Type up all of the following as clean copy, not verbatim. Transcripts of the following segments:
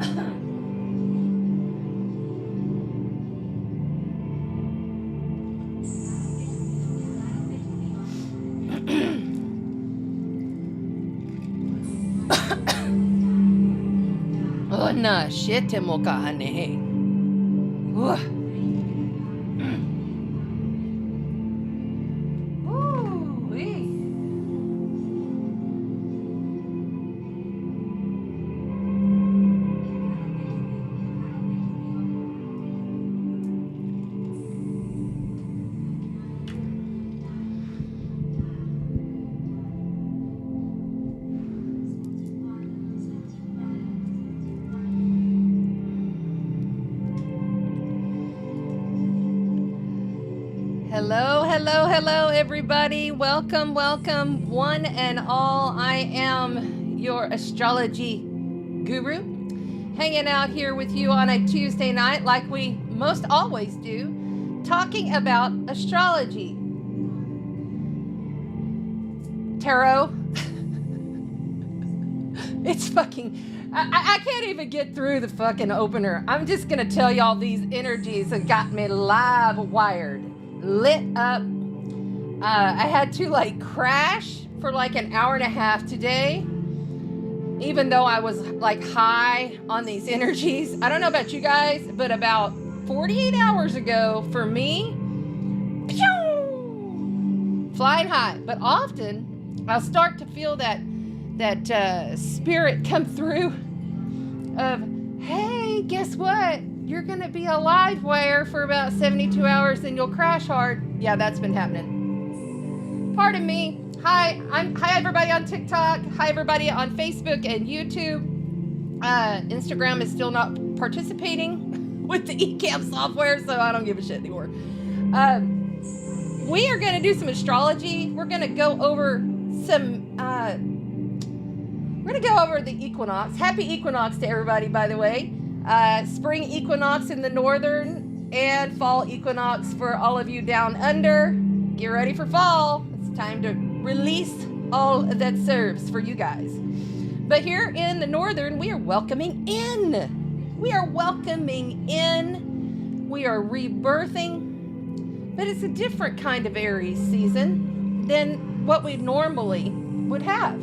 Oh na shete mokahane. Hello, hello, hello, everybody. Welcome, welcome, one and all. I am your astrology guru, hanging out here with you on a Tuesday night like we most always do, talking about astrology, tarot. It's fucking, I can't even get through the fucking opener. I'm just going to tell y'all these energies that got me live wired. Lit up. I had to like crash for like an hour and a half today, even though I was like high on these energies. I don't know about you guys, but about 48 hours ago for me, pew, flying high. But often I'll start to feel that spirit come through of, hey, guess what? You're going to be a live wire for about 72 hours, then you'll crash hard. Yeah, that's been happening. Pardon me. Hi everybody on TikTok. Hi everybody on Facebook and YouTube. Instagram is still not participating with the eCam software, so I don't give a shit anymore. We are going to do some astrology. We're going to go over some... we're going to go over the equinox. Happy equinox to everybody, by the way. Spring equinox in the northern and fall equinox for all of you down under. Get ready for fall. It's time to release all that serves for you guys. But here in the northern, we are welcoming in. We are welcoming in. We are rebirthing. But it's a different kind of Aries season than what we normally would have.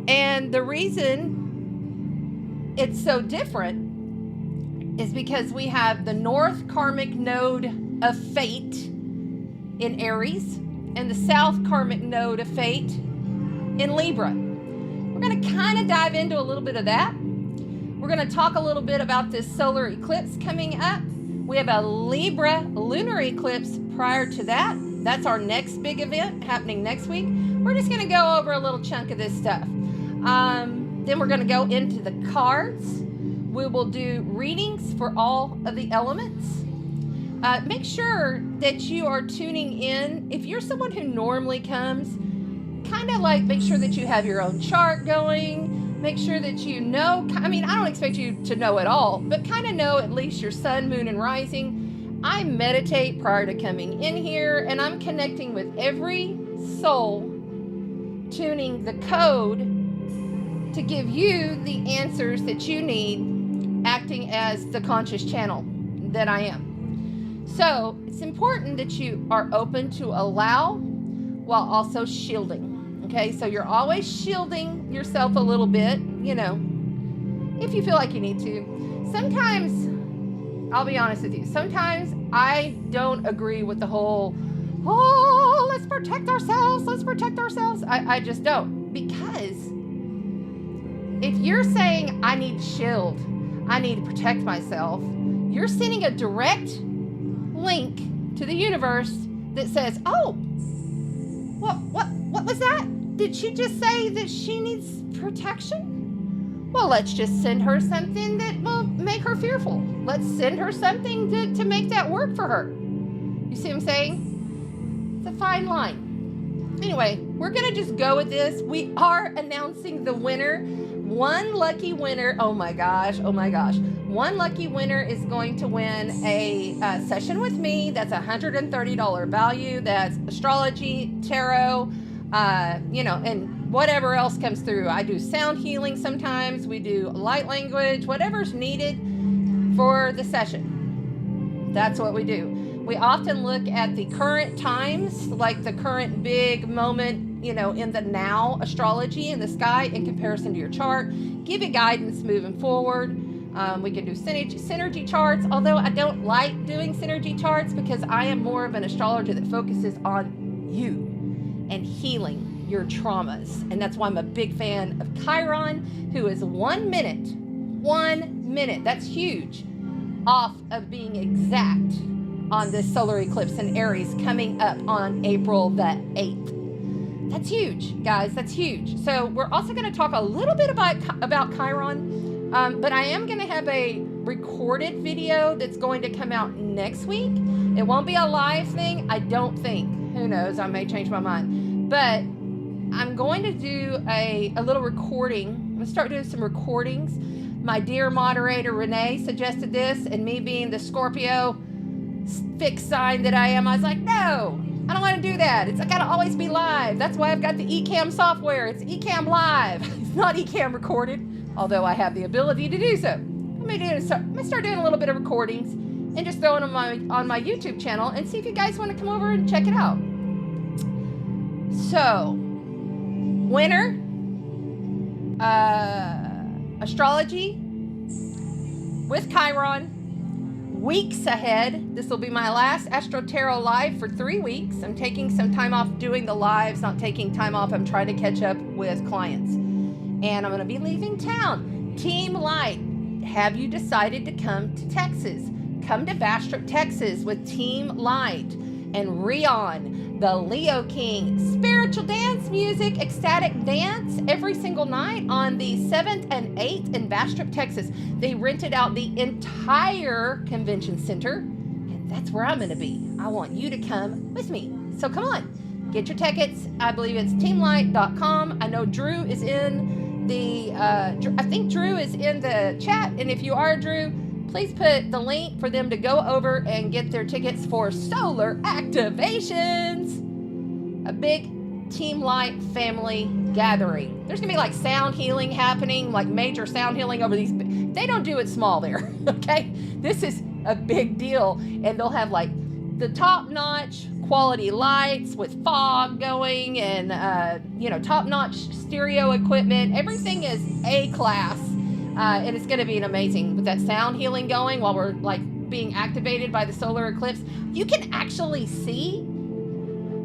And the reason it's so different is because we have the North Karmic Node of Fate in Aries and the South Karmic Node of Fate in Libra. We're going to kind of dive into a little bit of that. We're going to talk a little bit about this solar eclipse coming up. We have a Libra lunar eclipse prior to that. That's our next big event happening next week. We're just going to go over a little chunk of this stuff. Then we're going to go into the cards. We will do readings for all of the elements. Make sure that you are tuning in. If you're someone who normally comes, kind of like make sure that you have your own chart going. Make sure that you know, I mean, I don't expect you to know it all, but kind of know at least your sun, moon, and rising. I meditate prior to coming in here, and I'm connecting with every soul, tuning the code to give you the answers that you need, acting as the conscious channel that I am. So it's important that you are open to allow while also shielding. Okay, so you're always shielding yourself a little bit, you know, if you feel like you need to. Sometimes, I'll be honest with you, sometimes I don't agree with the whole, oh, let's protect ourselves. I just don't, because if you're saying I need to shield, I need to protect myself, you're sending a direct link to the universe that says, oh, what was that? Did she just say that she needs protection? Well, let's just send her something that will make her fearful. Let's send her something to make that work for her. You see what I'm saying? It's a fine line. Anyway, we're going to just go with this. We are announcing the winner. One lucky winner. Oh my gosh. One lucky winner is going to win a session with me. That's $130 value. That's astrology, tarot, and whatever else comes through. I do sound healing sometimes. We do light language, whatever's needed for the session. That's what we do. We often look at the current times, like the current big moment, you know, in the now astrology in the sky in comparison to your chart. Give you guidance moving forward. We can do synergy charts, although I don't like doing synergy charts because I am more of an astrologer that focuses on you and healing your traumas. And that's why I'm a big fan of Chiron, who is 1 minute, that's huge, off of being exact on this solar eclipse in Aries coming up on April the 8th. That's huge, guys. That's huge. So we're also going to talk a little bit about Chiron, but I am going to have a recorded video that's going to come out next week. It won't be a live thing, I don't think. Who knows? I may change my mind. But I'm going to do a little recording. I'm going to start doing some recordings. My dear moderator, Renee, suggested this, and me being the Scorpio fixed sign that I am, I was like, no, I don't want to do that. It's got to always be live. That's why I've got the Ecamm software. It's Ecamm live. It's not Ecamm recorded, although I have the ability to do so. I'm going to start doing a little bit of recordings and just throwing them on my YouTube channel and see if you guys want to come over and check it out. So, winter, astrology with Chiron. Weeks ahead. This will be my last Astro Tarot live for 3 weeks. I'm taking some time off doing the lives, not taking time off. I'm trying to catch up with clients. And I'm going to be leaving town. Team Light, have you decided to come to Texas? Come to Bastrop, Texas with Team Light and Rion, the Leo King. Spiritual dance music, ecstatic dance every single night on the 7th and 8th in Bastrop, Texas. They rented out the entire convention center, and that's where I'm going to be. I want you to come with me. So come on, get your tickets. I believe it's teamlight.com. I know Drew is in the, I think Drew is in the chat, and if you are Drew, please put the link for them to go over and get their tickets for solar activations. A big Team Light family gathering. There's going to be like sound healing happening, like major sound healing over these. They don't do it small there, okay? This is a big deal. And they'll have like the top-notch quality lights with fog going and, you know, top-notch stereo equipment. Everything is A-class. And it's going to be an amazing with that sound healing going while we're like being activated by the solar eclipse. You can actually see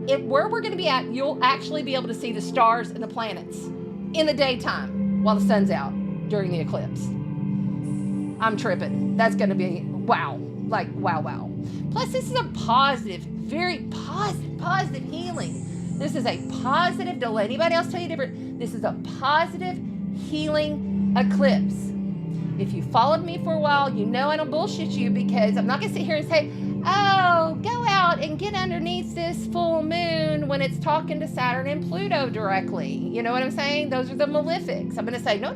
it where we're going to be at. You'll actually be able to see the stars and the planets in the daytime while the sun's out during the eclipse. I'm tripping. That's going to be wow. Like wow. Plus, this is a positive, very positive healing. This is a positive. Don't let anybody else tell you different. This is a positive healing eclipse. If you followed me for a while, you know I don't bullshit you because I'm not going to sit here and say, oh, go out and get underneath this full moon when it's talking to Saturn and Pluto directly. You know what I'm saying? Those are the malefics. I'm going to say, no.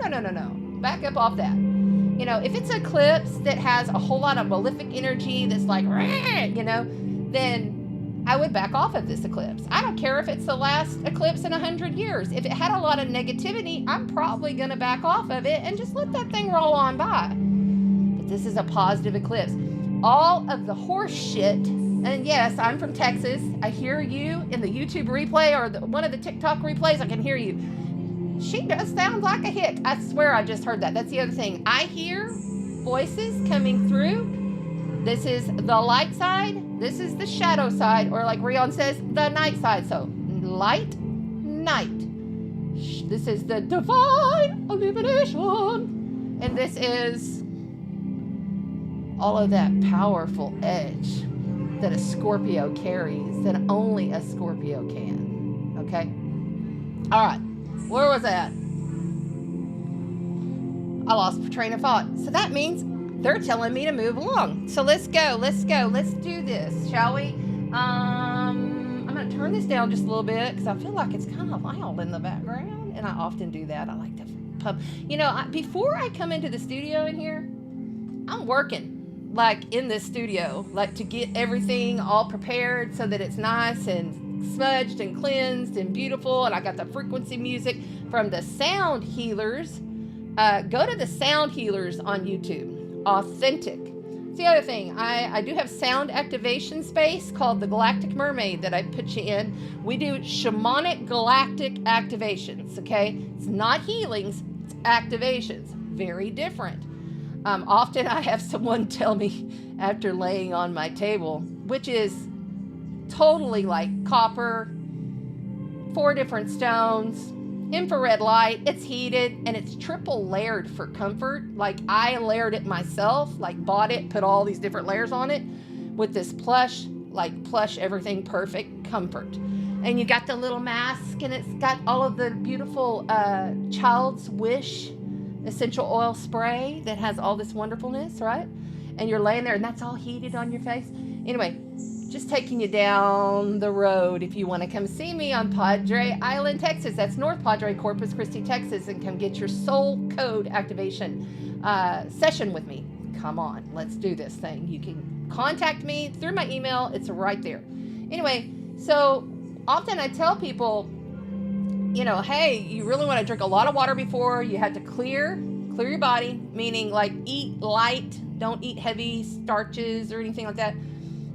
Back up off that. You know, if it's an eclipse that has a whole lot of malefic energy that's like, you know, then I would back off of this eclipse. I don't care if it's the last eclipse in 100 years. If it had a lot of negativity, I'm probably going to back off of it and just let that thing roll on by. But this is a positive eclipse. All of the horse shit, and yes, I'm from Texas. I hear you in the YouTube replay or one of the TikTok replays. I can hear you. She does sound like a hick. I swear I just heard that. That's the other thing. I hear voices coming through. This is the light side. This is the shadow side, or like Rion says, the night side. So light, night. This is the divine illumination. And this is all of that powerful edge that a Scorpio carries, that only a Scorpio can. Okay? All right. Where was I at? I lost train of thought. So that means they're telling me to move along. So let's go. Let's do this, shall we? I'm going to turn this down just a little bit because I feel like it's kind of loud in the background. And I often do that. I like to pump. You know, before I come into the studio in here, I'm working like in this studio, like to get everything all prepared so that it's nice and smudged and cleansed and beautiful. And I got the frequency music from the sound healers. Go to the sound healers on YouTube. Authentic. It's the other thing. I do have sound activation space called the Galactic Mermaid that I put you in. We do shamanic galactic activations, okay? It's not healings, it's activations. Very different. Often I have someone tell me after laying on my table, which is totally like copper, 4 different stones, infrared light, it's heated, and it's triple layered for comfort. Like I layered it myself, like bought it, put all these different layers on it with this plush, like plush, everything perfect comfort. And you got the little mask, and it's got all of the beautiful Child's Wish essential oil spray that has all this wonderfulness, right? And you're laying there, and that's all heated on your face. Anyway, just taking you down the road. If you want to come see me on Padre Island, Texas, that's North Padre, Corpus Christi, Texas, and come get your soul code activation session with me. Come on, let's do this thing. You can contact me through my email. It's right there. Anyway, so often I tell people, you know, hey, you really want to drink a lot of water before you have to clear your body, meaning like eat light, don't eat heavy starches or anything like that.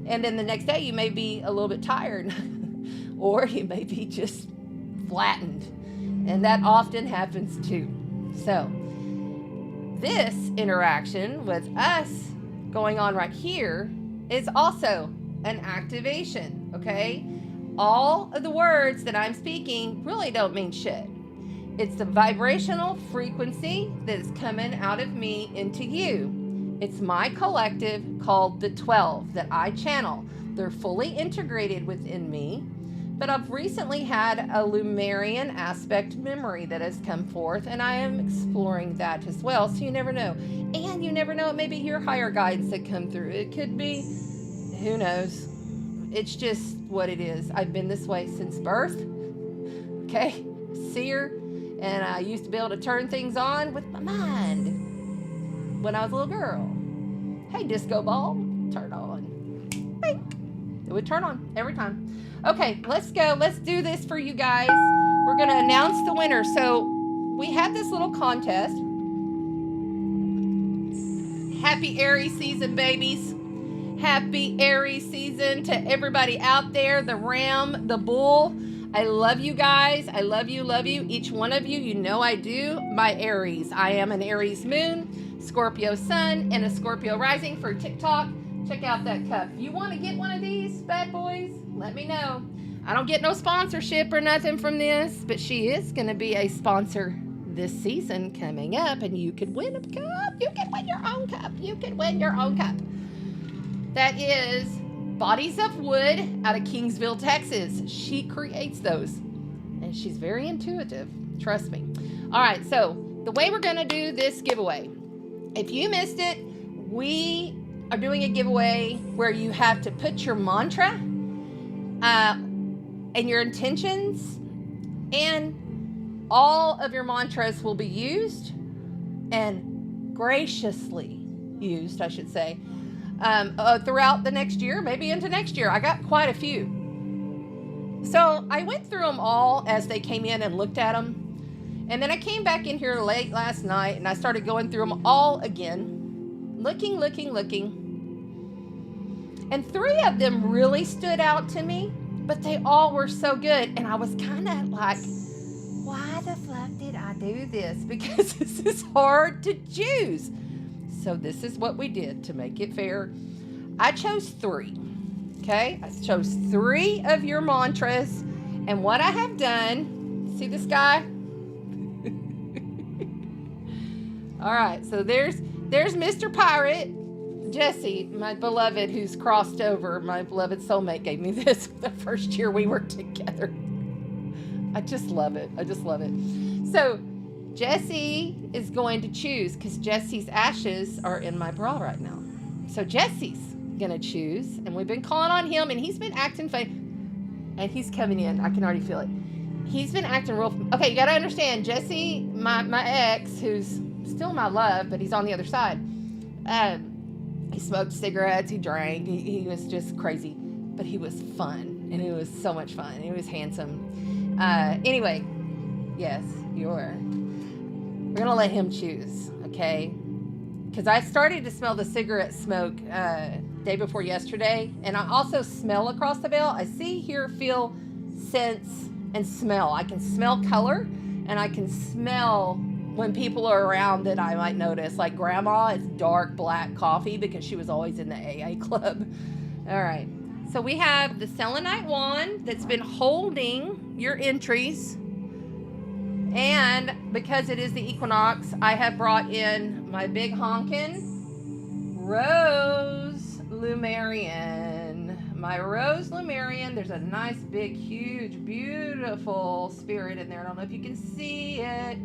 And then the next day you may be a little bit tired or you may be just flattened. And that often happens too. So this interaction with us going on right here is also an activation, okay? All of the words that I'm speaking really don't mean shit. It's the vibrational frequency that is coming out of me into you. It's my collective called the 12 that I channel. They're fully integrated within me, but I've recently had a Lemurian aspect memory that has come forth, and I am exploring that as well, so you never know. And you never know, it may be your higher guides that come through. It could be, who knows? It's just what it is. I've been this way since birth, okay? Seer, and I used to be able to turn things on with my mind. When I was a little girl. Hey, disco ball, turn on. Bink. It would turn on every time. Okay, let's go. Let's do this for you guys. We're going to announce the winner. So we had this little contest. Happy Aries season, babies. Happy Aries season to everybody out there. The ram, the bull. I love you guys. I love you, each one of you. You know I do. My Aries. I am an Aries moon, Scorpio sun, and a Scorpio rising for TikTok. Check out that cup. If you want to get one of these bad boys, let me know. I don't get no sponsorship or nothing from this, but she is going to be a sponsor this season coming up, and you could win a cup. You can win your own cup. You can win your own cup. That is Bodies of Wood out of Kingsville, Texas. She creates those, and she's very intuitive. Trust me. All right, so the way we're going to do this giveaway, if you missed it, we are doing a giveaway where you have to put your mantra and your intentions, and all of your mantras will be used and graciously used, I should say, throughout the next year, maybe into next year. I got quite a few. So I went through them all as they came in and looked at them. And then I came back in here late last night and I started going through them all again. Looking. And 3 of them really stood out to me, but they all were so good. And I was kind of like, why the fuck did I do this? Because this is hard to choose. So this is what we did to make it fair. I chose 3. Okay? I chose 3 of your mantras. And what I have done, see this guy? All right, so there's Mr. Pirate, Jesse, my beloved, who's crossed over. My beloved soulmate gave me this the first year we were together. I just love it. So Jesse is going to choose, because Jesse's ashes are in my bra right now. So Jesse's going to choose, and we've been calling on him, and he's been acting funny. And he's coming in. I can already feel it. He's been acting real. Okay, you got to understand, Jesse, my ex, who's still my love, but he's on the other side. He smoked cigarettes, he drank, he was just crazy, but he was fun. and it was so much fun. It was handsome. Anyway, yes, we're gonna let him choose, okay? Because I started to smell the cigarette smoke day before yesterday, and I also smell across the veil. I see, hear, feel, sense, and smell. I can smell color, and I can smell when people are around that I might notice. Like grandma, it's dark black coffee because she was always in the AA club. All right, so we have the selenite wand that's been holding your entries. And because it is the equinox, I have brought in my big honkin' Rose Lumerian. My Rose Lumerian, there's a nice, big, huge, beautiful spirit in there. I don't know if you can see it.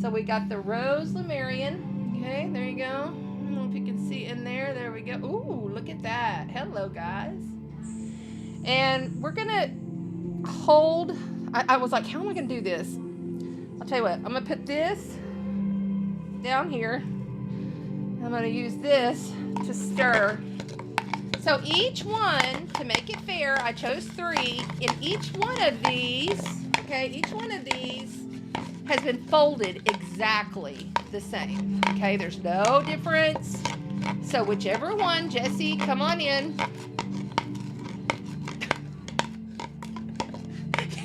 So we got the Rose Lumerian. Okay, there you go. I don't know if you can see in there. There we go. Ooh, look at that. Hello, guys. And we're going to hold. I was like, how am I going to do this? I'll tell you what, I'm going to put this down here. I'm going to use this to stir. So each one, to make it fair, I chose 3. In each one of these, okay, each one of these has been folded exactly the same. Okay, there's no difference. So whichever one, Jesse, come on in.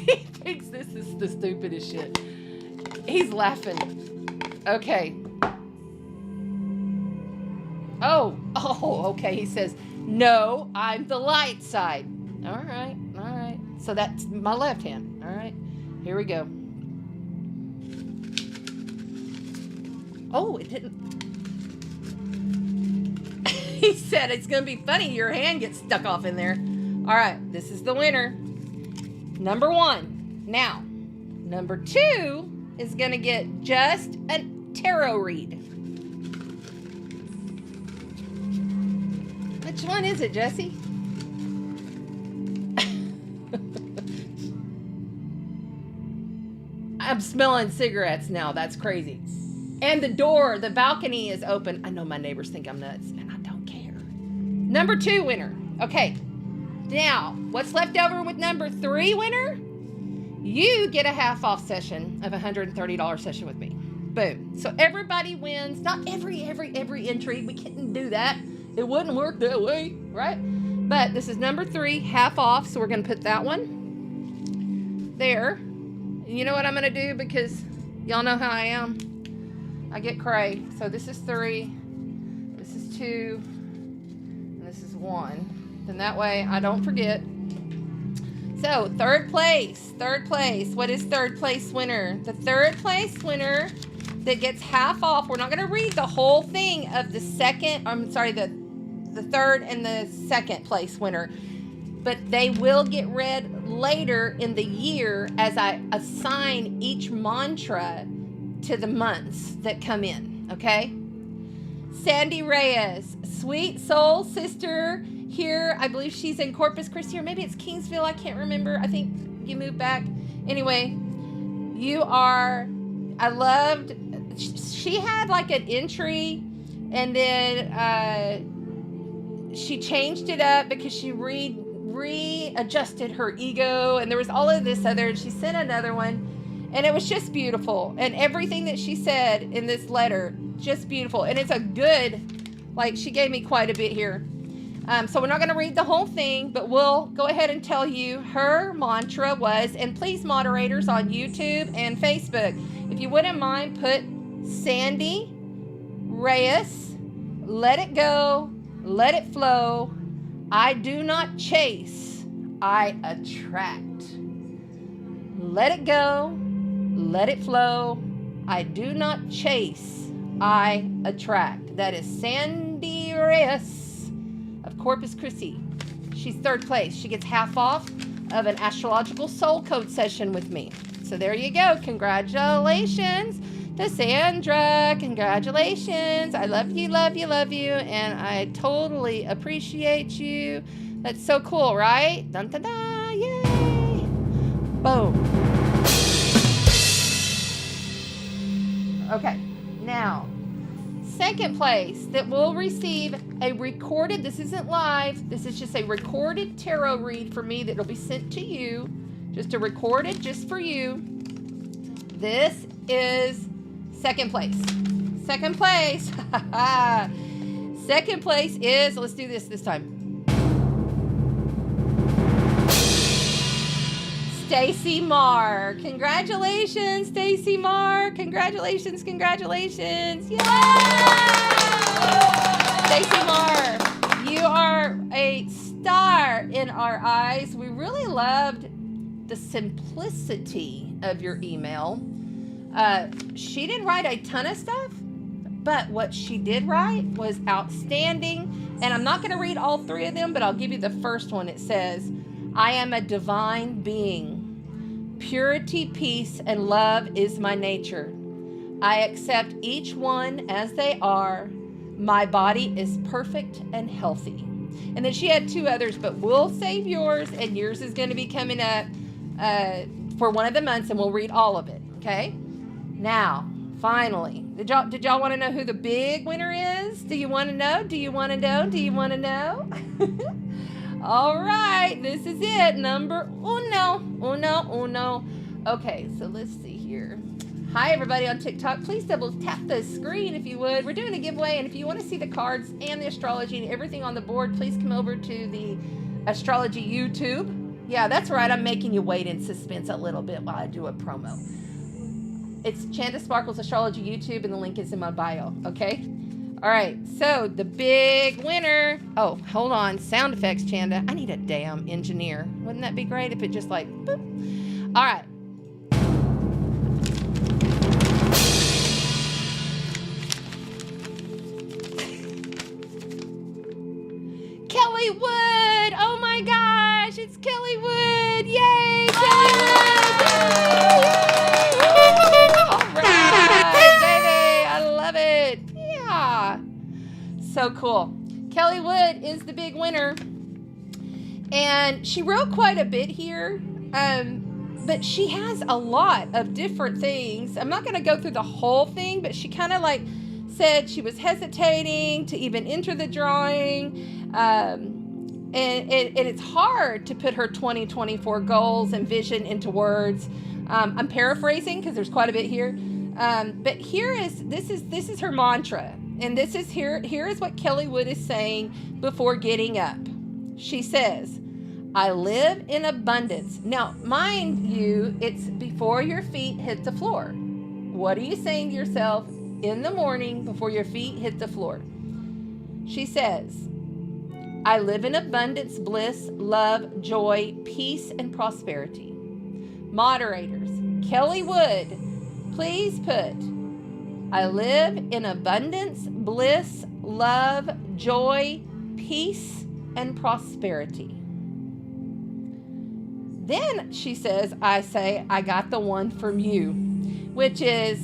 He thinks this is the stupidest shit. He's laughing. Okay. Oh, okay. He says, no, I'm the light side. All right. So that's my left hand. All right. Here we go. Oh, it didn't. He said it's going to be funny. Your hand gets stuck off in there. All right. This is the winner. Number 1. Now, number 2 is going to get just a tarot read. Which one is it, Jesse? I'm smelling cigarettes now. That's crazy. And the door, the balcony is open. I know my neighbors think I'm nuts, and I don't care. Number 2 winner. Okay. Now, what's left over with number 3 winner? You get a half off session of $130 session with me. Boom. So everybody wins. Not every entry. We couldn't do that. It wouldn't work that way, right? But this is number 3, half off. So we're going to put that one there. And you know what I'm going to do? Because y'all know how I am. I get cray. So this is 3. This is 2. And this is 1. Then that way I don't forget. So, third place. What is third place winner? The third place winner that gets half off. We're not going to read the whole thing of the third and the second place winner. But they will get read later in the year as I assign each mantra to the months that come in. Okay? Sandy Reyes, sweet soul sister. Here, I believe she's in Corpus Christi, or maybe it's Kingsville. I can't remember. I think you moved back. Anyway, she had like an entry, and then she changed it up because she readjusted her ego, and there was all of this other, and she sent another one, and it was just beautiful. And everything that she said in this letter, just beautiful. And it's a good, like, she gave me quite a bit here. So we're not going to read the whole thing, but we'll go ahead and tell you her mantra was, and please moderators on YouTube and Facebook, if you wouldn't mind, put Sandy Reyes, let it go, let it flow. I do not chase, I attract. Let it go, let it flow. I do not chase, I attract. That is Sandy Reyes of Corpus Christi. She's third place. She gets half off of an astrological soul code session with me. So there you go. Congratulations to Sandra. Congratulations. I love you, love you, love you. And I totally appreciate you. That's so cool, right? Dun, dun, dun. Yay. Boom. Okay. Now, second place that will receive a recorded, this isn't live, this is just a recorded tarot read for me that will be sent to you, just a recorded just for you. This is second place. Second place. Second place is, let's do this time. Stacy Marr. Congratulations, Stacy Marr. Congratulations, congratulations. Yay! Stacy Marr, you are a star in our eyes. We really loved the simplicity of your email. She didn't write a ton of stuff, but what she did write was outstanding. And I'm not going to read all three of them, but I'll give you the first one. It says, I am a divine being. Purity, peace, and love is my nature. I accept each one as they are. My body is perfect and healthy. And then she had two others, but we'll save yours, and yours is going to be coming up for one of the months, and we'll read all of it, okay? Now, finally, did y'all want to know who the big winner is? Do you want to know? Do you want to know? Do you want to know? All right, this is it, number uno. Okay, so let's see here. Hi, everybody on TikTok. Please double tap the screen if you would. We're doing a giveaway, and if you want to see the cards and the astrology and everything on the board, please come over to the Astrology YouTube. Yeah, that's right. I'm making you wait in suspense a little bit while I do a promo. It's Chanda Sparkles Astrology YouTube, and the link is in my bio, okay? All right, so the big winner. Oh, hold on. Sound effects, Chanda. I need a damn engineer. Wouldn't that be great if it just like, boop? All right. Kelly Wood. Oh my gosh, it's Kelly Wood. Yay, Kelly Wood. All right, baby. I love it. Yeah. So cool. Kelly Wood is the big winner. And she wrote quite a bit here. But she has a lot of different things. I'm not going to go through the whole thing, but she kind of like said she was hesitating to even enter the drawing. And it's hard to put her 2024 goals and vision into words. I'm paraphrasing because there's quite a bit here. But this is her mantra. And this is here is what Kelly Wood is saying before getting up. She says, I live in abundance. Now, mind you, it's before your feet hit the floor. What are you saying to yourself in the morning before your feet hit the floor? She says, I live in abundance, bliss, love, joy, peace, and prosperity. Moderators, Kelly Wood, please put, I live in abundance, bliss, love, joy, peace, and prosperity. Then she says, I say, I got the one from you, which is,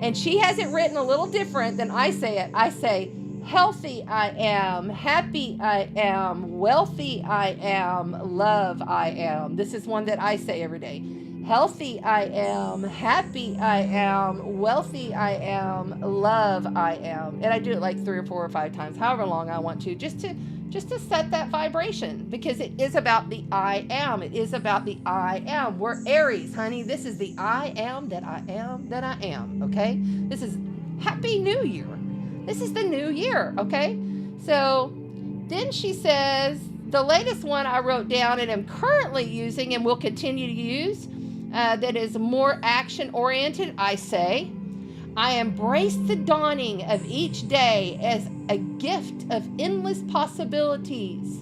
and she has it written a little different than I say it. I say, healthy I am, happy I am, wealthy I am, love I am. This is one that I say every day. Healthy I am, happy I am, wealthy I am, love I am. And I do it like 3 or 4 or 5 times, however long I want to, just to set that vibration, because it is about the I am. It is about the I am. We're Aries, honey. This is the I am that I am that I am, okay? This is Happy New Year. This is the new year, okay? So then she says, the latest one I wrote down and am currently using and will continue to use, that is more action-oriented, I say, I embrace the dawning of each day as a gift of endless possibilities.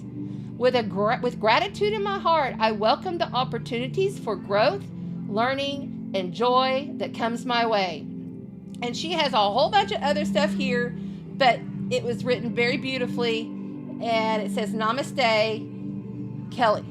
With gratitude in my heart, I welcome the opportunities for growth, learning, and joy that comes my way. And she has a whole bunch of other stuff here, but it was written very beautifully, and it says, Namaste, Kelly.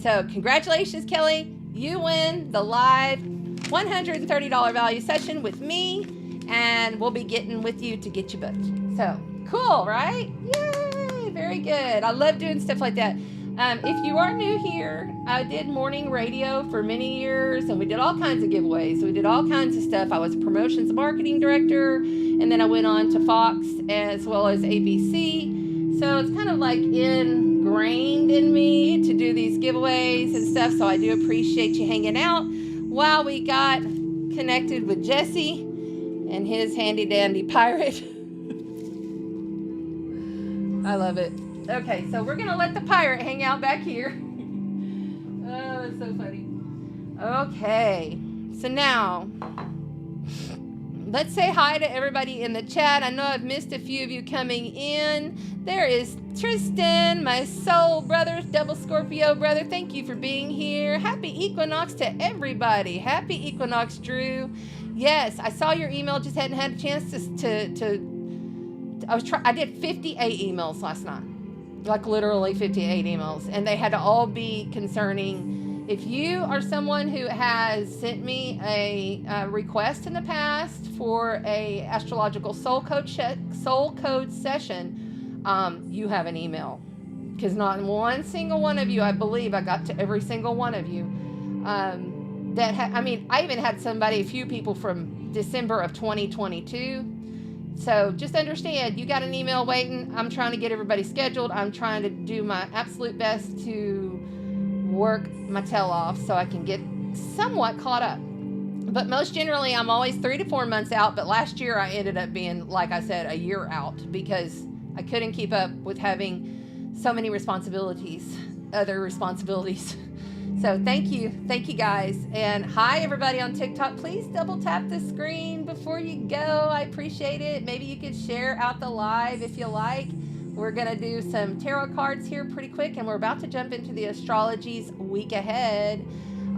So congratulations, Kelly. You win the live $130 value session with me, and we'll be getting with you to get you booked. So cool, right? Yay, very good. I love doing stuff like that. If you are new here, I did morning radio for many years, and we did all kinds of giveaways. We did all kinds of stuff. I was a promotions marketing director, and then I went on to Fox as well as ABC. So it's kind of like ingrained in me to do these giveaways and stuff. So I do appreciate you hanging out while we got connected with Jesse and his handy dandy pirate. I love it. Okay, so we're gonna let the pirate hang out back here. Oh, that's so funny. Okay, so now let's say hi to everybody in the chat. I know I've missed a few of you coming in. There is Tristan, my soul brother, double Scorpio brother. Thank you for being here. Happy Equinox to everybody. Happy Equinox, Drew. Yes, I saw your email. Just hadn't had a chance I did 58 emails last night. Like literally 58 emails, and they had to all be concerning. If you are someone who has sent me a request in the past for a astrological soul code session, you have an email, because not one single one of you, I believe I got to every single one of you. I even had a few people from December of 2022. So just understand, you got an email waiting. I'm trying to get everybody scheduled. I'm trying to do my absolute best to work my tail off so I can get somewhat caught up. But most generally, I'm always 3 to 4 months out. But last year, I ended up being, like I said, a year out because I couldn't keep up with having so many other responsibilities. So thank you guys, and hi everybody on TikTok. Please double tap the screen before you go. I appreciate it. Maybe you could share out the live if you like. We're gonna do some tarot cards here pretty quick, and we're about to jump into the astrology's week ahead.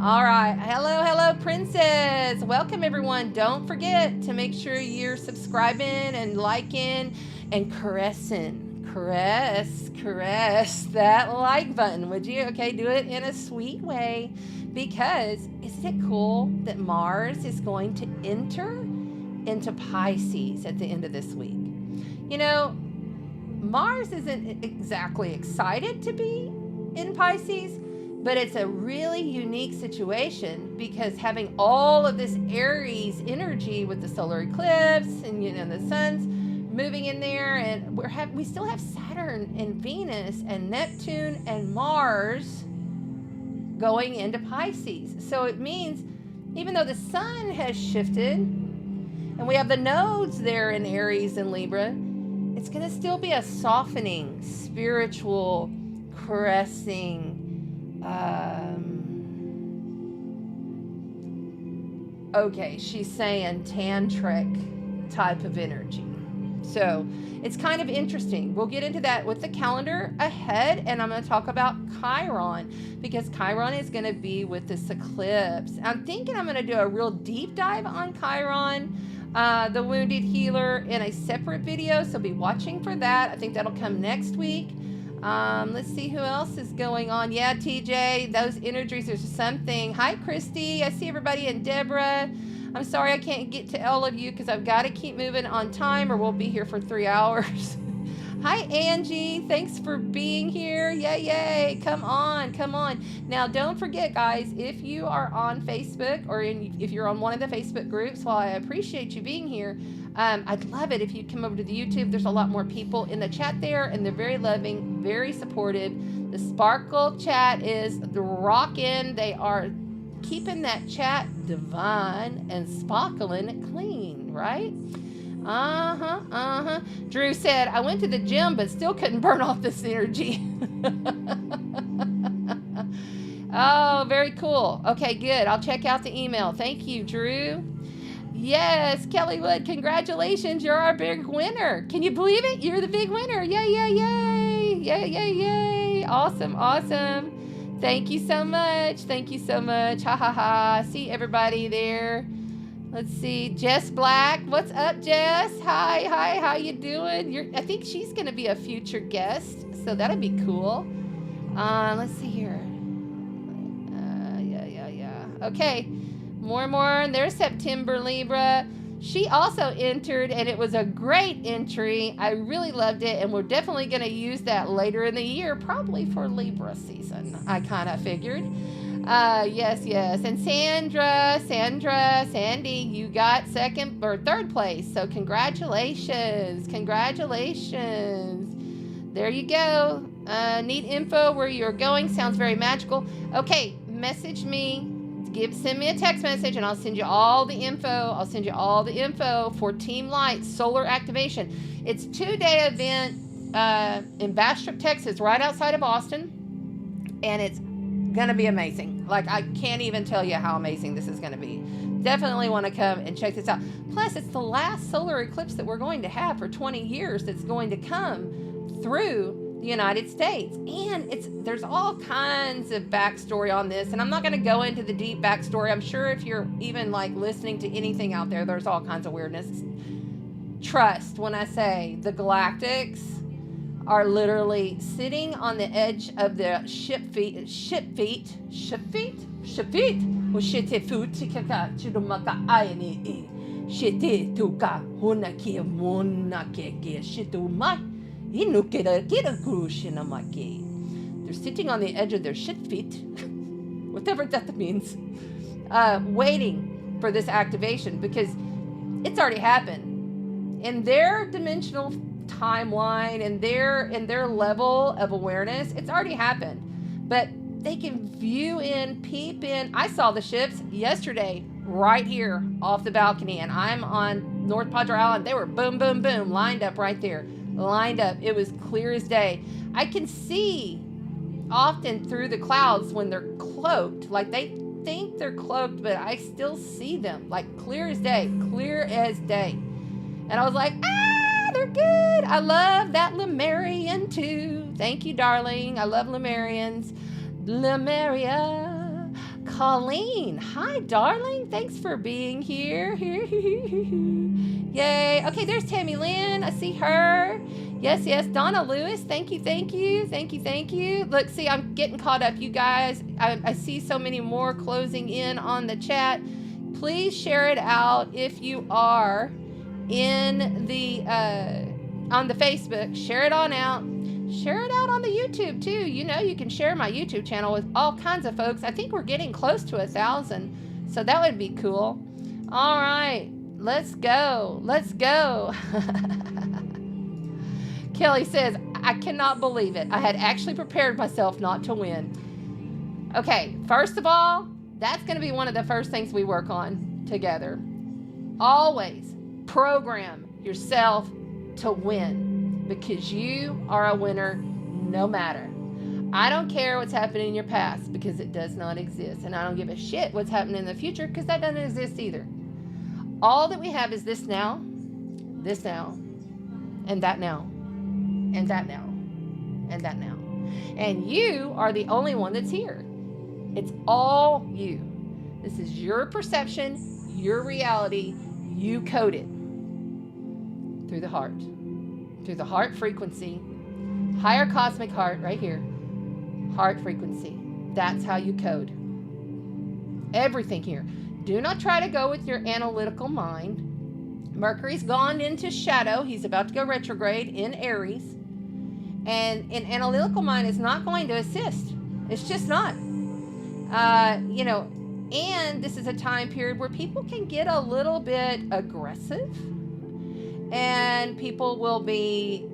All right, hello princess, welcome everyone. Don't forget to make sure you're subscribing and liking and caress that like button, would you? Okay, do it in a sweet way, because isn't it cool that Mars is going to enter into Pisces at the end of this week? You know, Mars isn't exactly excited to be in Pisces, but it's a really unique situation, because having all of this Aries energy with the solar eclipse and the sun's moving in there, and we still have Saturn and Venus and Neptune and Mars going into Pisces. So it means even though the sun has shifted and we have the nodes there in Aries and Libra, it's going to still be a softening, spiritual, caressing, okay, she's saying tantric type of energy. So it's kind of interesting. We'll get into that with the calendar ahead, and I'm going to talk about Chiron, because Chiron is going to be with this eclipse. I'm thinking I'm going to do a real deep dive on Chiron, the wounded healer, in a separate video, so be watching for that. I think that'll come next week. Let's see who else is going on. Yeah, TJ, those energies, there's something. Hi, Christy. I see everybody, and Deborah. I'm sorry I can't get to all of you because I've got to keep moving on time, or we'll be here for 3 hours. Hi, Angie. Thanks for being here. Yay. Come on. Now, don't forget, guys, if you are on Facebook, or if you're on one of the Facebook groups, while I appreciate you being here, I'd love it if you'd come over to the YouTube. There's a lot more people in the chat there, and they're very loving, very supportive. The Sparkle chat is rocking. They are keeping that chat divine and sparkling clean, right? Drew said, I went to the gym but still couldn't burn off this energy. Oh, very cool. Okay, good. I'll check out the email. Thank you, Drew. Yes, Kelly Wood, congratulations. You're our big winner. Can you believe it? You're the big winner. Yay. Awesome. Thank you so much. Ha ha ha. See everybody there. Let's see. Jess Black. What's up, Jess? Hi. How you doing? I think she's going to be a future guest, so that'll be cool. Let's see here. Yeah. Okay. More. There's September Libra. She also entered, and it was a great entry. I really loved it, and we're definitely going to use that later in the year, probably for Libra season, I kind of figured. Yes. And Sandy, you got second or third place. So congratulations. There you go. Need info where you're going. Sounds very magical. Okay, message me. Send me a text message and I'll send you all the info. For Team Light solar activation. It's a 2-day event in Bastrop, Texas, right outside of Austin. And it's gonna be amazing. Like, I can't even tell you how amazing this is gonna be. Definitely want to come and check this out. Plus, it's the last solar eclipse that we're going to have for 20 years that's going to come through the United States. And there's all kinds of backstory on this, and I'm not going to go into the deep backstory. I'm sure if you're even like listening to anything out there, there's all kinds of weirdness. Trust when I say the galactics are literally sitting on the edge of the ship feet. They're sitting on the edge of their shit feet, whatever that means, waiting for this activation, because it's already happened in their dimensional timeline and their level of awareness. It's already happened, but they can view in, peep in. I saw the ships yesterday right here off the balcony, and I'm on North Padre Island. They were boom, boom, boom, lined up right there. It was clear as day. I can see often through the clouds when they're cloaked, like they think they're cloaked, but I still see them like clear as day. And I was like, they're good. I love that Lemurian too. Thank you, darling. I love Lemurians. Lemuria. Colleen, hi, darling. Thanks for being here. Yay. Okay, there's Tammy Lynn. I see her. Yes. Donna Lewis. Thank you. Look, see, I'm getting caught up, you guys. I see so many more closing in on the chat. Please share it out if you are in the on the Facebook. Share it on out. Share it out on the YouTube too. You know, you can share my YouTube channel with all kinds of folks. I think we're getting close to 1,000, so that would be cool. All right, let's go. Kelly says, I cannot believe it. I had actually prepared myself not to win. Okay, first of all, that's going to be one of the first things we work on together. Always program yourself to win, because you are a winner no matter. I don't care what's happening in your past, because it does not exist. And I don't give a shit what's happening in the future, because that doesn't exist either. All that we have is this now, and that now, and that now, and that now. And you are the only one that's here. It's all you. This is your perception, your reality. You code it through the heart. Through the heart frequency, higher cosmic heart right here, heart frequency. That's how you code everything here. Do not try to go with your analytical mind. Mercury's gone into shadow. He's about to go retrograde in Aries. And an analytical mind is not going to assist. It's just not. And this is a time period where people can get a little bit aggressive. And people will be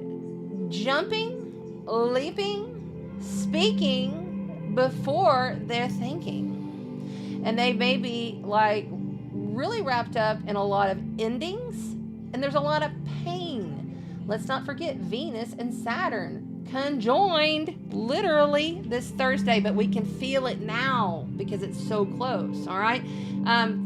jumping, leaping, speaking before they're thinking. And they may be like really wrapped up in a lot of endings, and there's a lot of pain. Let's not forget Venus and Saturn conjoined literally this Thursday, but we can feel it now because it's so close. All right.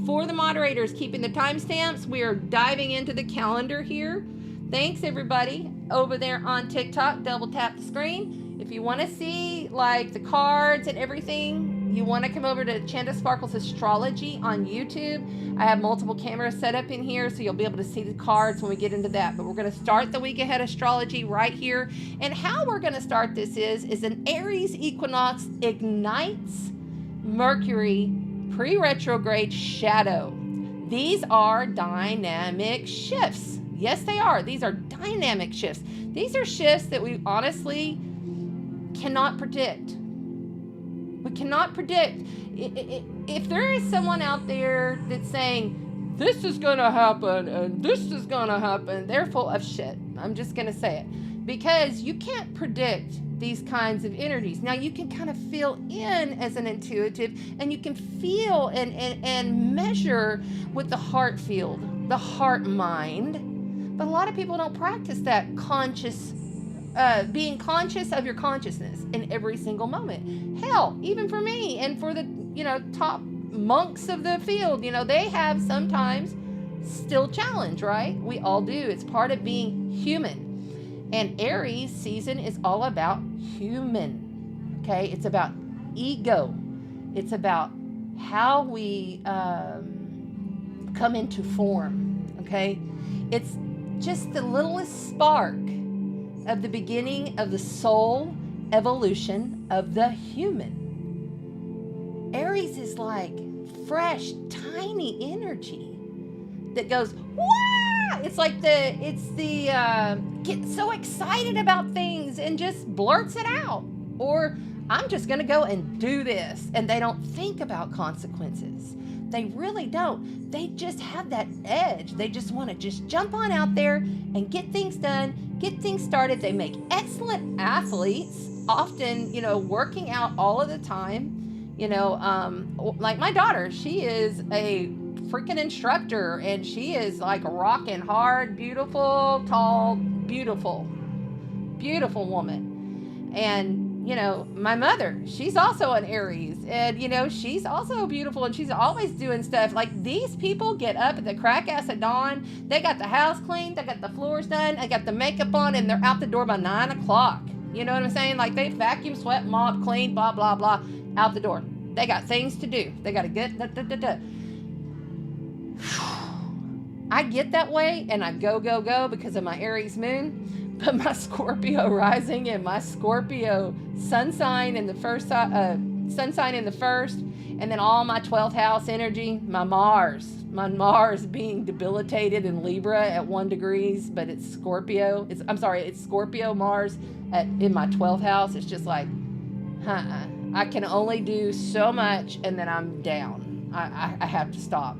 For the moderators keeping the timestamps, we are diving into the calendar here. Thanks everybody over there on TikTok. Double tap the screen. If you want to see like the cards and everything, you want to come over to Chanda Sparkle's Astrology on YouTube. I have multiple cameras set up in here, so you'll be able to see the cards when we get into that. But we're going to start the week ahead astrology right here. And how we're going to start this is an Aries equinox ignites Mercury pre-retrograde shadow. These are dynamic shifts. Yes, they are. These are dynamic shifts. These are shifts that we honestly cannot predict. We cannot predict. If there is someone out there that's saying, this is going to happen and this is going to happen, they're full of shit. I'm just going to say it. Because you can't predict these kinds of energies. Now, you can kind of feel in as an intuitive, and you can feel and measure with the heart field, the heart mind. But a lot of people don't practice that conscious, being conscious of your consciousness in every single moment. Hell, even for me and for the, top monks of the field, they have sometimes still challenge, right? We all do. It's part of being human. And Aries season is all about human, okay? It's about ego. It's about how we come into form, okay? It's just the littlest spark of the beginning of the soul evolution of the human. Aries is like fresh, tiny energy that goes, wah! It's like get so excited about things and just blurts it out. Or I'm just going to go and do this. And they don't think about consequences. They really don't. They just have that edge. They just want to just jump on out there and get things done, get things started. They make excellent athletes, often, working out all of the time. Like my daughter, she is a freaking instructor, and she is like rocking hard, beautiful, tall, beautiful woman. And my mother, she's also an Aries, and she's also beautiful, and she's always doing stuff. Like, these people get up at the crack ass of dawn. They got the house cleaned, they got the floors done, they got the makeup on, and they're out the door by 9 o'clock. You know what I'm saying? Like, they vacuum, swept, mop, clean, blah blah blah, out the door. They got things to do. They got to get I get that way, and I go because of my Aries moon, but my Scorpio rising and my Scorpio sun sign in the first, and then all my 12th house energy, my Mars being debilitated in Libra at 1 degree, but it's Scorpio. It's Scorpio Mars in my 12th house. It's just like, I can only do so much, and then I'm down. I have to stop.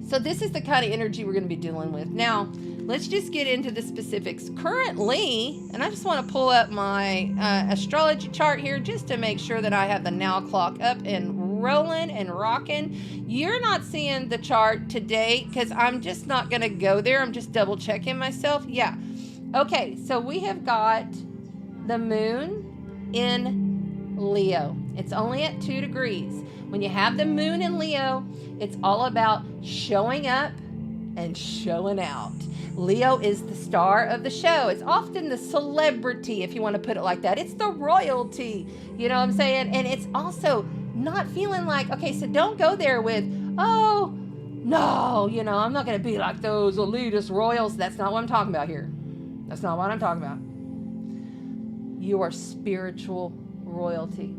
So this is the kind of energy we're going to be dealing with. Now, let's just get into the specifics. Currently, and I just want to pull up my astrology chart here just to make sure that I have the now clock up and rolling and rocking. You're not seeing the chart today because I'm just not going to go there. I'm just double checking myself. Yeah. Okay, so we have got the moon in Leo. It's only at 2 degrees. When you have the moon in Leo, it's all about showing up and showing out. Leo is the star of the show. It's often the celebrity, if you want to put it like that. It's the royalty, you know what I'm saying? And it's also not feeling like, okay, so don't go there with, oh, no, I'm not going to be like those elitist royals. That's not what I'm talking about here. That's not what I'm talking about. You are spiritual royalty.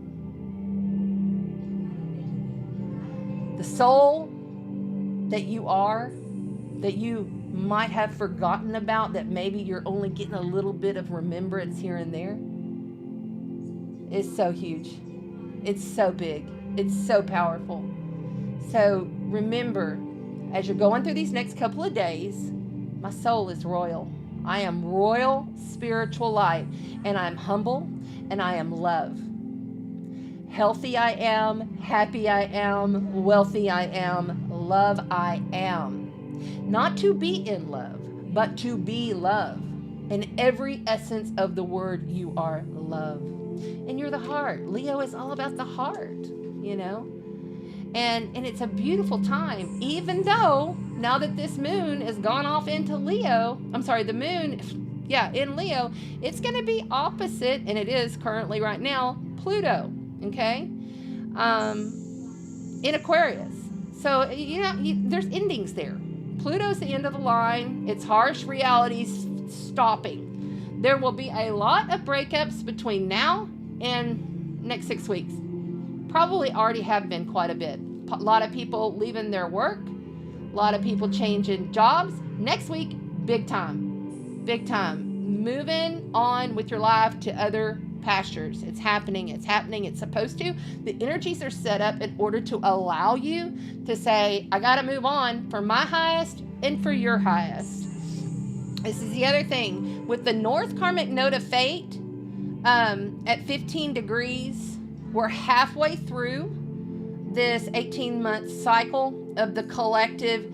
The soul that you are, that you might have forgotten about, that maybe you're only getting a little bit of remembrance here and there, is so huge. It's so big. It's so powerful. So remember, as you're going through these next couple of days, my soul is royal. I am royal spiritual light, and I'm humble, and I am love. Healthy I am, happy I am, wealthy I am, love I am. Not to be in love, but to be love. In every essence of the word, you are love. And you're the heart. Leo is all about the heart, And it's a beautiful time, even though now that this moon has gone off into Leo, the moon, in Leo, it's going to be opposite, and it is currently right now, Pluto. Okay, in Aquarius. So, there's endings there. Pluto's the end of the line. It's harsh realities stopping. There will be a lot of breakups between now and next 6 weeks. Probably already have been quite a bit. A lot of people leaving their work, A lot of people changing jobs. Next week, big time. Big time. Moving on with your life to other pastures. It's happening. It's happening. It's supposed to. The energies are set up in order to allow you to say, I got to move on for my highest and for your highest. This is the other thing. With the North Karmic Node of Fate at 15 degrees, we're halfway through this 18-month cycle of the collective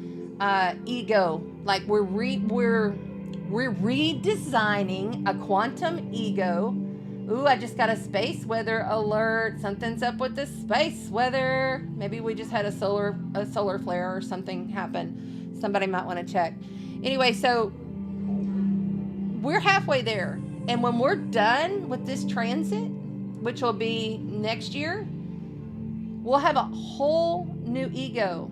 ego. Like we're redesigning a quantum ego. Ooh, I just got a space weather alert. Something's up with the space weather. Maybe we just had a solar flare or something happen. Somebody might want to check. Anyway, so we're halfway there. And when we're done with this transit, which will be next year, we'll have a whole new ego.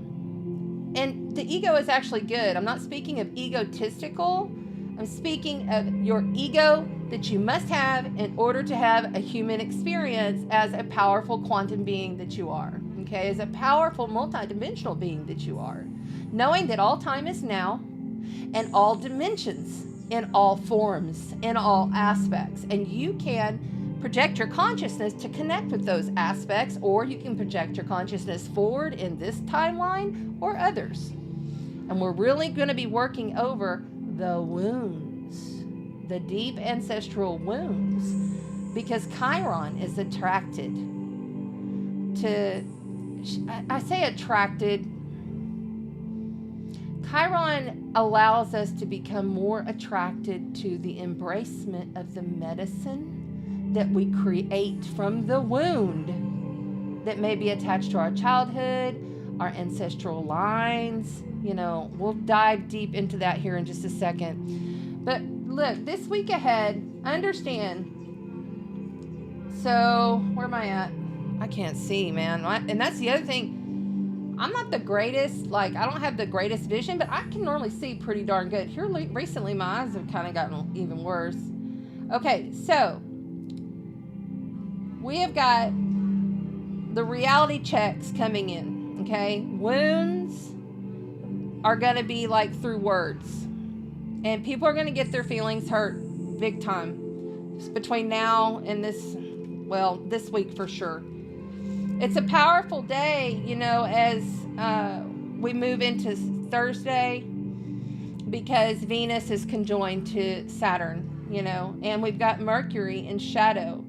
And the ego is actually good. I'm not speaking of egotistical. I'm speaking of your ego that you must have in order to have a human experience as a powerful quantum being that you are. Okay, as a powerful multidimensional being that you are. Knowing that all time is now and all dimensions in all forms, in all aspects. And you can project your consciousness to connect with those aspects, or you can project your consciousness forward in this timeline or others. And we're really going to be working over the wounds, the deep ancestral wounds, because Chiron is attracted to, I say attracted, Chiron allows us to become more attracted to the embracement of the medicine that we create from the wound that may be attached to our childhood, our ancestral lines. You know, we'll dive deep into that here in just a second. But look, this week ahead, understand. So, where am I at? I can't see, man. And that's the other thing. I'm not the greatest, like, I don't have the greatest vision, but I can normally see pretty darn good. Here recently, my eyes have kind of gotten even worse. Okay, so we have got the reality checks coming in, okay? Wounds are going to be like through words. And people are going to get their feelings hurt big time between now and this week for sure. It's a powerful day, you know, as we move into Thursday, because Venus is conjoined to Saturn, you know, and we've got Mercury in shadow.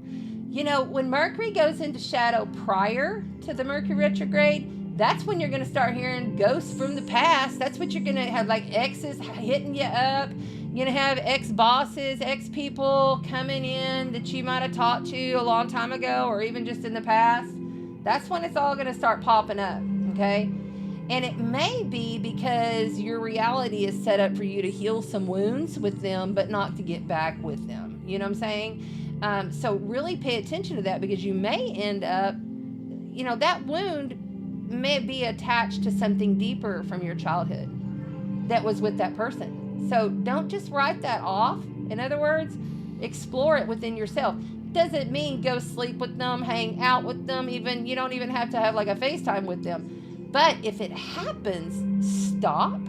You know, when Mercury goes into shadow prior to the Mercury retrograde, that's when you're going to start hearing ghosts from the past. That's what you're going to have, like exes hitting you up. You're going to have ex-bosses, ex-people coming in that you might have talked to a long time ago or even just in the past. That's when it's all going to start popping up, okay? And it may be because your reality is set up for you to heal some wounds with them, but not to get back with them. You know what I'm saying? So really pay attention to that, because you may end up, you know, that wound may be attached to something deeper from your childhood that was with that person. So don't just write that off. In other words, explore it within yourself. Doesn't mean go sleep with them, hang out with them, even, you don't even have to have like a FaceTime with them. But if it happens, stop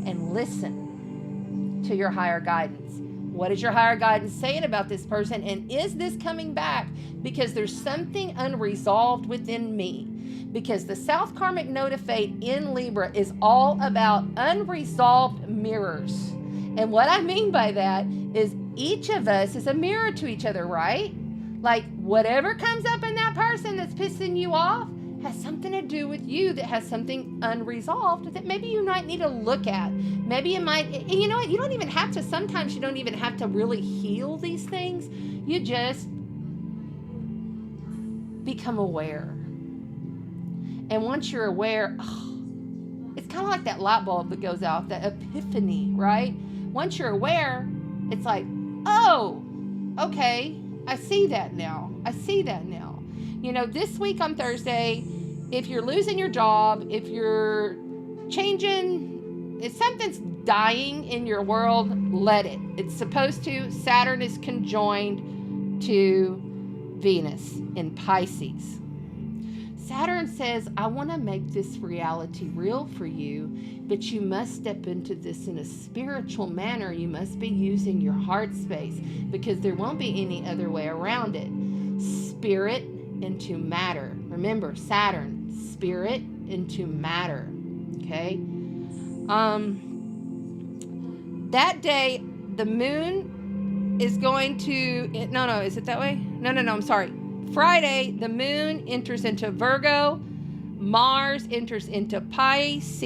and listen to your higher guidance. What is your higher guidance saying about this person? And is this coming back because there's something unresolved within me? Because the South Karmic Node of Fate in Libra is all about unresolved mirrors. And what I mean by that is each of us is a mirror to each other, right? Like whatever comes up in that person that's pissing you off has something to do with you, that has something unresolved that maybe you might need to look at. Maybe you might, and you know what? You don't even have to, sometimes you don't even have to really heal these things. You just become aware. And once you're aware, it's kind of like that light bulb that goes off, that epiphany, right? Once you're aware, it's like, oh, okay, I see that now. I see that now. You know, this week on Thursday, if you're losing your job, if you're changing, if something's dying in your world, let it. It's supposed to. Saturn is conjoined to Venus in Pisces. Saturn says, I want to make this reality real for you, but you must step into this in a spiritual manner. You must be using your heart space, because there won't be any other way around it. Spirit into matter. Remember, Saturn, spirit into matter. Okay? That day, the moon is going to, no, is it that way? No, I'm sorry. Friday, the moon enters into Virgo, Mars enters into Pisces,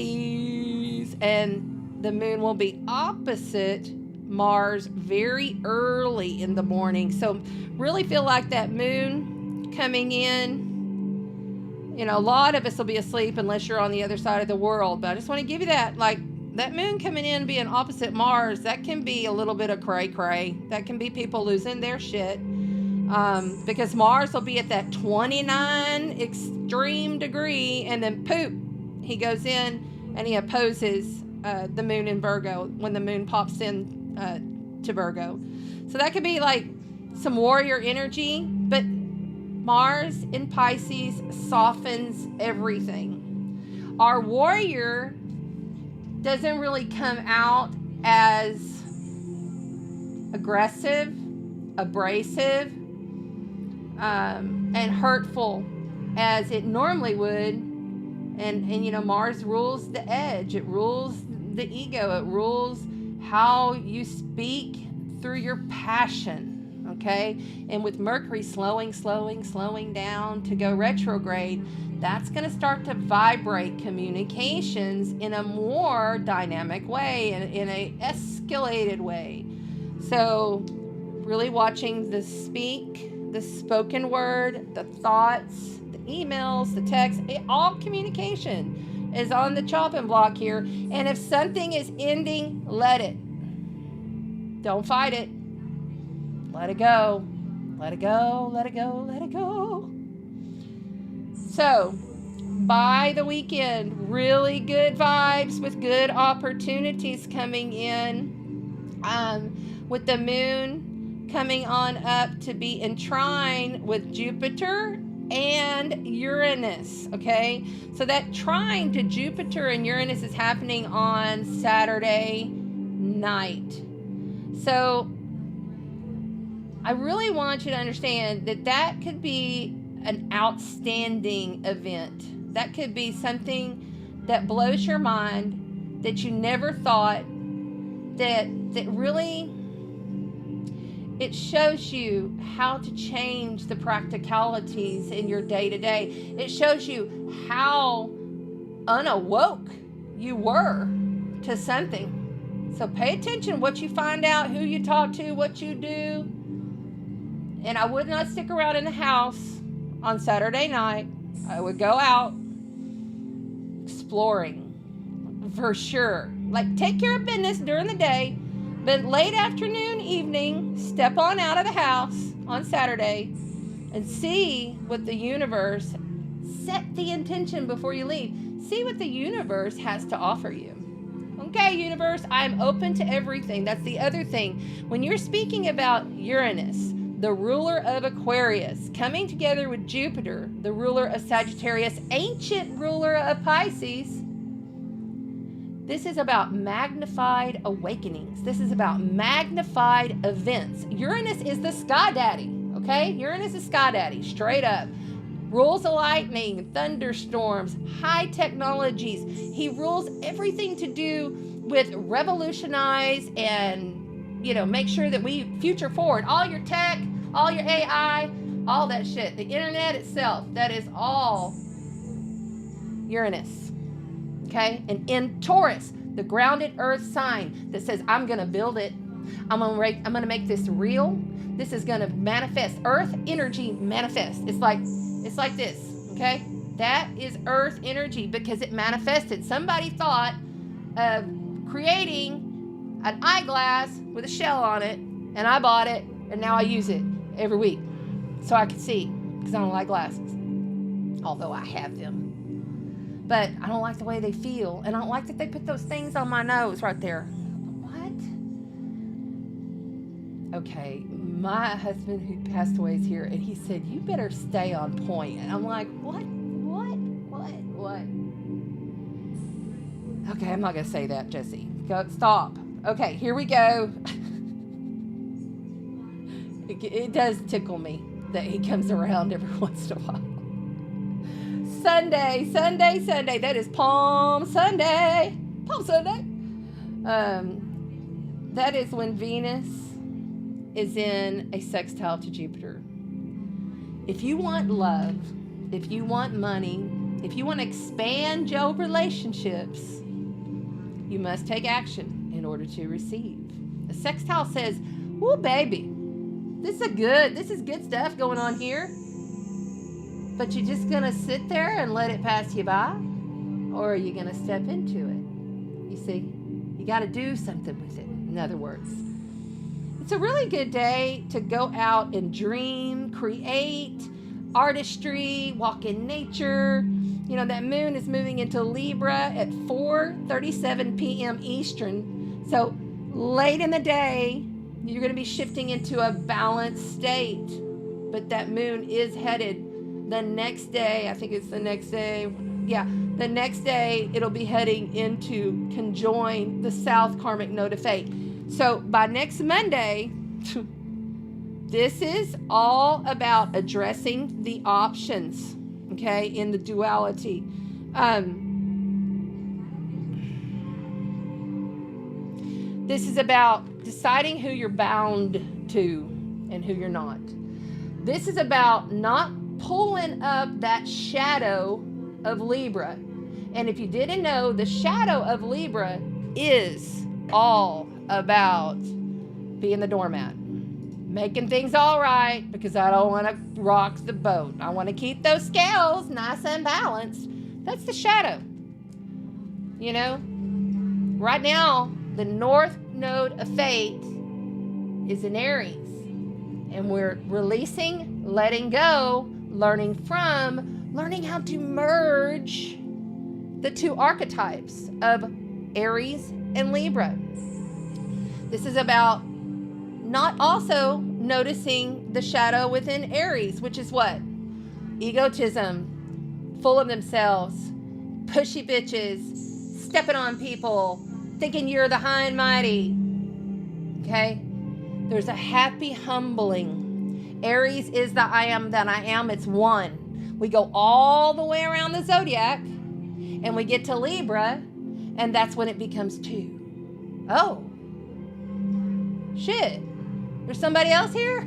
and the moon will be opposite Mars very early in the morning. So really feel like that moon coming in, a lot of us will be asleep unless you're on the other side of the world. But I just want to give you that, like, that moon coming in being opposite Mars, that can be a little bit of cray-cray. That can be people losing their shit. Because Mars will be at that 29 extreme degree, and then poop, he goes in and he opposes the moon in Virgo when the moon pops in to Virgo. So that could be like some warrior energy, but Mars in Pisces softens everything. Our warrior doesn't really come out as aggressive, abrasive, and hurtful as it normally would. And Mars rules the edge. It rules the ego. It rules how you speak through your passion. Okay? And with Mercury slowing down to go retrograde, that's going to start to vibrate communications in a more dynamic way, in a escalated way. So really watching the spoken word, the thoughts, the emails, the texts, all communication is on the chopping block here. And if something is ending, let it. Don't fight it. Let it go. Let it go, let it go, let it go. So, by the weekend, really good vibes with good opportunities coming in. With the moon coming on up to be in trine with Jupiter and Uranus, okay? So that trine to Jupiter and Uranus is happening on Saturday night. So I really want you to understand that could be an outstanding event. That could be something that blows your mind, that you never thought, that really, it shows you how to change the practicalities in your day-to-day. It shows you how unawoke you were to something. So pay attention what you find out, who you talk to, what you do. And I would not stick around in the house on Saturday night. I would go out exploring for sure. Like, take care of business during the day, but late afternoon, evening, step on out of the house on Saturday and see what the universe, set the intention before you leave. See what the universe has to offer you. Okay, universe, I'm open to everything. That's the other thing. When you're speaking about Uranus, the ruler of Aquarius, coming together with Jupiter, the ruler of Sagittarius, ancient ruler of Pisces, this is about magnified awakenings. This is about magnified events. Uranus is the sky daddy, okay? Uranus is sky daddy, straight up. Rules of lightning, thunderstorms, high technologies. He rules everything to do with revolutionize and, make sure that we future forward. All your tech, all your AI, all that shit. The internet itself, that is all Uranus. Okay? And in Taurus, the grounded earth sign that says, I'm going to build it. I'm going to make this real. This is going to manifest. Earth energy manifest. It's like this. Okay? That is earth energy because it manifested. Somebody thought of creating an eyeglass with a shell on it, and I bought it, and now I use it every week so I can see, because I don't like glasses, although I have them. But I don't like the way they feel, and I don't like that they put those things on my nose right there. What? Okay, my husband who passed away is here, and he said, you better stay on point. And I'm like, what? Okay, I'm not going to say that, Jesse. Go, stop. Okay, here we go. It does tickle me that he comes around every once in a while. Sunday. That is Palm Sunday. Palm Sunday. That is when Venus is in a sextile to Jupiter. If you want love, if you want money, if you want to expand your relationships, you must take action in order to receive. The sextile says, "Ooh, baby, this is good stuff going on here." But you're just going to sit there and let it pass you by? Or are you going to step into it? You see, you got to do something with it, in other words. It's a really good day to go out and dream, create, artistry, walk in nature. You know, that moon is moving into Libra at 4:37 p.m. Eastern. So late in the day, you're going to be shifting into a balanced state. But that moon is headed the next day. I think it's the next day. Yeah, the next day it'll be heading into conjoin the South Karmic Node of Fate. So by next Monday, this is all about addressing the options, okay, in the duality. This is about deciding who you're bound to and who you're not. This is about not pulling up that shadow of Libra. And if you didn't know, the shadow of Libra is all about being the doormat, making things all right, because I don't want to rock the boat. I want to keep those scales nice and balanced. That's the shadow. You know, right now, the North Node of Fate is in Aries. And we're releasing, letting go, learning how to merge the two archetypes of Aries and Libra. This is about not also noticing the shadow within Aries, which is what? Egotism, full of themselves, pushy bitches, stepping on people, thinking you're the high and mighty. Okay? There's a happy humbling. Aries is the I am that I am. It's one. We go all the way around the zodiac and we get to Libra, and that's when it becomes two. Oh, shit. There's somebody else here?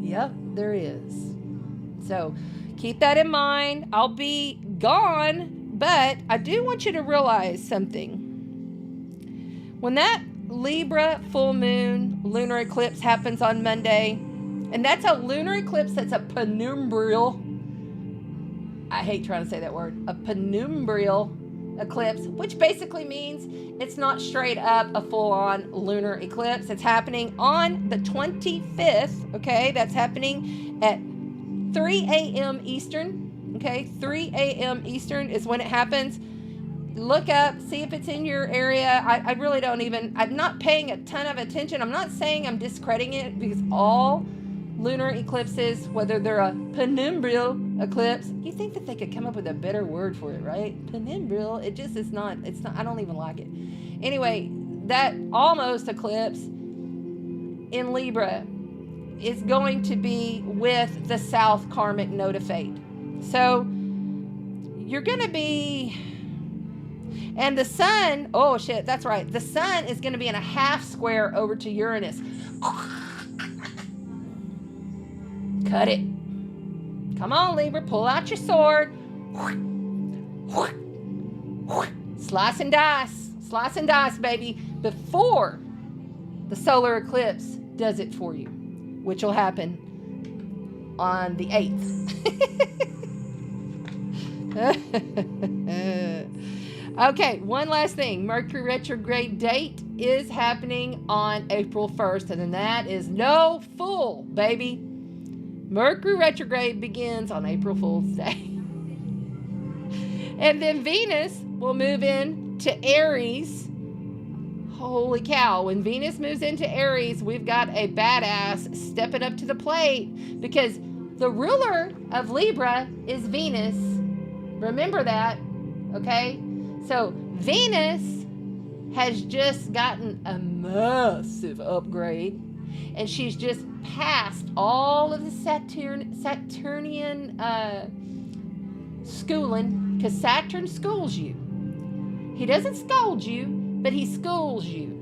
Yep, there is. So keep that in mind. I'll be gone, but I do want you to realize something. When that Libra full moon lunar eclipse happens on Monday, and that's a lunar eclipse that's a penumbral, I hate trying to say that word, a penumbral eclipse, which basically means it's not straight up a full-on lunar eclipse. It's happening on the 25th, okay? That's happening at 3 a.m. Eastern, okay? 3 a.m. Eastern is when it happens. Look up, see if it's in your area. I really don't even, I'm not paying a ton of attention. I'm not saying I'm discrediting it, because all lunar eclipses, whether they're a penumbral eclipse, you think that they could come up with a better word for it, right? Penumbral, it just is not, it's not, I don't even like it. Anyway, that almost eclipse in Libra is going to be with the South Karmic Node of Fate. So you're going to be, and the sun, oh shit, that's right. The sun is going to be in a half square over to Uranus. Cut it. Come on, Libra, pull out your sword. Slice and dice, baby, before the solar eclipse does it for you, which will happen on the 8th. Okay, one last thing. Mercury retrograde date is happening on April 1st, and then that is no fool, baby. Mercury retrograde begins on April Fool's Day. And then Venus will move into Aries. Holy cow. When Venus moves into Aries, we've got a badass stepping up to the plate, because the ruler of Libra is Venus. Remember that, okay? So Venus has just gotten a massive upgrade, and she's just passed all of the Saturnian schooling, because Saturn schools you. He doesn't scold you, but he schools you.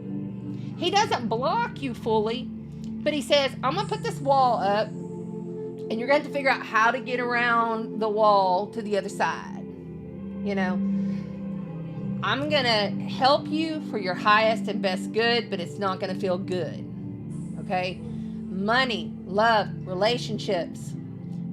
He doesn't block you fully, but he says, I'm going to put this wall up, and you're going to have to figure out how to get around the wall to the other side. You know, I'm going to help you for your highest and best good, but it's not going to feel good. Okay? Money, love, relationships,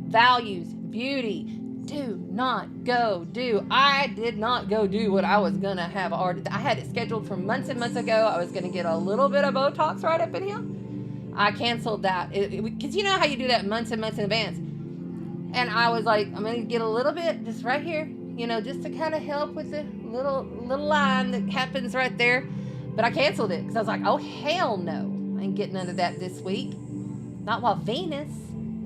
values, beauty. Do not go do. I did not go do what I was going to have already. I had it scheduled for months and months ago. I was going to get a little bit of Botox right up in here. I canceled that. Because you know how you do that months and months in advance. And I was like, I'm going to get a little bit just right here, you know, just to kind of help with the little line that happens right there. But I canceled it because I was like, oh, hell no. I ain't getting none of that this week. Not while Venus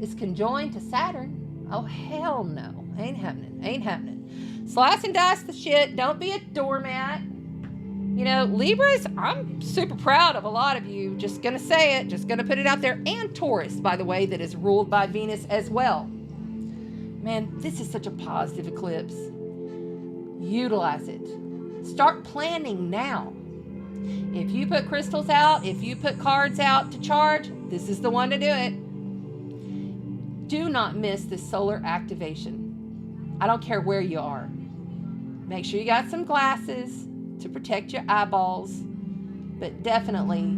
is conjoined to Saturn. Oh, hell no. Ain't happening. Ain't happening. Slice and dice the shit. Don't be a doormat. You know, Libras, I'm super proud of a lot of you. Just going to say it. Just going to put it out there. And Taurus, by the way, that is ruled by Venus as well. Man, this is such a positive eclipse. Utilize it. Start planning now. If you put crystals out, if you put cards out to charge, this is the one to do it. Do not miss this solar activation. I don't care where you are. Make sure you got some glasses to protect your eyeballs, but definitely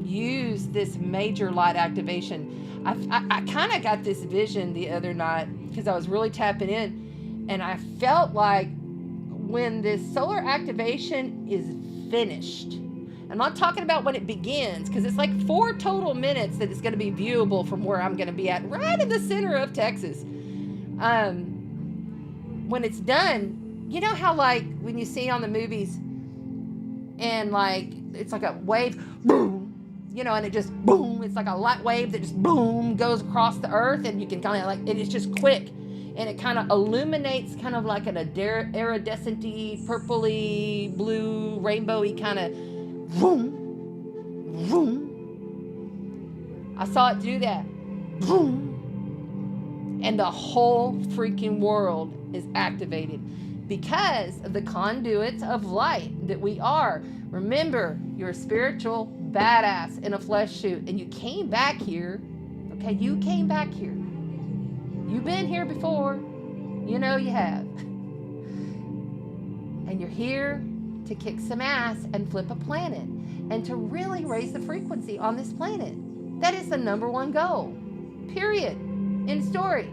use this major light activation. I kind of got this vision the other night because I was really tapping in, and I felt like when this solar activation is finished, I'm not talking about when it begins, because it's like 4 total minutes that it's going to be viewable from where I'm going to be at, right in the center of Texas. When it's done, you know how like when you see on the movies and like it's like a wave, boom, you know, and it just boom, it's like a light wave that just boom goes across the earth, and you can kind of like, it's just quick, and it kind of illuminates kind of like an iridescent-y, purpley, blue, rainbowy kind of boom, boom. I saw it do that. Boom. And the whole freaking world is activated because of the conduits of light that we are. Remember, you're a spiritual badass in a flesh suit, and you came back here. Okay, you came back here. You've been here before. You know you have. And you're here to kick some ass and flip a planet, and to really raise the frequency on this planet. That is the #1 goal. Period. End story.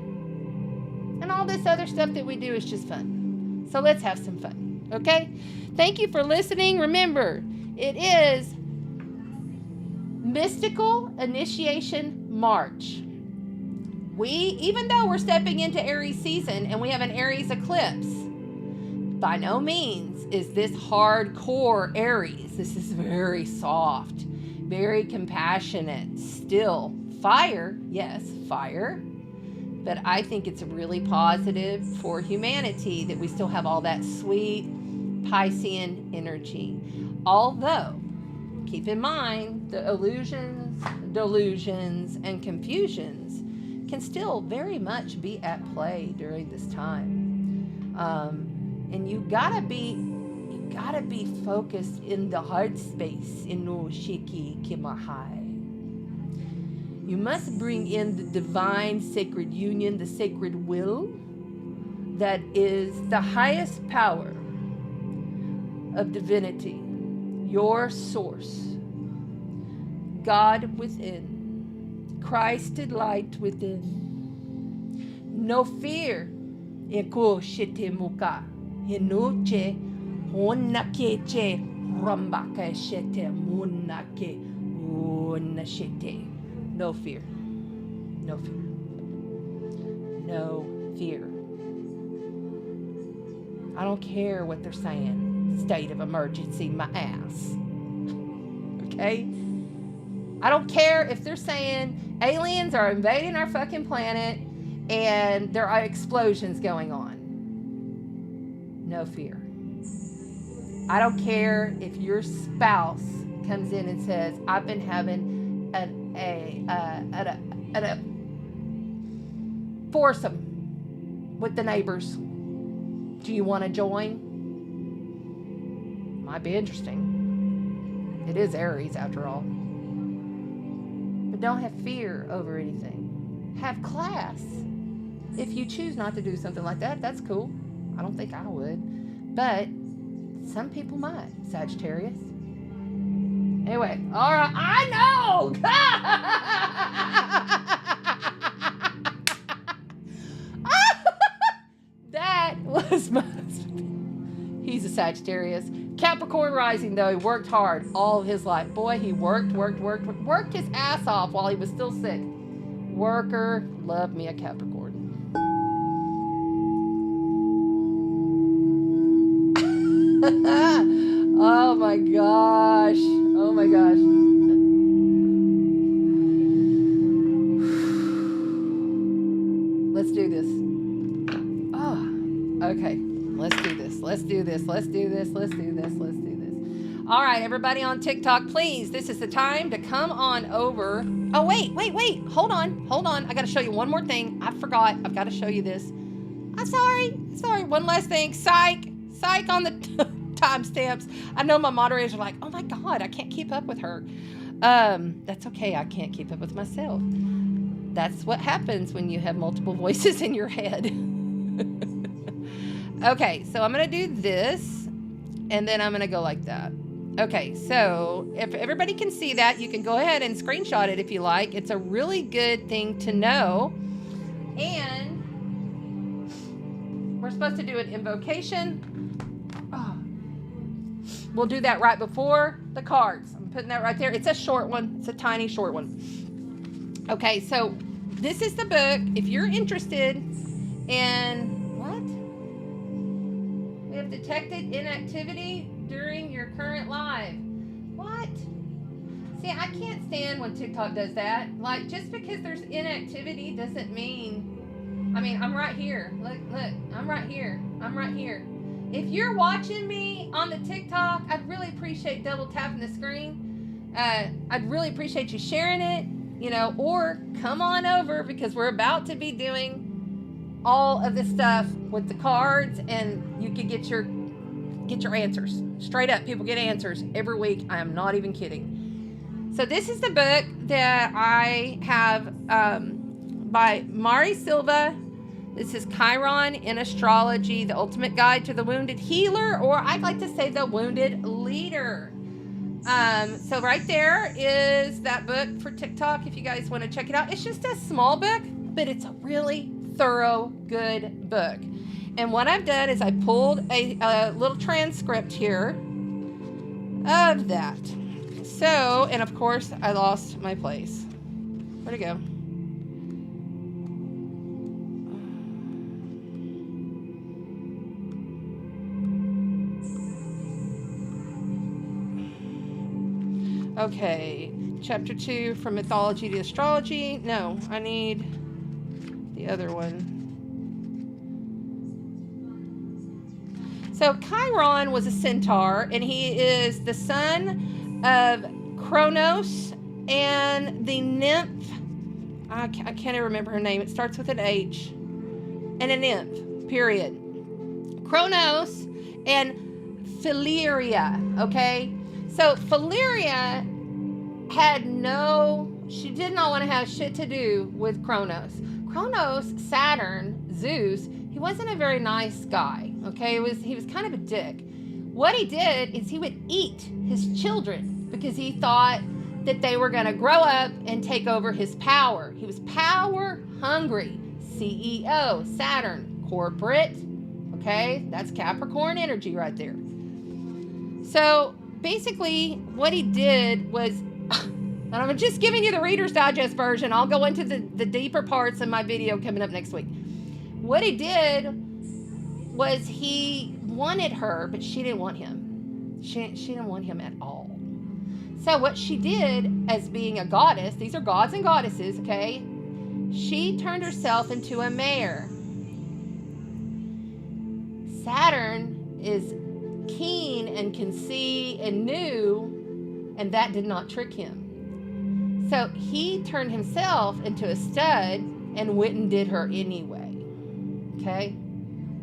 And all this other stuff that we do is just fun. So let's have some fun. Okay? Thank you for listening. Remember, it is Mystical Initiation March. Even though we're stepping into Aries season and we have an Aries eclipse, by no means is this hardcore Aries. This is very soft, very compassionate, still fire. Yes, fire. But I think it's really positive for humanity that we still have all that sweet Piscean energy. Although, keep in mind, the illusions, delusions, and confusions can still very much be at play during this time. And you gotta be focused in the heart space. Inu shiki kimahai. You must bring in the divine sacred union, the sacred will, that is the highest power of divinity, your source, God within, Christed light within. No fear. Eko shite muka, hinoche, honakeche, rambaka shite, munake, unashite. No fear. No fear. No fear. I don't care what they're saying. State of emergency, my ass. Okay? I don't care if they're saying aliens are invading our fucking planet and there are explosions going on. No fear. I don't care if your spouse comes in and says, I've been having a foursome with the neighbors. Do you want to join? Might be interesting. It is Aries after all. But don't have fear over anything. Have class. If you choose not to do something like that, that's cool. I don't think I would. But some people might, Sagittarius. Anyway, all right, I know! That was my husband. He's a Sagittarius. Capricorn rising, though. He worked hard all of his life. Boy, he worked his ass off while he was still sick. Worker. Love me a Capricorn. Oh my gosh. Oh my gosh. Let's do this. Oh, okay. Let's do this. Let's do this. Let's do this. Let's do this. Let's do this. All right, everybody on TikTok, please. This is the time to come on over. Oh, wait. Hold on. I got to show you one more thing. I forgot. I've got to show you this. I'm sorry. One last thing. Psych on the timestamps. I know my moderators are like, oh my God, I can't keep up with her. That's okay. I can't keep up with myself. That's what happens when you have multiple voices in your head. Okay, so I'm going to do this, and then I'm going to go like that. Okay, so if everybody can see that, you can go ahead and screenshot it if you like. It's a really good thing to know. And we're supposed to do an invocation. Oh. We'll do that right before the cards. I'm putting that right there. It's a short one. It's a tiny short one. Okay, so this is the book. If you're interested in... detected inactivity during your current live. What? See, I can't stand when TikTok does that. Like, just because there's inactivity doesn't mean... I mean, I'm right here. Look, I'm right here. If you're watching me on the TikTok, I'd really appreciate double tapping the screen. I'd really appreciate you sharing it, or come on over, because we're about to be doing all of this stuff with the cards, and you could get your answers. Straight up, people get answers every week. I am not even kidding. So this is the book that I have by Mari Silva. This is Chiron in Astrology, the ultimate guide to the wounded healer, or I'd like to say the wounded leader. So right there is that book for TikTok if you guys want to check it out. It's just a small book, but it's a really thorough, good book. And what I've done is I pulled a little transcript here of that. So, and of course, I lost my place. Where'd it go? Okay, chapter 2 from mythology to astrology. No, I need the other one. So Chiron was a centaur, and he is the son of Kronos and the nymph. I can't even remember her name. It starts with an H. And a nymph, period. Kronos and Phileria, okay? So Phileria she did not want to have shit to do with Kronos. Kronos, Saturn, Zeus, he wasn't a very nice guy, okay? He was kind of a dick. What he did is he would eat his children because he thought that they were going to grow up and take over his power. He was power hungry. CEO, Saturn, corporate, okay? That's Capricorn energy right there. So basically what he did was, and I'm just giving you the Reader's Digest version. I'll go into the deeper parts in my video coming up next week. What he did was he wanted her, but she didn't want him. She didn't want him at all. So what she did, as being a goddess, these are gods and goddesses, okay? She turned herself into a mare. Saturn is keen and can see and knew, and that did not trick him. So he turned himself into a stud and went and did her anyway. Okay?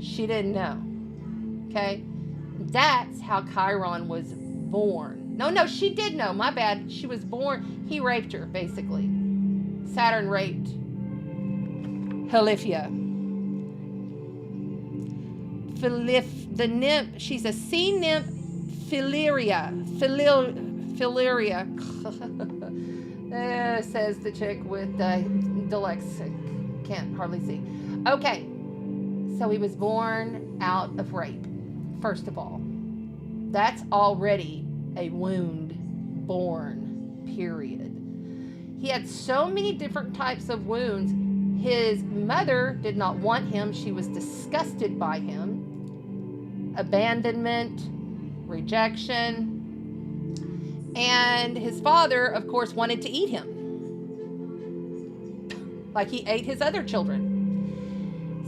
She didn't know. Okay? That's how Chiron was born. No, she did know. My bad. She was born. He raped her, basically. Saturn raped Halifia. The nymph, she's a sea nymph, Philaria. Says the chick with dyslexic. Can't hardly see. Okay. So he was born out of rape, first of all. That's already a wound born, period. He had so many different types of wounds. His mother did not want him. She was disgusted by him. Abandonment, rejection. And his father, of course, wanted to eat him. Like he ate his other children.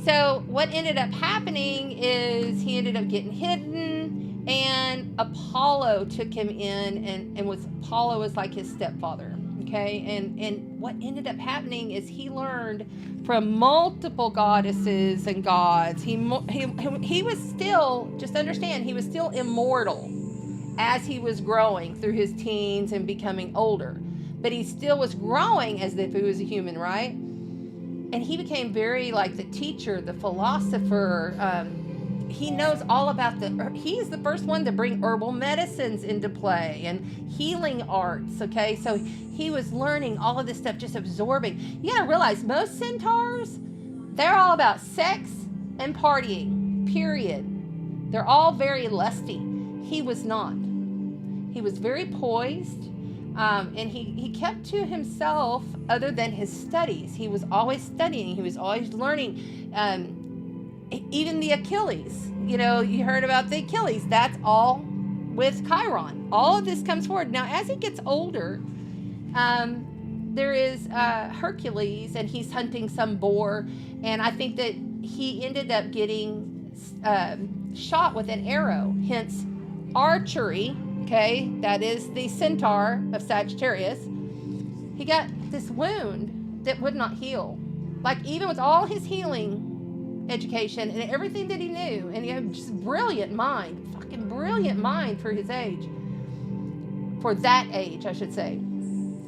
So what ended up happening is he ended up getting hidden, and Apollo took him in, and Apollo was like his stepfather. Okay, and what ended up happening is he learned from multiple goddesses and gods. He was still, just understand, he was still immortal as he was growing through his teens and becoming older. But he still was growing as if he was a human, right? And he became very like the teacher, the philosopher. He knows all about he's the first one to bring herbal medicines into play and healing arts, okay? So he was learning all of this stuff, just absorbing. You gotta realize most centaurs, they're all about sex and partying, period. They're all very lusty. He was not. He was very poised, and he kept to himself other than his studies. He was always studying. He was always learning. Even the Achilles, you heard about the Achilles. That's all with Chiron. All of this comes forward. Now, as he gets older, there is Hercules, and he's hunting some boar. And I think that he ended up getting shot with an arrow, hence archery. Okay, that is the centaur of Sagittarius. He got this wound that would not heal. Like, even with all his healing education and everything that he knew, and he had just brilliant mind, fucking brilliant mind for his age, for that age, I should say.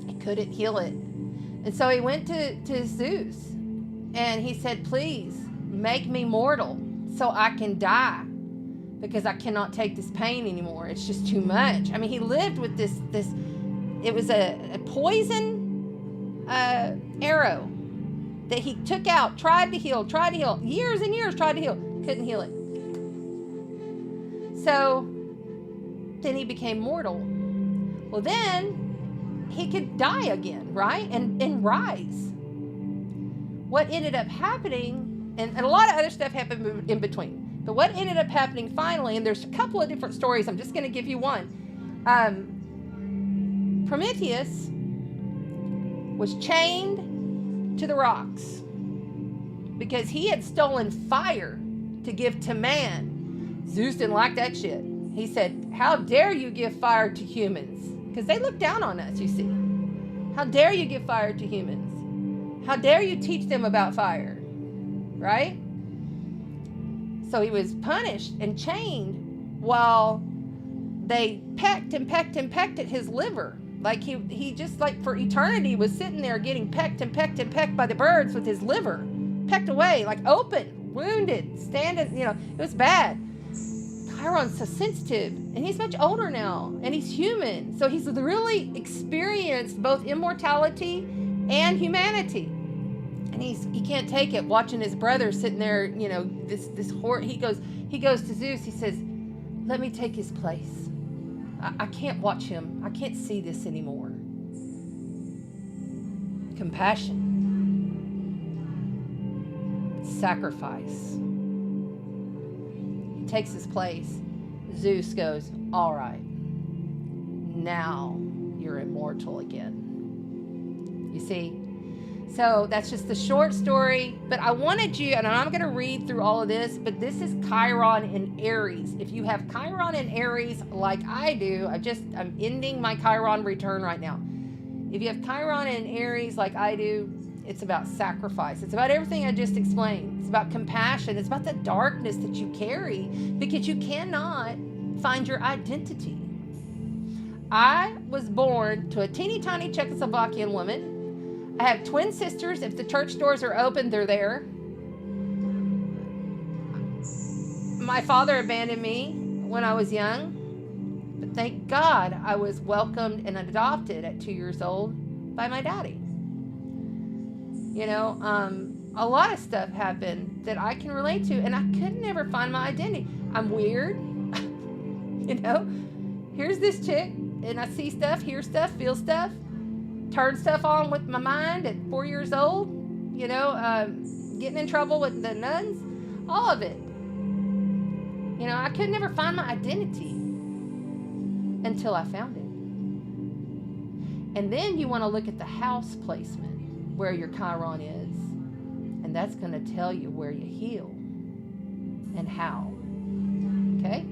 He couldn't heal it. And so he went to Zeus, and he said, please make me mortal so I can die, because I cannot take this pain anymore. It's just too much. I mean, he lived with this it was a poison arrow that he took out, tried to heal, years and years tried to heal, couldn't heal it. So then he became mortal. Well, then he could die again, right? And rise. What ended up happening, and a lot of other stuff happened in between, but what ended up happening finally, and there's a couple of different stories, I'm just going to give you one. Prometheus was chained to the rocks because he had stolen fire to give to man. Zeus didn't like that shit. He said, how dare you give fire to humans? Because they look down on us, you see. How dare you give fire to humans? How dare you teach them about fire? Right? So he was punished and chained while they pecked at his liver. Like he just, like, for eternity was sitting there getting pecked by the birds with his liver. Pecked away, like open, wounded, standing, it was bad. Chiron's so sensitive, and he's much older now, and he's human. So he's really experienced both immortality and humanity. And he can't take it, watching his brother sitting there, this horror. He goes to Zeus, he says, let me take his place. I can't watch him. I can't see this anymore. Compassion. Sacrifice. He takes his place. Zeus goes, all right, now you're immortal again. You see? So that's just the short story, but I wanted you, and I'm going to read through all of this, but this is Chiron in Aries. If you have Chiron in Aries like I do, I'm ending my Chiron return right now. If you have Chiron in Aries like I do, it's about sacrifice. It's about everything I just explained. It's about compassion. It's about the darkness that you carry because you cannot find your identity. I was born to a teeny tiny Czechoslovakian woman. I have twin sisters. If the church doors are open, they're there. My father abandoned me when I was young, but thank God I was welcomed and adopted at 2 years old by my daddy. You know, a lot of stuff happened that I can relate to, and I could never find my identity. I'm weird. You know, here's this chick, and I see stuff, hear stuff, feel stuff. Turn stuff on with my mind at 4 years old, you know, getting in trouble with the nuns, all of it. You know, I could never find my identity until I found it. And then you want to look at the house placement where your Chiron is, and that's going to tell you where you heal and how. Okay?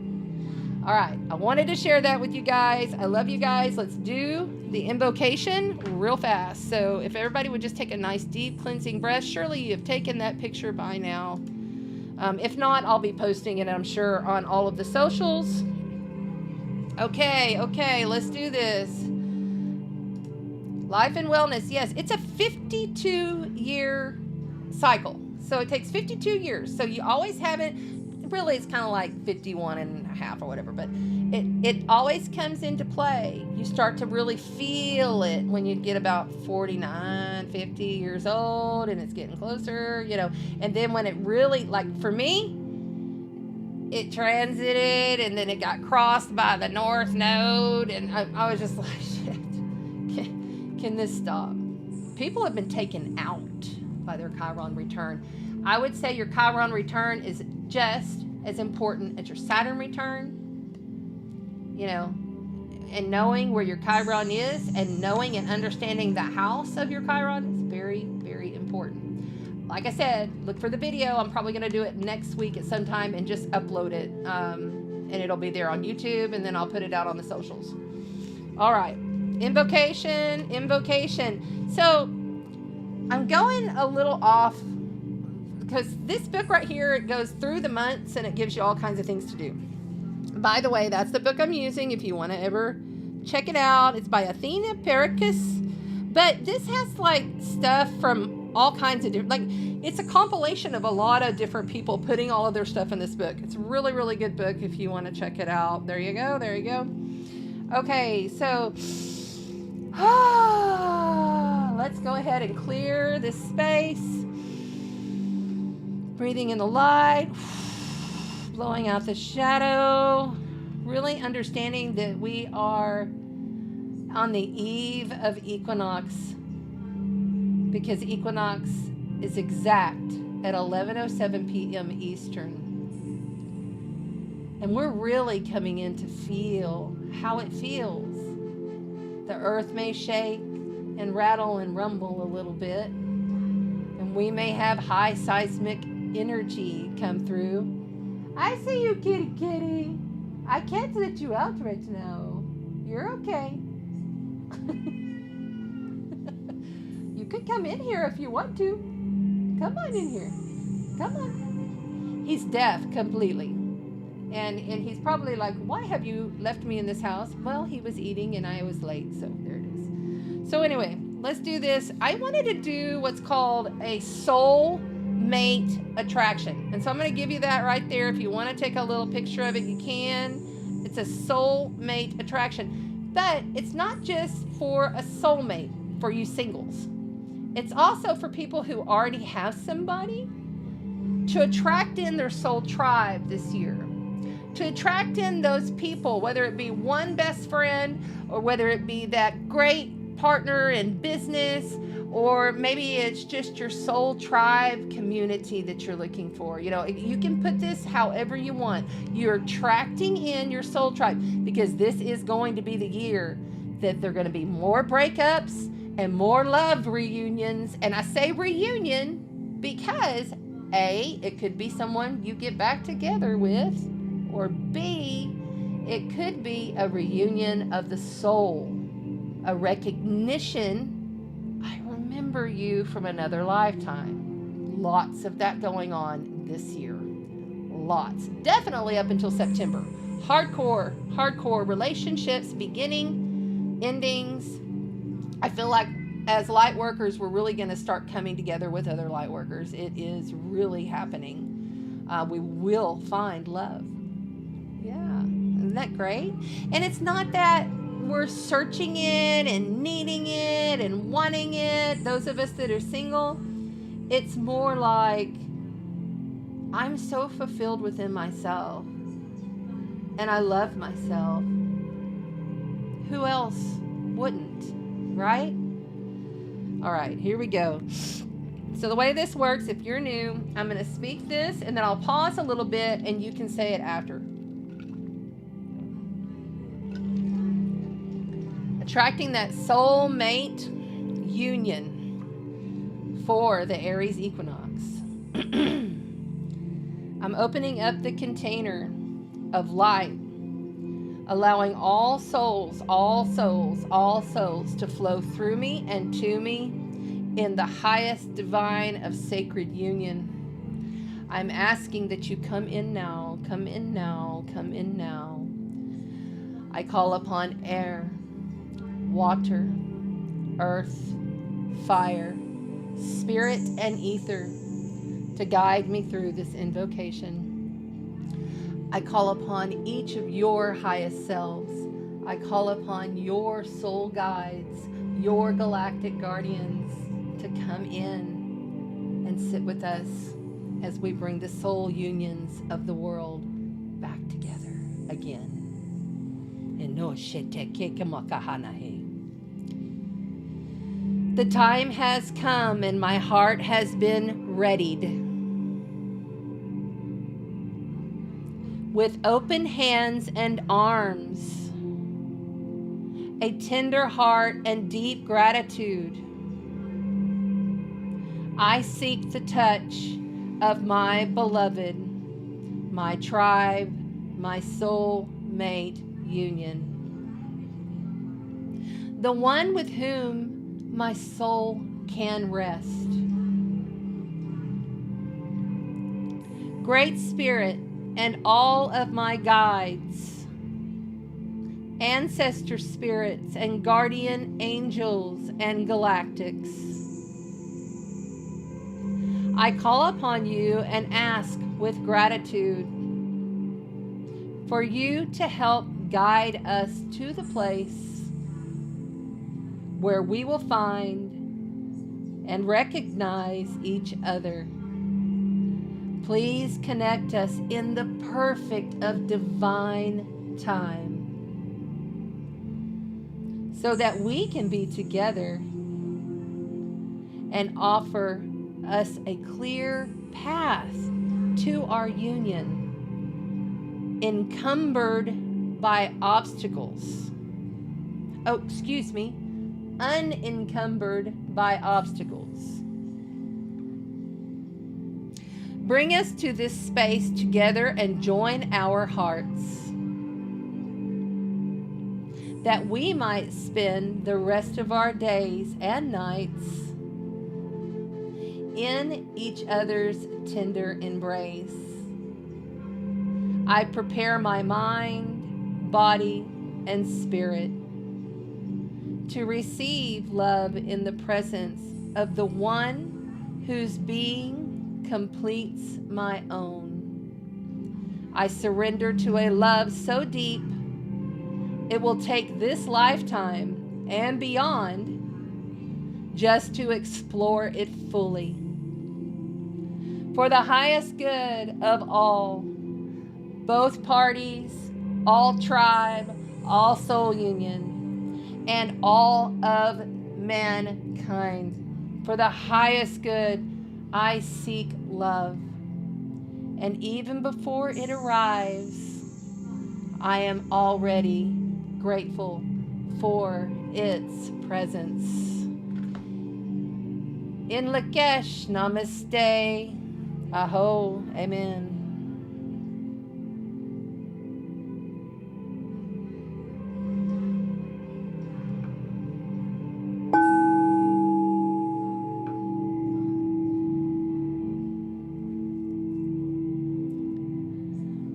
All right, I wanted to share that with you guys. I love you guys. Let's do the invocation real fast. So if everybody would just take a nice deep cleansing breath, surely you have taken that picture by now. If not, I'll be posting it, I'm sure, on all of the socials. Okay, let's do this. Life and wellness, yes, it's a 52-year cycle. So it takes 52 years. So you always have it. Really, it's kind of like 51 and a half or whatever, but it always comes into play. You start to really feel it when you get about 49, 50 years old, and it's getting closer, you know. And then when it really, like for me, it transited, and then it got crossed by the North Node, and I was just like, shit, can this stop? People have been taken out by their Chiron return. I would say your Chiron return is just as important as your Saturn return, you know, and knowing where your Chiron is and knowing and understanding the house of your Chiron is very, very important. Like I said, look for the video. I'm probably going to do it next week at some time and just upload it, and it'll be there on YouTube, and then I'll put it out on the socials. All right, invocation. So I'm going a little off because this book right here, it goes through the months and it gives you all kinds of things to do. By the way, that's the book I'm using if you want to ever check it out. It's by Athena Pericus. But this has like stuff from all kinds of different, like it's a compilation of a lot of different people putting all of their stuff in this book. It's a really, really good book if you want to check it out. There you go. Okay, so let's go ahead and clear this space. Breathing in the light, blowing out the shadow, really understanding that we are on the eve of equinox, because equinox is exact at 11:07 p.m. Eastern. And we're really coming in to feel how it feels. The earth may shake and rattle and rumble a little bit, and we may have high seismic energy come through. I see you, kitty. I can't let you out right now. You're okay. You could come in here if you want to. Come on in here. Come on. He's deaf completely. And he's probably like, why have you left me in this house? Well, he was eating and I was late, so there it is. So anyway, let's do this. I wanted to do what's called a soul mate attraction. And so I'm going to give you that right there. If you want to take a little picture of it, you can. It's a soul mate attraction. But it's not just for a soulmate, for you singles. It's also for people who already have somebody, to attract in their soul tribe this year. To attract in those people, whether it be one best friend or whether it be that great partner in business, or maybe it's just your soul tribe community that you're looking for. You know, you can put this however you want. You're attracting in your soul tribe, because this is going to be the year that there are going to be more breakups and more love reunions. And I say reunion because A, it could be someone you get back together with, or B, it could be a reunion of the soul, a recognition, I remember you from another lifetime. Lots of that going on this year. Lots. Definitely up until September. Hardcore relationships, beginning, endings. I feel like as light workers, we're really going to start coming together with other light workers. It is really happening. We will find love. Yeah. Isn't that great? And it's not that we're searching it and needing it and wanting it. Those of us that are single, it's more like I'm so fulfilled within myself and I love myself. Who else wouldn't, right? All right, here we go. So the way this works, if you're new, I'm going to speak this and then I'll pause a little bit and you can say it after. Attracting that soulmate union for the Aries equinox. I'm opening up the container of light, allowing all souls to flow through me and to me in the highest divine of sacred union. I'm asking that you come in now, come in now, come in now. I call upon air, water, earth, fire, spirit, and ether to guide me through this invocation. I call upon each of your highest selves. I call upon your soul guides, your galactic guardians to come in and sit with us as we bring the soul unions of the world back together again. The time has come and my heart has been readied. With open hands and arms, a tender heart and deep gratitude, I seek the touch of my beloved, my tribe, my soul mate union. The one with whom my soul can rest. Great Spirit and all of my guides, ancestor spirits and guardian angels and galactics, I call upon you and ask with gratitude for you to help guide us to the place where we will find and recognize each other. Please connect us in the perfect of divine time so that we can be together and offer us a clear path to our union, encumbered by obstacles. Unencumbered by obstacles. Bring us to this space together and join our hearts, that we might spend the rest of our days and nights in each other's tender embrace. I prepare my mind, body, and spirit to receive love in the presence of the one whose being completes my own. I surrender to a love so deep it will take this lifetime and beyond just to explore it fully. For the highest good of all, both parties, all tribe, all soul union, and all of mankind. For the highest good, I seek love. And even before it arrives, I am already grateful for its presence. In Lakesh, namaste. Aho, amen.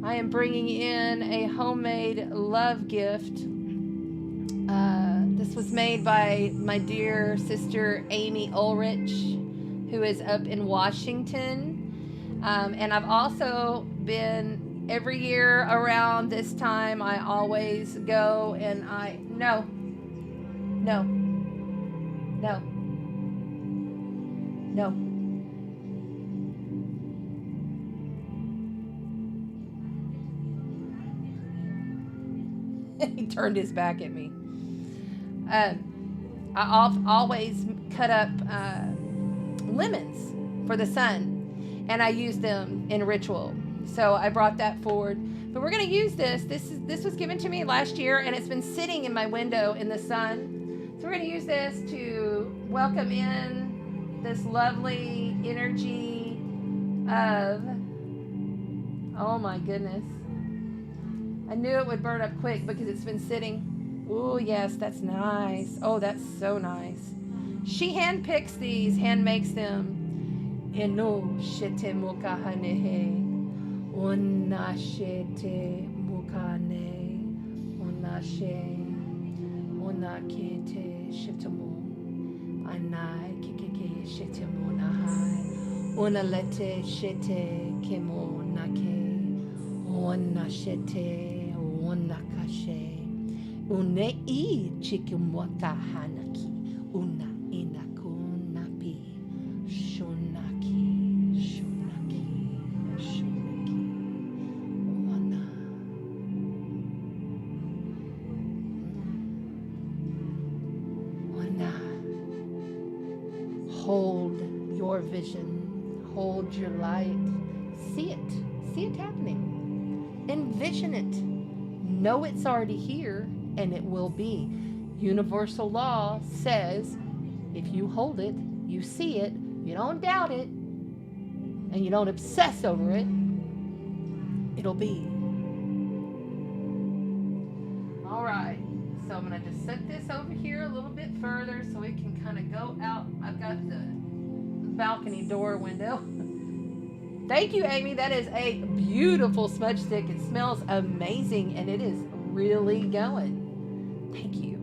I am bringing in a homemade love gift. This was made by my dear sister Amy Ulrich, who is up in Washington. And I've also been, every year around this time, I always go and no. He turned his back at me. I always cut up lemons for the sun, and I use them in ritual. So I brought that forward. But we're going to use this. This was given to me last year, and it's been sitting in my window in the sun. So we're going to use this to welcome in this lovely energy of, oh my goodness. I knew it would burn up quick because it's been sitting. Oh, yes, that's nice. Oh, that's so nice. She hand picks these, hand makes them. Eno shete mukahanehe. Ona shete mukane. Ona she. Ona kete shetamo. Anai kikeke shetamo nahai. Ona lete shete kemo nake. Ona shete. Ona kashe. Une I chikimwaka hanaki. Una inakunapi. Shunaki. Shunaki. Shunaki. Ona. Ona. Hold your vision. Hold your light. See it. See it happening. Envision it. Know it's already here, and it will be. Universal law says if you hold it, you see it, you don't doubt it, and you don't obsess over it, it'll be. All right, so I'm going to just set this over here a little bit further so it can kind of go out. I've got the balcony door window. Thank you, Amy. That is a beautiful smudge stick. It smells amazing, and it is really going. Thank you.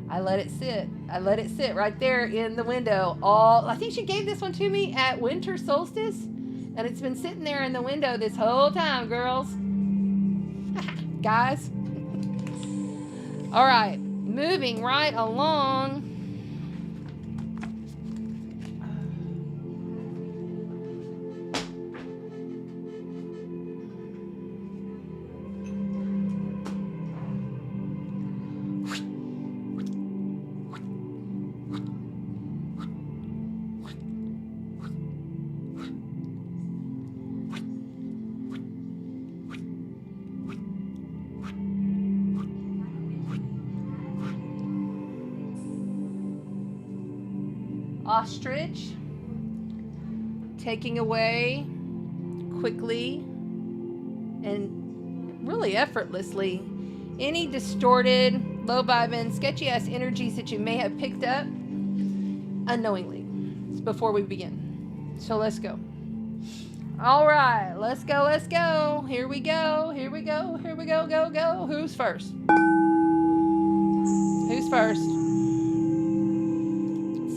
I let it sit. I let it sit right there in the window. I think she gave this one to me at winter solstice, and it's been sitting there in the window this whole time, girls. Guys. All right, moving right along. Ostrich, taking away quickly and really effortlessly any distorted, low vibing, sketchy ass energies that you may have picked up unknowingly before we begin. So let's go. All right, let's go, let's go. Here we go, here we go, here we go, go, go. Who's first? Who's first?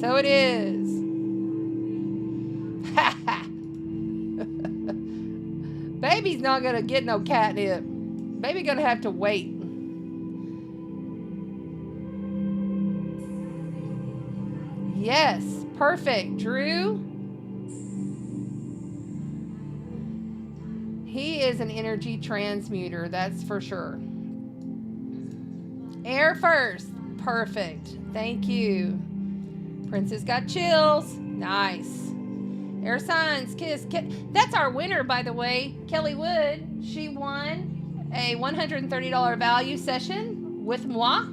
So it is. Baby's not gonna get no catnip. Baby gonna have to wait. Yes, perfect. Drew. He is an energy transmuter, that's for sure. Air first. Perfect. Thank you. Princess got chills. Nice. Air signs, kiss. That's our winner, by the way. Kelly Wood. She won a $130 value session with moi.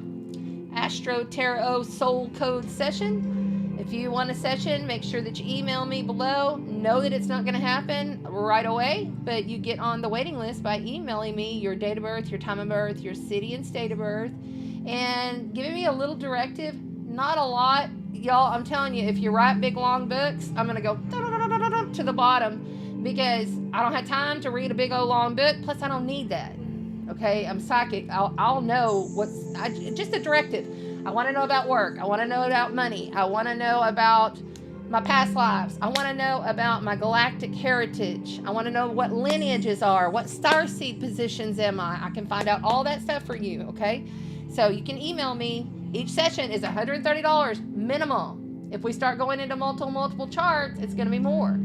Astro Tarot Soul Code session. If you want a session, make sure that you email me below. Know that it's not going to happen right away, but you get on the waiting list by emailing me your date of birth, your time of birth, your city and state of birth, and giving me a little directive. Not a lot. Y'all, I'm telling you, if you write big, long books, I'm going to go to the bottom because I don't have time to read a big, old, long book. Plus, I don't need that. Okay? I'm psychic. I'll know just a directive. I want to know about work. I want to know about money. I want to know about my past lives. I want to know about my galactic heritage. I want to know what lineages are. What starseed positions am I? I can find out all that stuff for you, okay? So you can email me. Each session is $130 minimal. If we start going into multiple charts, it's going to be more.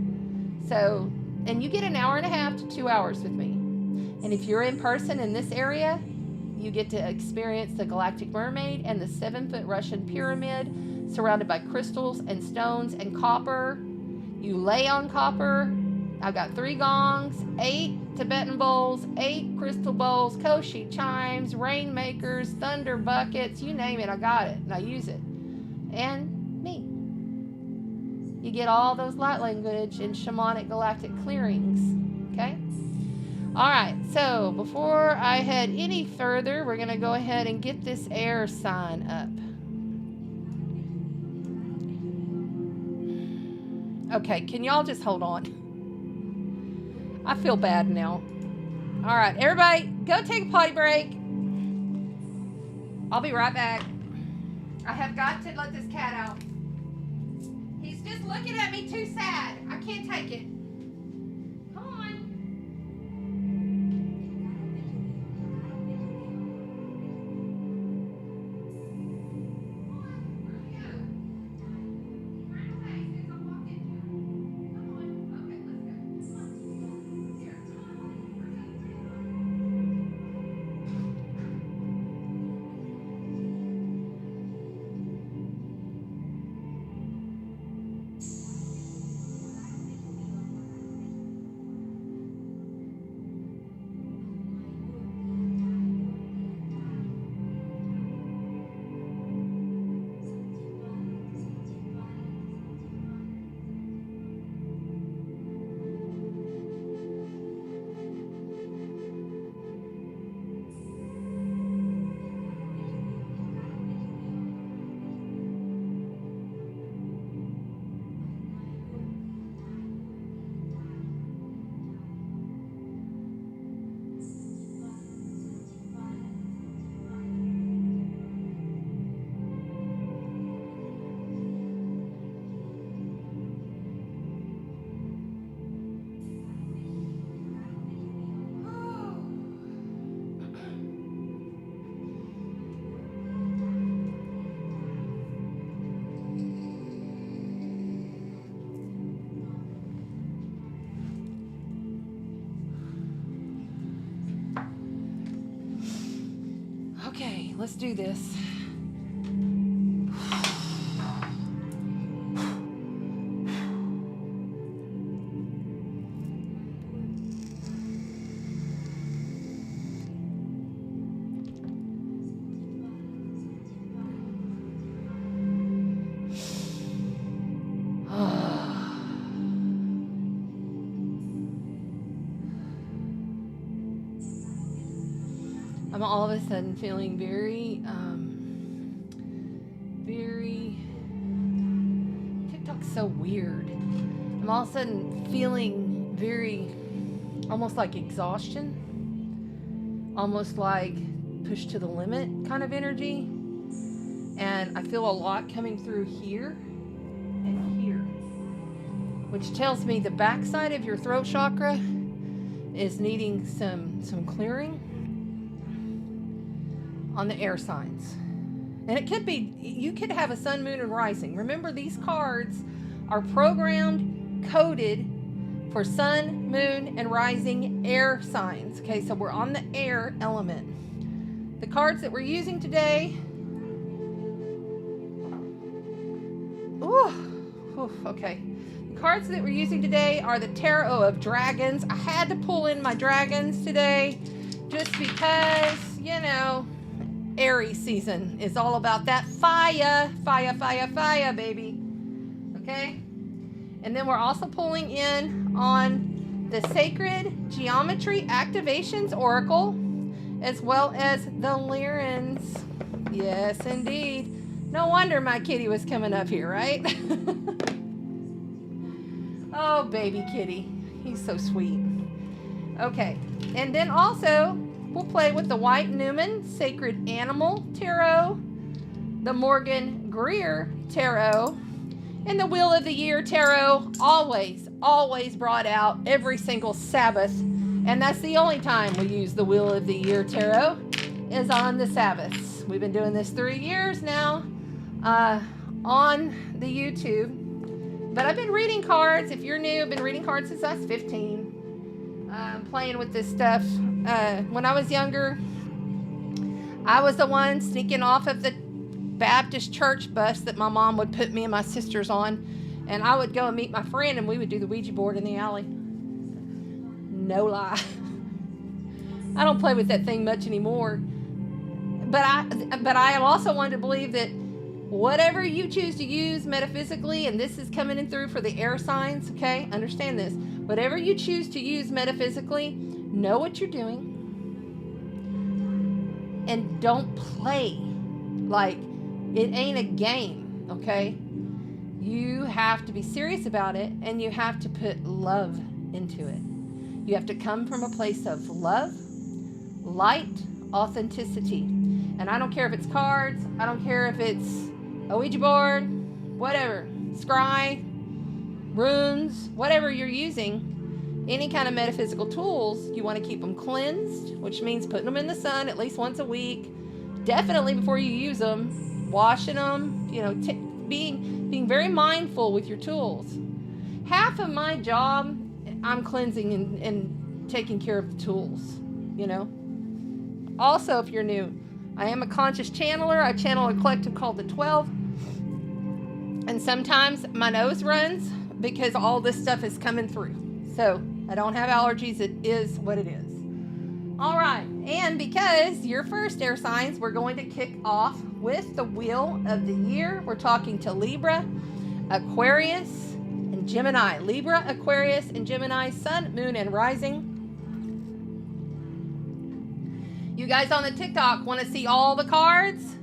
So, and you get an hour and a half to 2 hours with me. And if you're in person in this area, you get to experience the Galactic Mermaid and the 7-foot Russian pyramid surrounded by crystals and stones and copper. You lay on copper. I've got 3 gongs, 8 Tibetan bowls, 8 crystal bowls, Koshi chimes, rainmakers, thunder buckets, you name it, I got it and I use it. And me. You get all those light language and shamanic galactic clearings, okay? All right, so before I head any further, we're going to go ahead and get this air sign up. Okay, can y'all just hold on? I feel bad now. All right, everybody, go take a potty break. I'll be right back. I have got to let this cat out. He's just looking at me too sad. I can't take it. Okay, let's do this. I'm all of a sudden feeling very TikTok's so weird. I'm all of a sudden feeling very, almost like exhaustion, almost like push to the limit kind of energy. And I feel a lot coming through here and here, which tells me the backside of your throat chakra is needing some clearing on the air signs. And it could be, you could have a sun, moon, and rising. Remember, these cards are programmed, coded for sun, moon, and rising air signs. Okay, so we're on the air element. The cards that we're using today, okay. The cards that we're using today are the Tarot of Dragons. I had to pull in my dragons today just because, you know, Aries season is all about that fire, baby. okay? And then we're also pulling in on the Sacred Geometry Activations Oracle, as well as the Lyrans. Yes, indeed. No wonder my kitty was coming up here, right? Oh, baby kitty. He's so sweet. Okay, and then also we'll play with the White Newman Sacred Animal Tarot, the Morgan Greer Tarot, and the Wheel of the Year Tarot. Always brought out every single Sabbath, and that's the only time we use the Wheel of the Year Tarot is on the Sabbaths. We've been doing this 3 years now on the YouTube, but I've been reading cards. If you're new, I've been reading cards since I was 15. Playing with this stuff. When I was younger, I was the one sneaking off of the Baptist church bus that my mom would put me and my sisters on, and I would go and meet my friend, and we would do the Ouija board in the alley. No lie. I don't play with that thing much anymore. But I am also one to believe that whatever you choose to use metaphysically, and this is coming in through for the air signs, okay? Understand this. Whatever you choose to use metaphysically, know what you're doing. And don't play like it ain't a game, okay? You have to be serious about it, and you have to put love into it. You have to come from a place of love, light, authenticity. And I don't care if it's cards, I don't care if it's a Ouija board, whatever, scry, runes, whatever you're using, any kind of metaphysical tools, you want to keep them cleansed, which means putting them in the sun at least once a week, definitely before you use them, washing them, you know, being very mindful with your tools. Half of my job, I'm cleansing and taking care of the tools, you know. Also, if you're new, I am a conscious channeler. I channel a collective called the 12. And sometimes my nose runs because all this stuff is coming through. So I don't have allergies. It is what it is. All right. And because you're first, air signs, we're going to kick off with the Wheel of the Year. We're talking to Libra, Aquarius, and Gemini. Libra, Aquarius, and Gemini, Sun, Moon, and Rising. You guys on the TikTok want to see all the cards?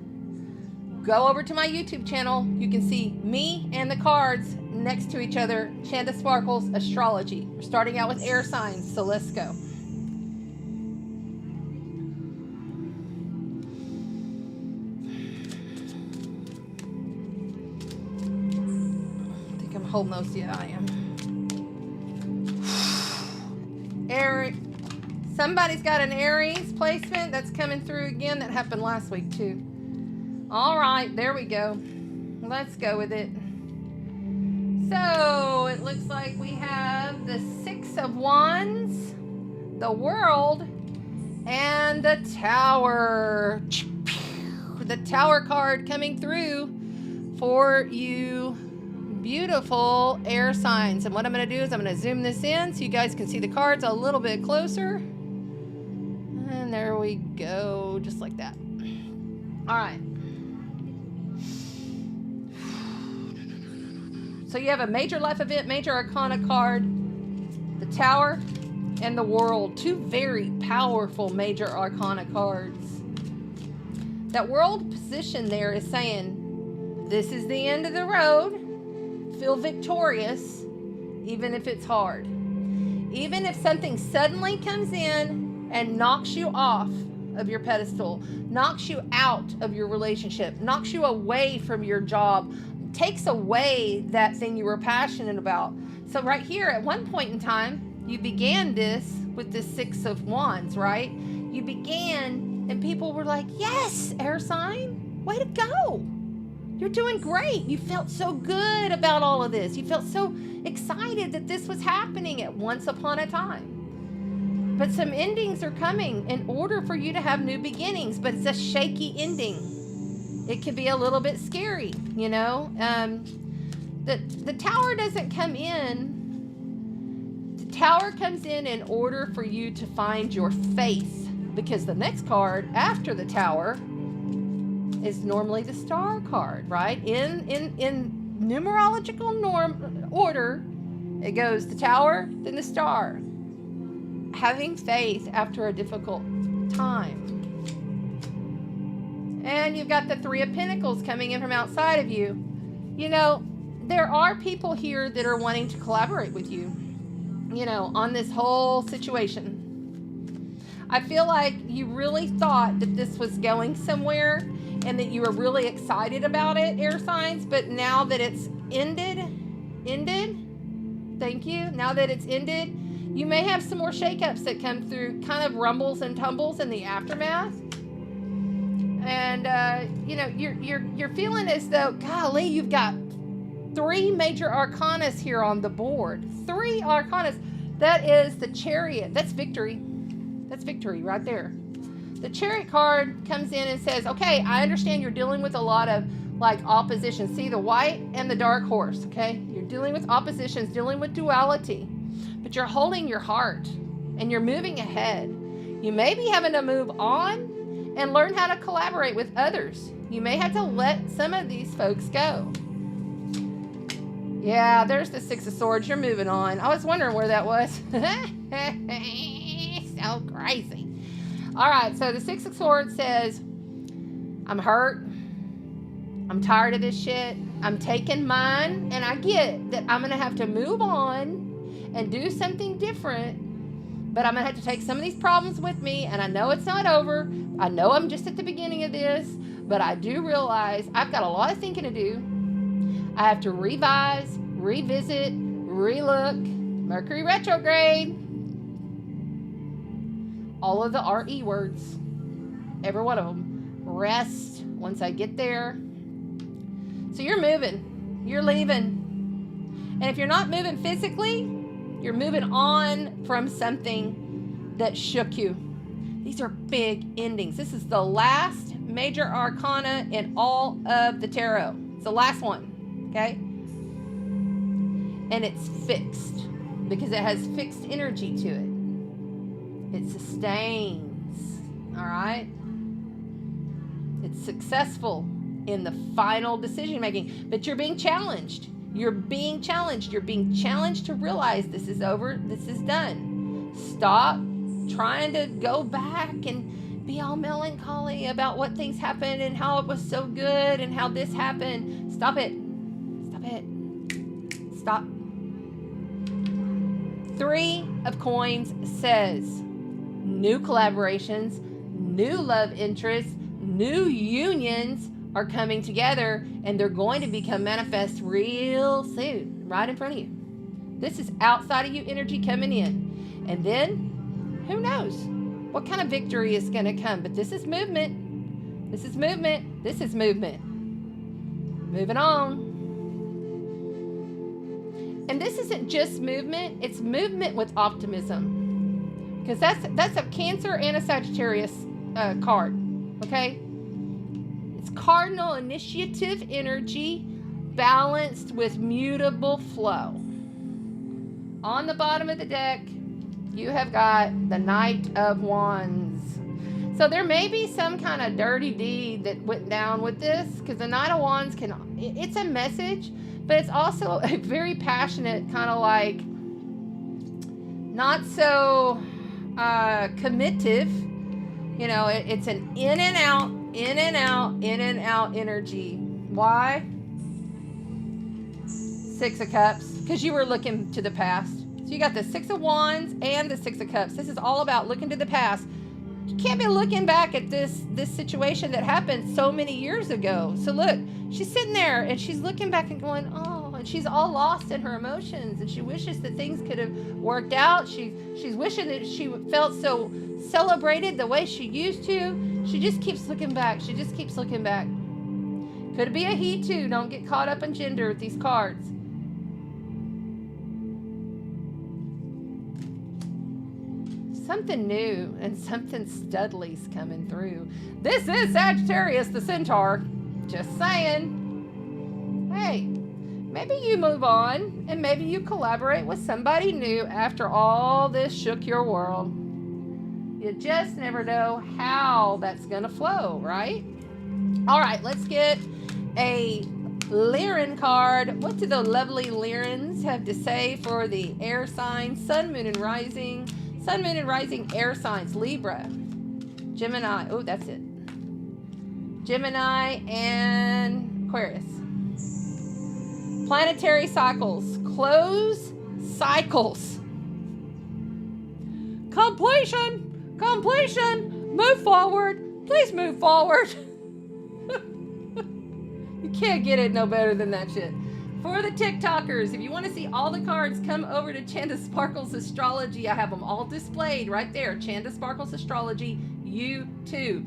Go over to my YouTube channel. You can see me and the cards next to each other. Chanda Sparkles Astrology. We're starting out with air signs, so let's go. I think I'm holding those. Yeah, I am. Aries. Somebody's got an Aries placement that's coming through again. That happened last week too. All right, there we go. Let's go with it. So it looks like we have the Six of Wands, the World, and the Tower. The Tower card coming through for you beautiful air signs. And what I'm going to do is I'm going to zoom this in so you guys can see the cards a little bit closer. And there we go, just like that. All right. So you have a major life event, major arcana card, the Tower, and the World. Two very powerful major arcana cards. That World position there is saying, this is the end of the road. Feel victorious, even if it's hard. Even if something suddenly comes in and knocks you off of your pedestal, knocks you out of your relationship, knocks you away from your job, takes away that thing you were passionate about. So right here, at one point in time, you began this with the Six of Wands, right? You began, and people were like, yes, air sign, way to go. You're doing great. You felt so good about all of this. You felt so excited that this was happening at once upon a time. But some endings are coming in order for you to have new beginnings, but it's a shaky ending. It can be a little bit scary, you know. The Tower doesn't come in. The Tower comes in order for you to find your faith, because the next card after the Tower is normally the Star card, right? In numerological order, it goes the Tower, then the Star. Having faith after a difficult time. And you've got the Three of Pentacles coming in from outside of you. You know, there are people here that are wanting to collaborate with you, you know, on this whole situation. I feel like you really thought that this was going somewhere and that you were really excited about it, air signs, but now that it's ended, thank you, now that it's ended, you may have some more shakeups that come through, kind of rumbles and tumbles in the aftermath. And, you know, you're feeling as though, golly, you've got 3 major arcanas here on the board. 3 arcanas. That is the Chariot. That's victory. That's victory right there. The Chariot card comes in and says, okay, I understand you're dealing with a lot of like opposition. See the white and the dark horse, okay? You're dealing with oppositions, dealing with duality, but you're holding your heart and you're moving ahead. You may be having to move on and learn how to collaborate with others. You may have to let some of these folks go. Yeah, there's the Six of Swords. You're moving on. I was wondering where that was. So crazy. All right, so the Six of Swords says, I'm hurt. I'm tired of this shit. I'm taking mine, and I get that I'm going to have to move on and do something different, but I'm going to have to take some of these problems with me, and I know it's not over. I know I'm just at the beginning of this, but I do realize I've got a lot of thinking to do. I have to revise, revisit, relook. Mercury retrograde. All of the RE words. Every one of them. Rest once I get there. So you're moving. You're leaving. And if you're not moving physically, you're moving on from something that shook you. These are big endings. This is the last major arcana in all of the tarot. It's the last one, okay? And it's fixed because it has fixed energy to it. It sustains, all right? It's successful in the final decision making, but you're being challenged. You're being challenged. You're being challenged to realize this is over. This is done. Stop trying to go back and be all melancholy about what things happened and how it was so good and how this happened. Stop it. Stop it. Stop. 3 of Coins says new collaborations, new love interests, new unions are coming together, and they're going to become manifest real soon, right in front of you. This is outside of you energy coming in. And then, who knows what kind of victory is going to come. But this is movement. This is movement. This is movement. Moving on. And this isn't just movement. It's movement with optimism. Because that's a Cancer and a Sagittarius card. Okay? It's cardinal initiative energy balanced with mutable flow. On the bottom of the deck, you have got the Knight of Wands. So there may be some kind of dirty deed that went down with this, because the Knight of Wands it's a message, but it's also a very passionate kind of like not so committive. You know, it's an in and out, in and out, in and out energy. Why? 6 of Cups, because you were looking to the past. So you got the 6 of Wands and the 6 of Cups. This is all about looking to the past. You can't be looking back at this situation that happened so many years ago. So look, she's sitting there and she's looking back and going, oh, and she's all lost in her emotions, and she wishes that things could have worked out. She's wishing that she felt so celebrated the way she used to. She just keeps looking back. She just keeps looking back. Could be a he too. Don't get caught up in gender with these cards. Something new and something studly's coming through. This is Sagittarius, the Centaur. Just saying. Hey, maybe you move on and maybe you collaborate with somebody new after all this shook your world. You just never know how that's going to flow, right? All right, let's get a Lyran card. What do the lovely Lyrans have to say for the air signs? Sun, moon, and rising. Sun, moon, and rising air signs. Libra, Gemini. Oh, that's it. Gemini and Aquarius. Planetary cycles. Close cycles. Completion. Completion. Move forward. Please move forward. You can't get it no better than that shit. For the TikTokers, if you want to see all the cards, come over to Chanda Sparkles Astrology. I have them all displayed right there. Chanda Sparkles Astrology, YouTube.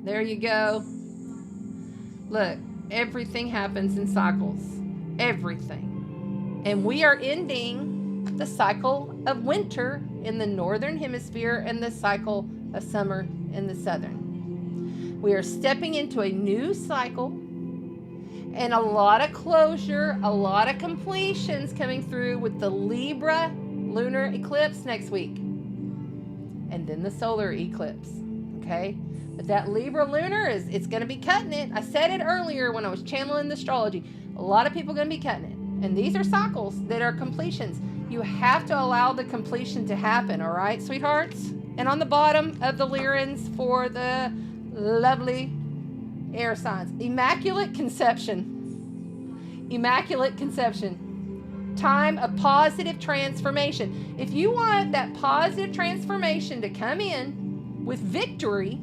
There you go. Look, everything happens in cycles. Everything. And we are ending the cycle of winter in the northern hemisphere and the cycle of summer in the southern. We are stepping into a new cycle and a lot of closure, a lot of completions coming through with the Libra lunar eclipse next week. And then the solar eclipse, okay? But that Libra lunar it's going to be cutting it. I said it earlier when I was channeling the astrology. A lot of people are going to be cutting it. And these are cycles that are completions. You have to allow the completion to happen, all right, sweethearts? And on the bottom of the Lyrans for the lovely air signs. Immaculate conception. Immaculate conception. Time of positive transformation. If you want that positive transformation to come in with victory,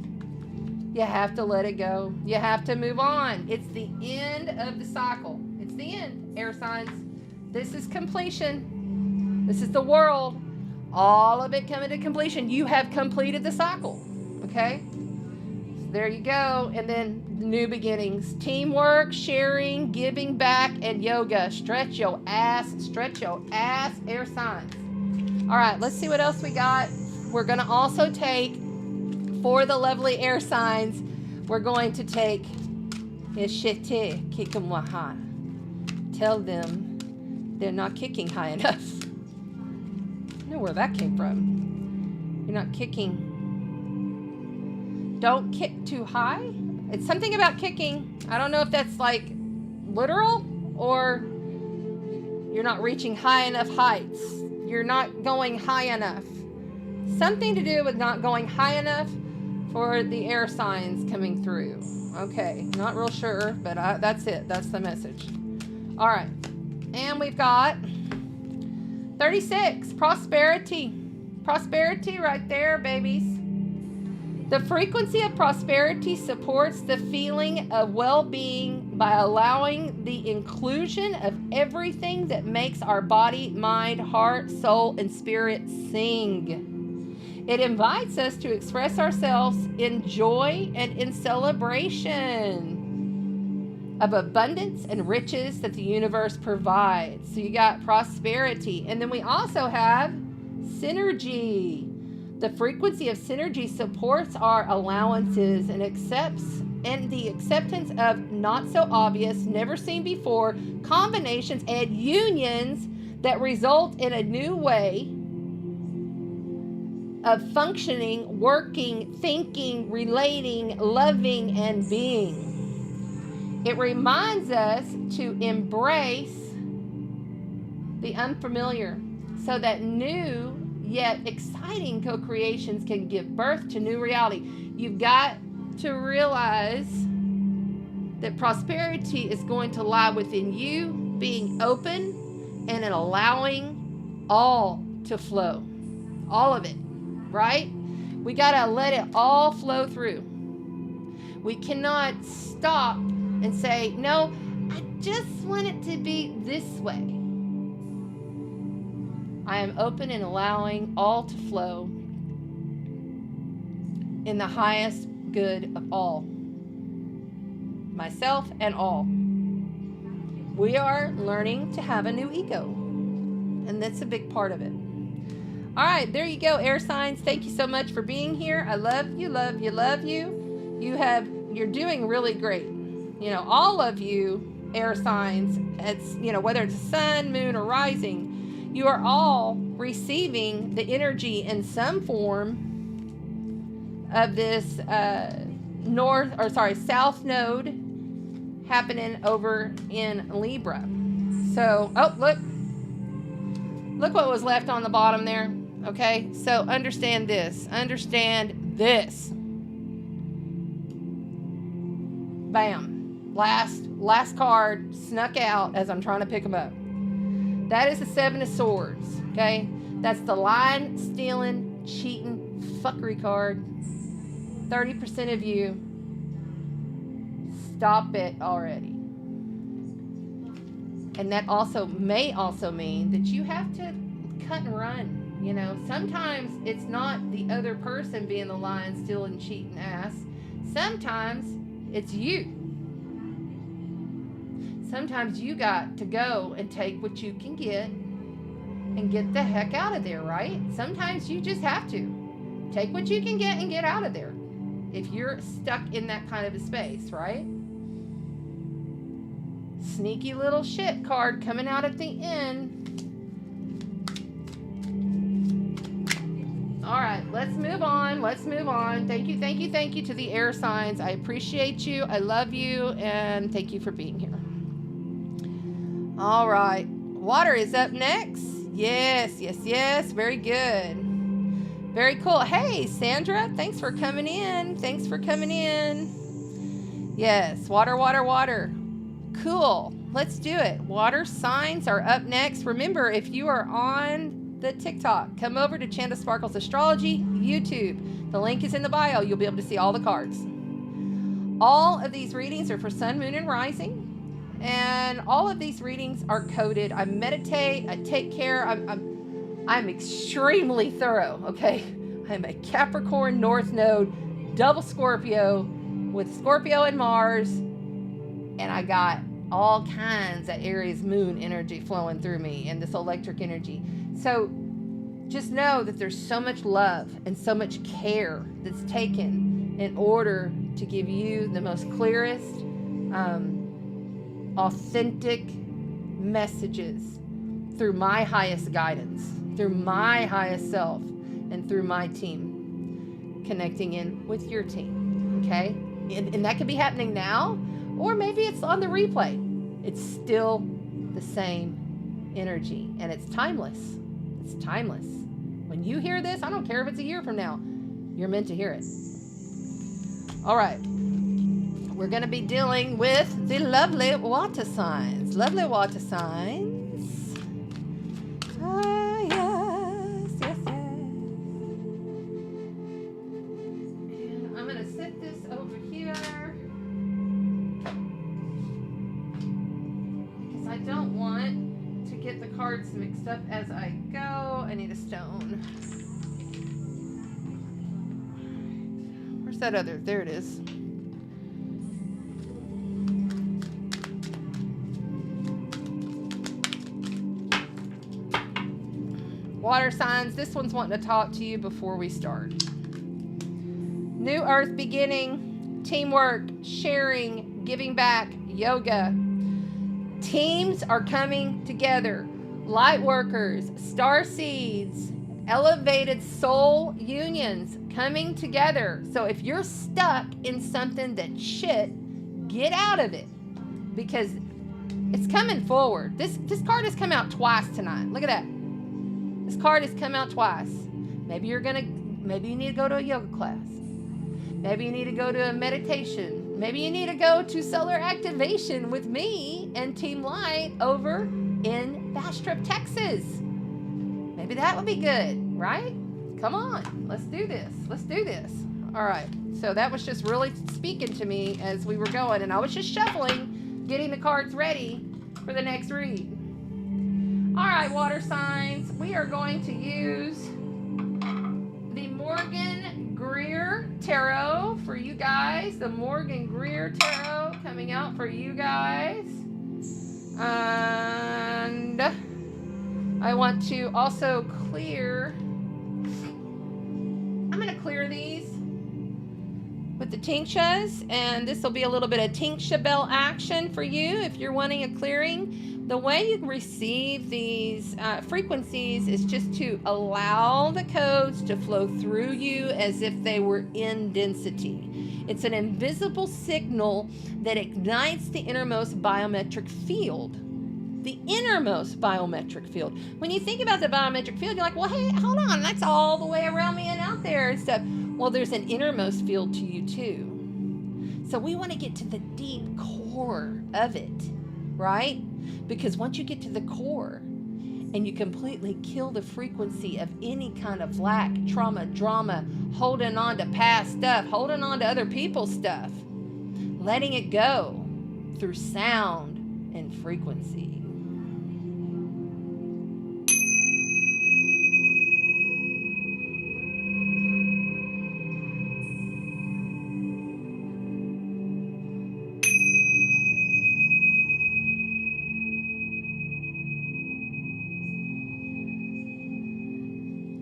you have to let it go. You have to move on. It's the end of the cycle. It's the end, air signs. This is completion. This is the world. All of it coming to completion. You have completed the cycle. Okay? So there you go. And then new beginnings. Teamwork, sharing, giving back, and yoga. Stretch your ass, air signs. All right, let's see what else we got. We're going to also take, for the lovely air signs, we're going to take Ishite Kikamwaha. Tell them they're not kicking high enough. I know where that came from. You're not kicking. Don't kick too high. It's something about kicking. I don't know if that's like literal or you're not reaching high enough heights. You're not going high enough. Something to do with not going high enough for the air signs coming through. Okay, not real sure, but that's it. That's the message. All right. And we've got 36, prosperity. Prosperity right there, babies. The frequency of prosperity supports the feeling of well-being by allowing the inclusion of everything that makes our body, mind, heart, soul, and spirit sing. It invites us to express ourselves in joy and in celebration of abundance and riches that the universe provides. So you got prosperity. And then we also have synergy. The frequency of synergy supports our allowances and the acceptance of not so obvious, never seen before combinations and unions that result in a new way of functioning, working, thinking, relating, loving, and being. It reminds us to embrace the unfamiliar so that new yet exciting co-creations can give birth to new reality. You've got to realize that prosperity is going to lie within you, being open and allowing all to flow. All of it, right? We got to let it all flow through. We cannot stop and say, no, I just want it to be this way. I am open and allowing all to flow in the highest good of all. Myself and all. We are learning to have a new ego. And that's a big part of it. All right, there you go, air signs. Thank you so much for being here. I love you, love you, love you. You're doing really great. You know, all of you air signs, it's, you know, whether it's sun, moon, or rising, you are all receiving the energy in some form of this south node happening over in Libra. So, oh, look what was left on the bottom there. Okay, so understand this. Bam. Last card snuck out as I'm trying to pick them up. That is the Seven of Swords. Okay, that's the lying, stealing, cheating, fuckery card. 30% of you, stop it already. And that may also mean that you have to cut and run. You know, sometimes it's not the other person being the lying, stealing, cheating ass. Sometimes it's you. Sometimes you got to go and take what you can get and get the heck out of there, right? Sometimes you just have to take what you can get and get out of there if you're stuck in that kind of a space, right? Sneaky little shit card coming out at the end. All right, let's move on. Thank you to the air signs. I appreciate you. I love you. And thank you for being here. All right, water is up next. Yes. Very good. Very cool. Hey, Sandra, thanks for coming in. Yes, water. Cool. Let's do it. Water signs are up next. Remember, if you are on the TikTok, come over to Chanda Sparkles Astrology YouTube. The link is in the bio. You'll be able to see all the cards. All of these readings are for Sun, Moon, and Rising. And all of these readings are coded. I meditate. I take care. I'm extremely thorough, okay? I'm a Capricorn North Node, double Scorpio, with Scorpio and Mars. And I got all kinds of Aries moon energy flowing through me and this electric energy. So just know that there's so much love and so much care that's taken in order to give you the most clearest, authentic messages through my highest guidance, through my highest self, and through my team, connecting in with your team, okay? And that could be happening now, or maybe it's on the replay. It's still the same energy, and it's timeless. It's timeless. When you hear this, I don't care if it's a year from now, you're meant to hear it. All right. We're going to be dealing with the lovely water signs. Lovely water signs. Ah, yes. And I'm going to set this over here because I don't want to get the cards mixed up as I go. I need a stone. Where's that other? There it is. Water signs, this one's wanting to talk to you before we start. New earth beginning, teamwork, sharing, giving back, yoga. Teams are coming together. Light workers, star seeds, elevated soul unions coming together. So if you're stuck in something that's shit, get out of it because it's coming forward. This card has come out twice tonight. Look at that. This card has come out twice. Maybe you need to go to a yoga class. Maybe you need to go to a meditation. Maybe you need to go to solar activation with me and Team Light over in Bastrop, Texas. Maybe that would be good, right? Come on, let's do this. All right, so that was just really speaking to me as we were going, and I was just shuffling, getting the cards ready for the next read. All right, water signs, we are going to use the Morgan Greer Tarot for you guys. The Morgan Greer Tarot coming out for you guys. And I want to also clear, I'm going to clear these with the tinctures, and this will be a little bit of tincture bell action for you if you're wanting a clearing. The way you receive these frequencies is just to allow the codes to flow through you as if they were in density. It's an invisible signal that ignites the innermost biometric field. The innermost biometric field. When you think about the biometric field, you're like, well, hey, hold on, that's all the way around me and out there and stuff. Well, there's an innermost field to you too. So we want to get to the deep core of it, right? Because once you get to the core and you completely kill the frequency of any kind of lack, trauma, drama, holding on to past stuff, holding on to other people's stuff, letting it go through sound and frequency.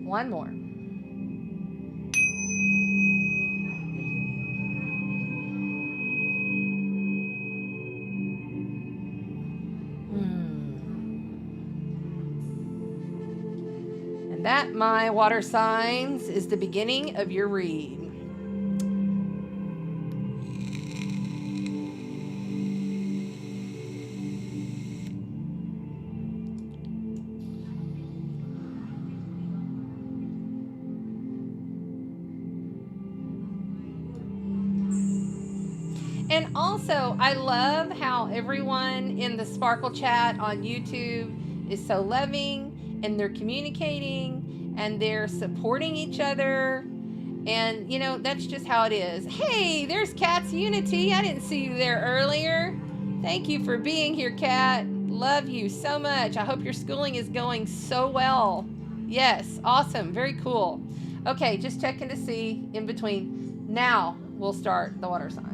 One more. And that, my water signs, is the beginning of your read. And also, I love how everyone in the Sparkle chat on YouTube is so loving, and they're communicating, and they're supporting each other. And, you know, that's just how it is. Hey, there's Kat's Unity. I didn't see you there earlier. Thank you for being here, Kat. Love you so much. I hope your schooling is going so well. Yes, awesome. Very cool. Okay, just checking to see in between. Now we'll start the water signs.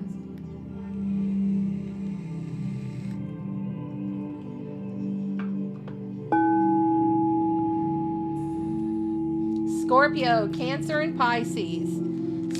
Scorpio, Cancer, and Pisces.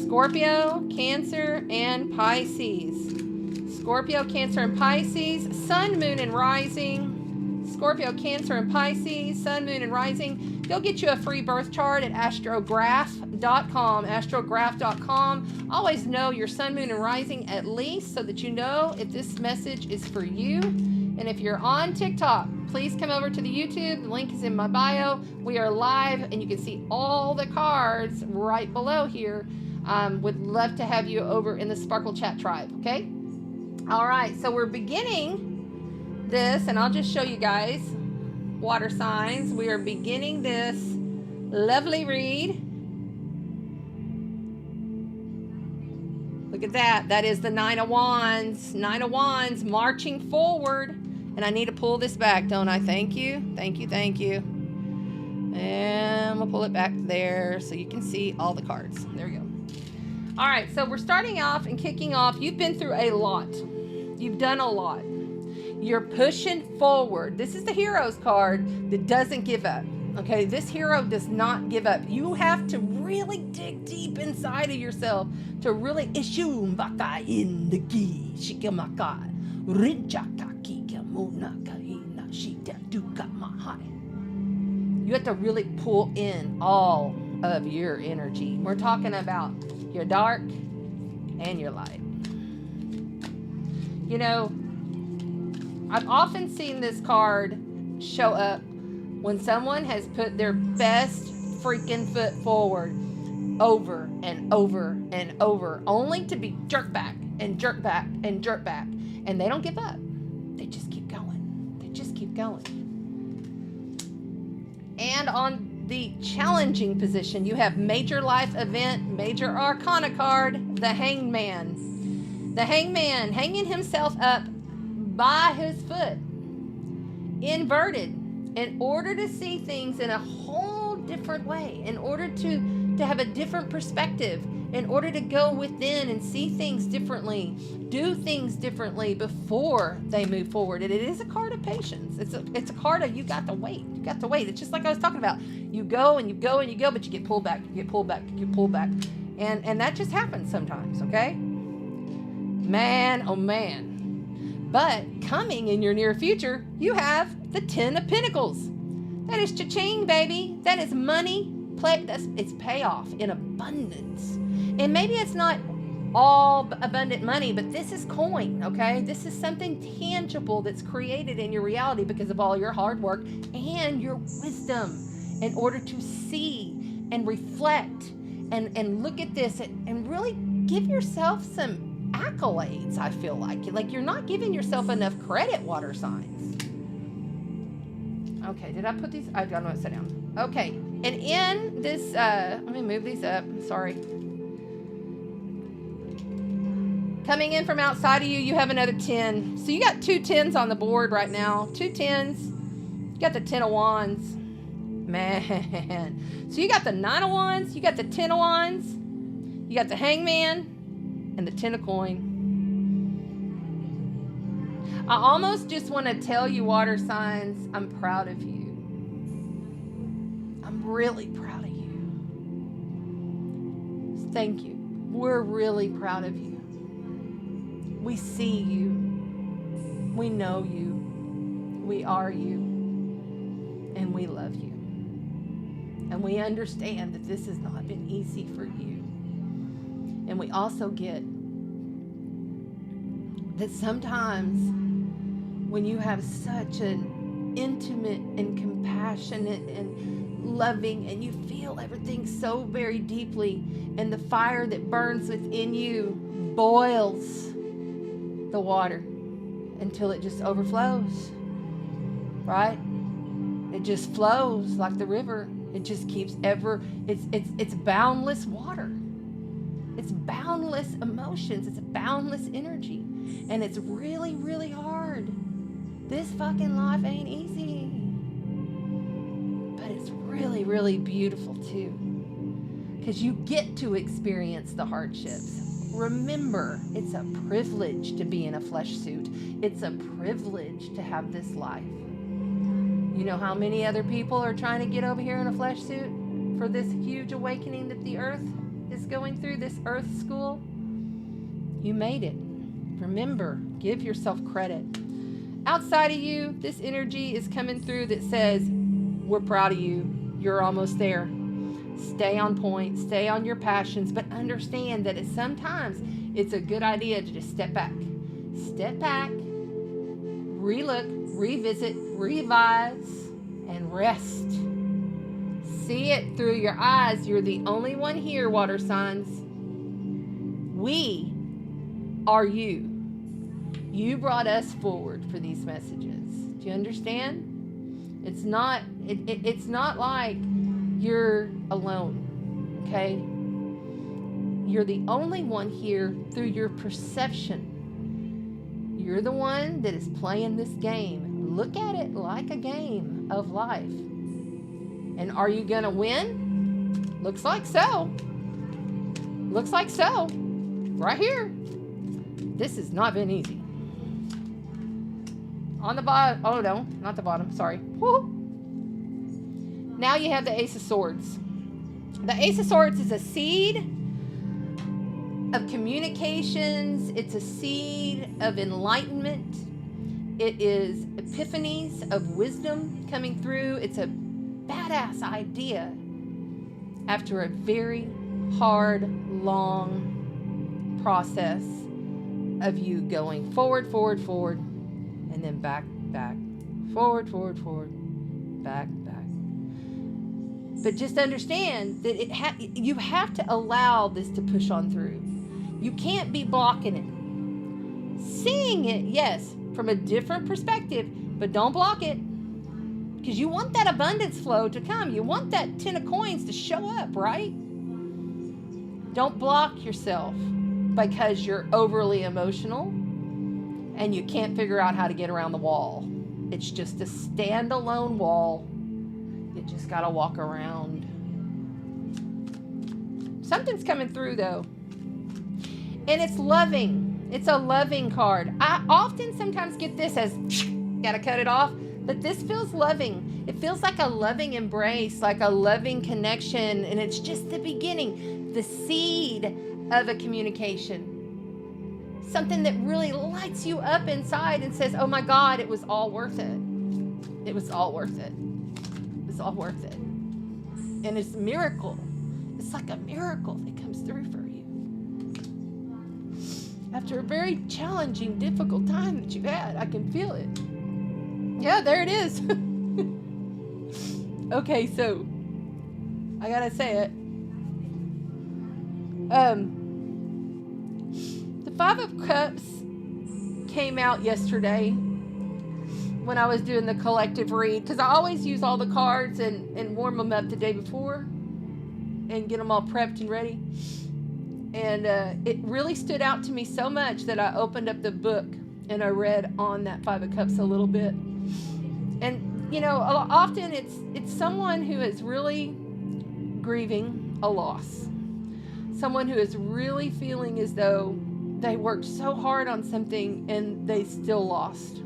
Scorpio, Cancer, and Pisces. Scorpio, Cancer, and Pisces. Sun, Moon, and Rising. Scorpio, Cancer, and Pisces. Sun, Moon, and Rising. Go get you a free birth chart at astrograph.com. Astrograph.com. Always know your Sun, Moon, and Rising at least so that you know if this message is for you. And if you're on TikTok, please come over to the YouTube. The link is in my bio. We are live, and you can see all the cards right below here. Would love to have you over in the Sparkle Chat tribe, okay? All right, so we're beginning this, and I'll just show you guys water signs. We are beginning this lovely read. Look at that. That is the Nine of Wands. Nine of Wands marching forward. And I need to pull this back, don't I? Thank you. Thank you. Thank you. And we'll pull it back there so you can see all the cards. There we go. All right. So we're starting off and kicking off. You've been through a lot. You've done a lot. You're pushing forward. This is the Hero's card that doesn't give up. Okay, this hero does not give up. You have to really dig deep inside of yourself to really you have to really pull in all of your energy. We're talking about your dark and your light. You know, I've often seen this card show up when someone has put their best freaking foot forward over and over and over, only to be jerked back and jerked back and jerked back. And they don't give up. They just keep going. They just keep going. And on the challenging position, you have major life event, major arcana card, the Hangman. The Hangman hanging himself up by his foot, inverted, in order to see things in a whole different way, in order to have a different perspective, in order to go within and see things differently, do things differently before they move forward. And it is a card of patience. It's a card of you got to wait. You got to wait. It's just like I was talking about. You go and you go and you go, but you get pulled back, you get pulled back, you get pulled back. And that just happens sometimes, okay? Man, oh man. But coming in your near future, you have the Ten of Pentacles. That is cha-ching, baby. That is money. It's payoff in abundance. And maybe it's not all abundant money, but this is coin, okay? This is something tangible that's created in your reality because of all your hard work and your wisdom in order to see and reflect and look at this and really give yourself some accolades. I feel like you're not giving yourself enough credit, water signs. Okay, did I put these? I don't know what to sit down. Okay, and in this, let me move these up. Sorry. Coming in from outside of you, you have another 10. So you got 2 10s on the board right now. 2 10s. You got the 10 of Wands. Man. So you got the 9 of Wands. You got the 10 of Wands. You got the Hangman and the 10 of Coin. I almost just want to tell you, water signs, I'm proud of you. I'm really proud of you. Thank you. We're really proud of you. We see you. We know you. We are you. And we love you. And we understand that this has not been easy for you. And we also get that sometimes when you have such an intimate and compassionate and loving and you feel everything so very deeply and the fire that burns within you boils the water until it just overflows, right? It just flows like the river. It just keeps it's boundless water. It's boundless emotions. It's boundless energy. And it's really, really hard. This fucking life ain't easy. But it's really, really beautiful too. Because you get to experience the hardships. Remember, it's a privilege to be in a flesh suit. It's a privilege to have this life. You know how many other people are trying to get over here in a flesh suit for this huge awakening that the earth is going through, this earth school? You made it. Remember, give yourself credit. Outside of you, this energy is coming through that says, we're proud of you. You're almost there. Stay on point, stay on your passions, but understand that sometimes it's a good idea to just step back. Step back, relook, revisit, revise, and rest. See it through your eyes. You're the only one here, water signs. We are you. You brought us forward for these messages. Do you understand? It's not like you're alone, okay? You're the only one here through your perception. You're the one that is playing this game. Look at it like a game of life. And are you gonna win? Looks like so. Looks like so. Right here. This has not been easy. On the bottom, oh no, not the bottom, sorry. Woo. Now you have the Ace of Swords. The Ace of Swords is a seed of communications. It's a seed of enlightenment. It is epiphanies of wisdom coming through. It's a badass idea after a very hard, long process of you going forward, and then back, forward, back. But just understand that you have to allow this to push on through. You can't be blocking it. Seeing it, yes, from a different perspective, but don't block it. Because you want that abundance flow to come. You want that 10 of coins to show up, right? Don't block yourself because you're overly emotional and you can't figure out how to get around the wall. It's just a standalone wall. You just gotta walk around. Something's coming through though. And it's loving. It's a loving card. I often sometimes get this as gotta cut it off, but this feels loving. It feels like a loving embrace, like a loving connection, and it's just the beginning, the seed of a communication. Something that really lights you up inside and says, oh my God, it was all worth it. It was all worth it. It was all worth it. And it's a miracle. It's like a miracle that comes through for you. After a very challenging, difficult time that you've had. I can feel it. Yeah, there it is. Okay, so I gotta say it. The Five of Cups came out yesterday when I was doing the collective read, because I always use all the cards and warm them up the day before and get them all prepped and ready. And it really stood out to me so much that I opened up the book and I read on that Five of Cups a little bit. And, you know, often it's someone who is really grieving a loss. Someone who is really feeling as though they worked so hard on something and they still lost.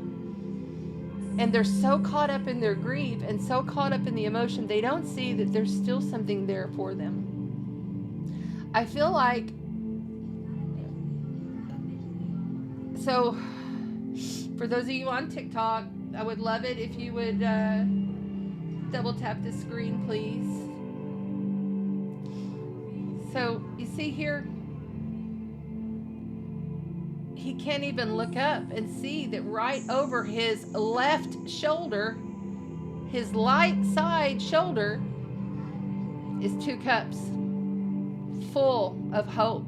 And they're so caught up in their grief and so caught up in the emotion, they don't see that there's still something there for them. I feel like, so for those of you on TikTok, I would love it if you would double tap the screen, please. So you see here, he can't even look up and see that right over his left shoulder, his light side shoulder, is 2 cups full of hope,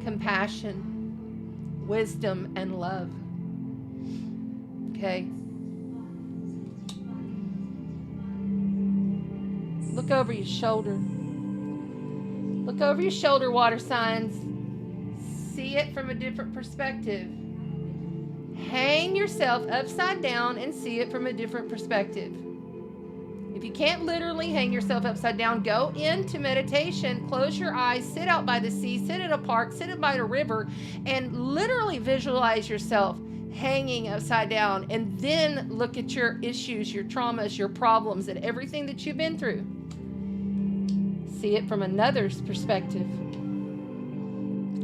compassion, wisdom, and love. Okay? Look over your shoulder. Look over your shoulder, water signs. See it from a different perspective. Hang yourself upside down and see it from a different perspective. If you can't literally hang yourself upside down, go into meditation, close your eyes, sit out by the sea, sit in a park, sit by a river, and literally visualize yourself hanging upside down, and then look at your issues, your traumas, your problems, and everything that you've been through. See it from another's perspective.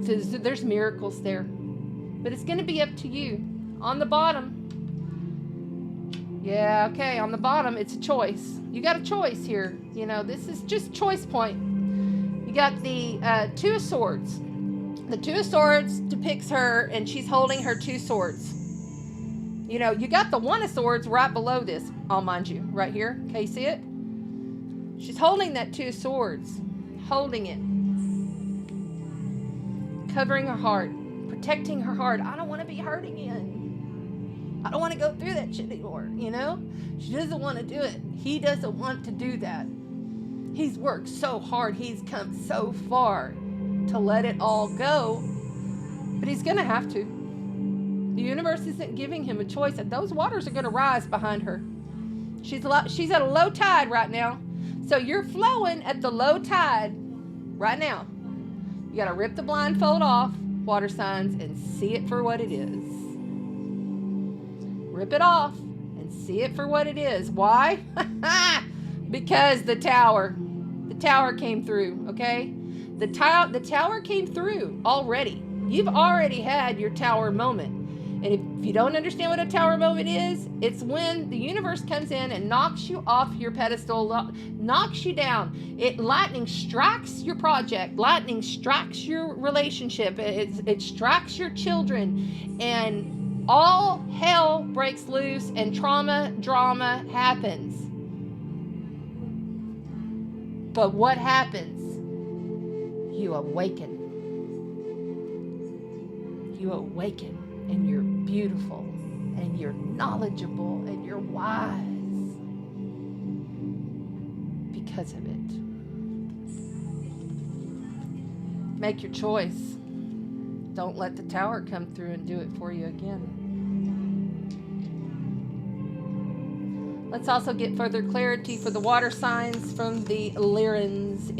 So there's miracles there. But it's going to be up to you. On the bottom, yeah, okay, on the bottom, it's a choice. You got a choice here. You know, this is just choice point. You got the 2 of Swords. The 2 of Swords depicts her, and she's holding her 2 swords. You know, you got the 1 of Swords right below this, I'll mind you, right here. Okay, you see it? She's holding that 2 swords. Holding it. Covering her heart. Protecting her heart. I don't want to be hurt again. I don't want to go through that shit anymore, you know? She doesn't want to do it. He doesn't want to do that. He's worked so hard. He's come so far to let it all go. But he's going to have to. The universe isn't giving him a choice. And those waters are going to rise behind her. She's at a low tide right now. So you're flowing at the low tide right now. You got to rip the blindfold off, water signs, and see it for what it is. Rip it off and see it for what it is. Why? Because the tower came through, okay? The tower came through already. You've already had your tower moment. And if you don't understand what a tower moment is, it's when the universe comes in and knocks you off your pedestal, knocks you down. Lightning strikes your project. Lightning strikes your relationship. It strikes your children. And all hell breaks loose and drama happens. But what happens? You awaken. You awaken. And you're beautiful, and you're knowledgeable, and you're wise because of it. Make your choice. Don't let the tower come through and do it for you again. Let's also get further clarity for the water signs from the Lyrans.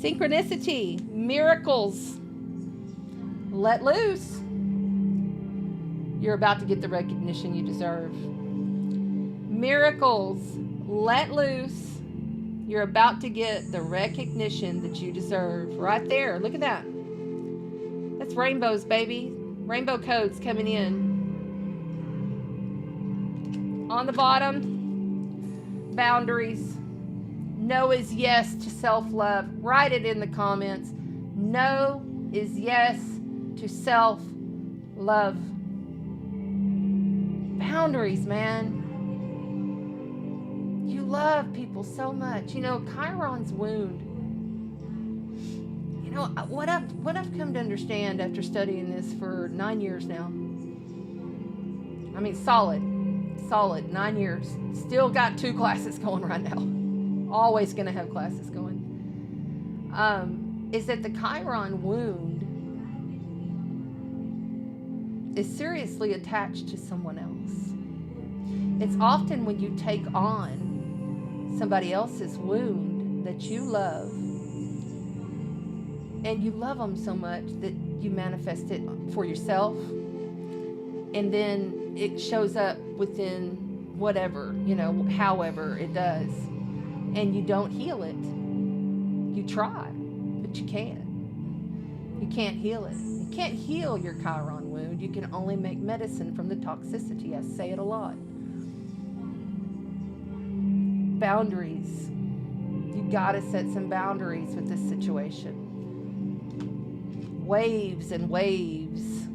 Synchronicity, miracles, let loose. You're about to get the recognition you deserve. Miracles, let loose. You're about to get the recognition that you deserve. Right there. Look at that. That's rainbows, baby. Rainbow codes coming in. On the bottom, boundaries. No is yes to self-love. Write it in the comments. No is yes to self-love. Boundaries, man. You love people so much. You know, Chiron's wound. You know, what I've come to understand after studying this for 9 years now. I mean, solid 9 years. Still got 2 classes going right now. Always going to have classes going. Is that the Chiron wound is seriously attached to someone else. It's often when you take on somebody else's wound that you love, and you love them so much that you manifest it for yourself, and then it shows up within whatever, you know, however it does, and you don't heal it. You try, but you can't. You can't heal it. You can't heal your Chiron wound. You can only make medicine from the toxicity. I say it a lot. Boundaries. You gotta set some boundaries with this situation. Waves and waves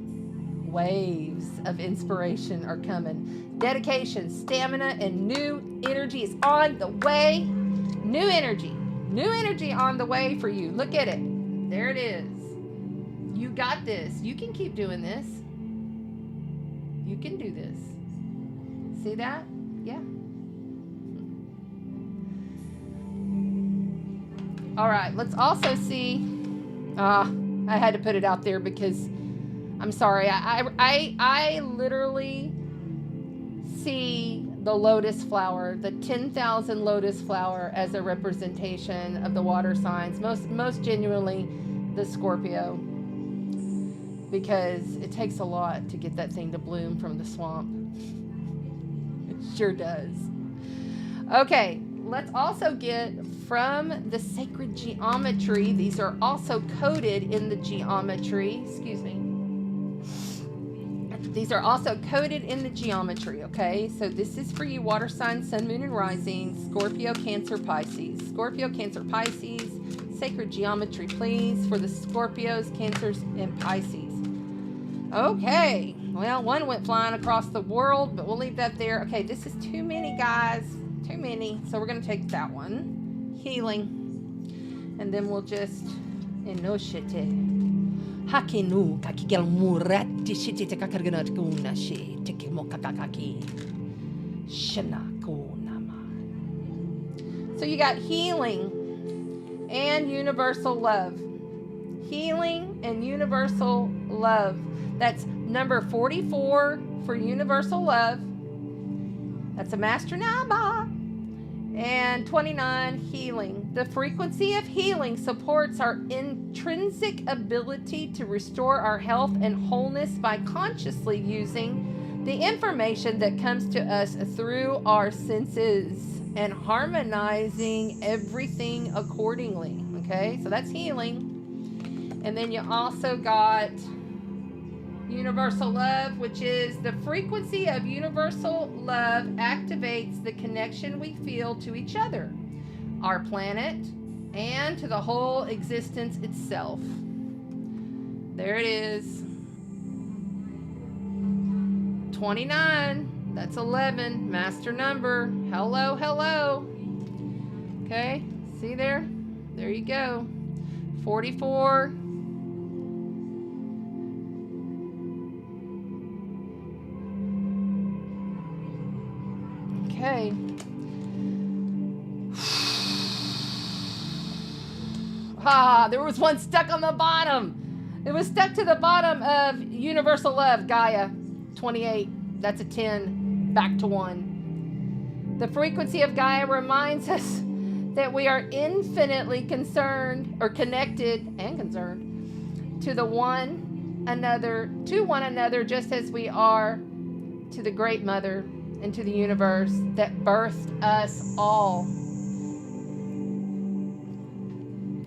of inspiration are coming. Dedication, stamina, and new energy is on the way. New energy on the way for you. Look at it. There it is. You got this. You can keep doing this. You can do this. See that? Yeah. All right, let's also see. I had to put it out there because I'm sorry. I literally see the lotus flower, the 10,000 lotus flower, as a representation of the water signs. Most genuinely, the Scorpio, because it takes a lot to get that thing to bloom from the swamp. It sure does. Okay. Let's also get from the sacred geometry. These are also coded in the geometry. Excuse me. These are also coded in the geometry, okay? So this is for you, water sign, sun, moon, and rising, Scorpio, Cancer, Pisces. Scorpio, Cancer, Pisces. Sacred geometry, please, for the Scorpios, Cancers, and Pisces. Okay. Well, one went flying across the world, but we'll leave that there. Okay, this is too many, guys. Too many. So we're going to take that one. Healing. And then we'll just enoshite. Hakinu kakigel murati shitite kakarganat kuna shi tikimokakaki. Shanakunama. So you got healing and universal love. Healing and universal love. That's number 44 for universal love. That's a master number. And 29, healing. The frequency of healing supports our intrinsic ability to restore our health and wholeness by consciously using the information that comes to us through our senses and harmonizing everything accordingly. Okay, so that's healing. And then you also got universal love, which is the frequency of universal love activates the connection we feel to each other, our planet, and to the whole existence itself. There it is. 29. That's 11. Master number. Hello, hello. Okay. See there? There you go. 44. Okay. There was one stuck on the bottom. It was stuck to the bottom of universal love, Gaia. 28. That's a 10. Back to 1. The frequency of Gaia reminds us that we are infinitely concerned or connected and concerned to one another, just as we are to the Great Mother and to the universe that birthed us all.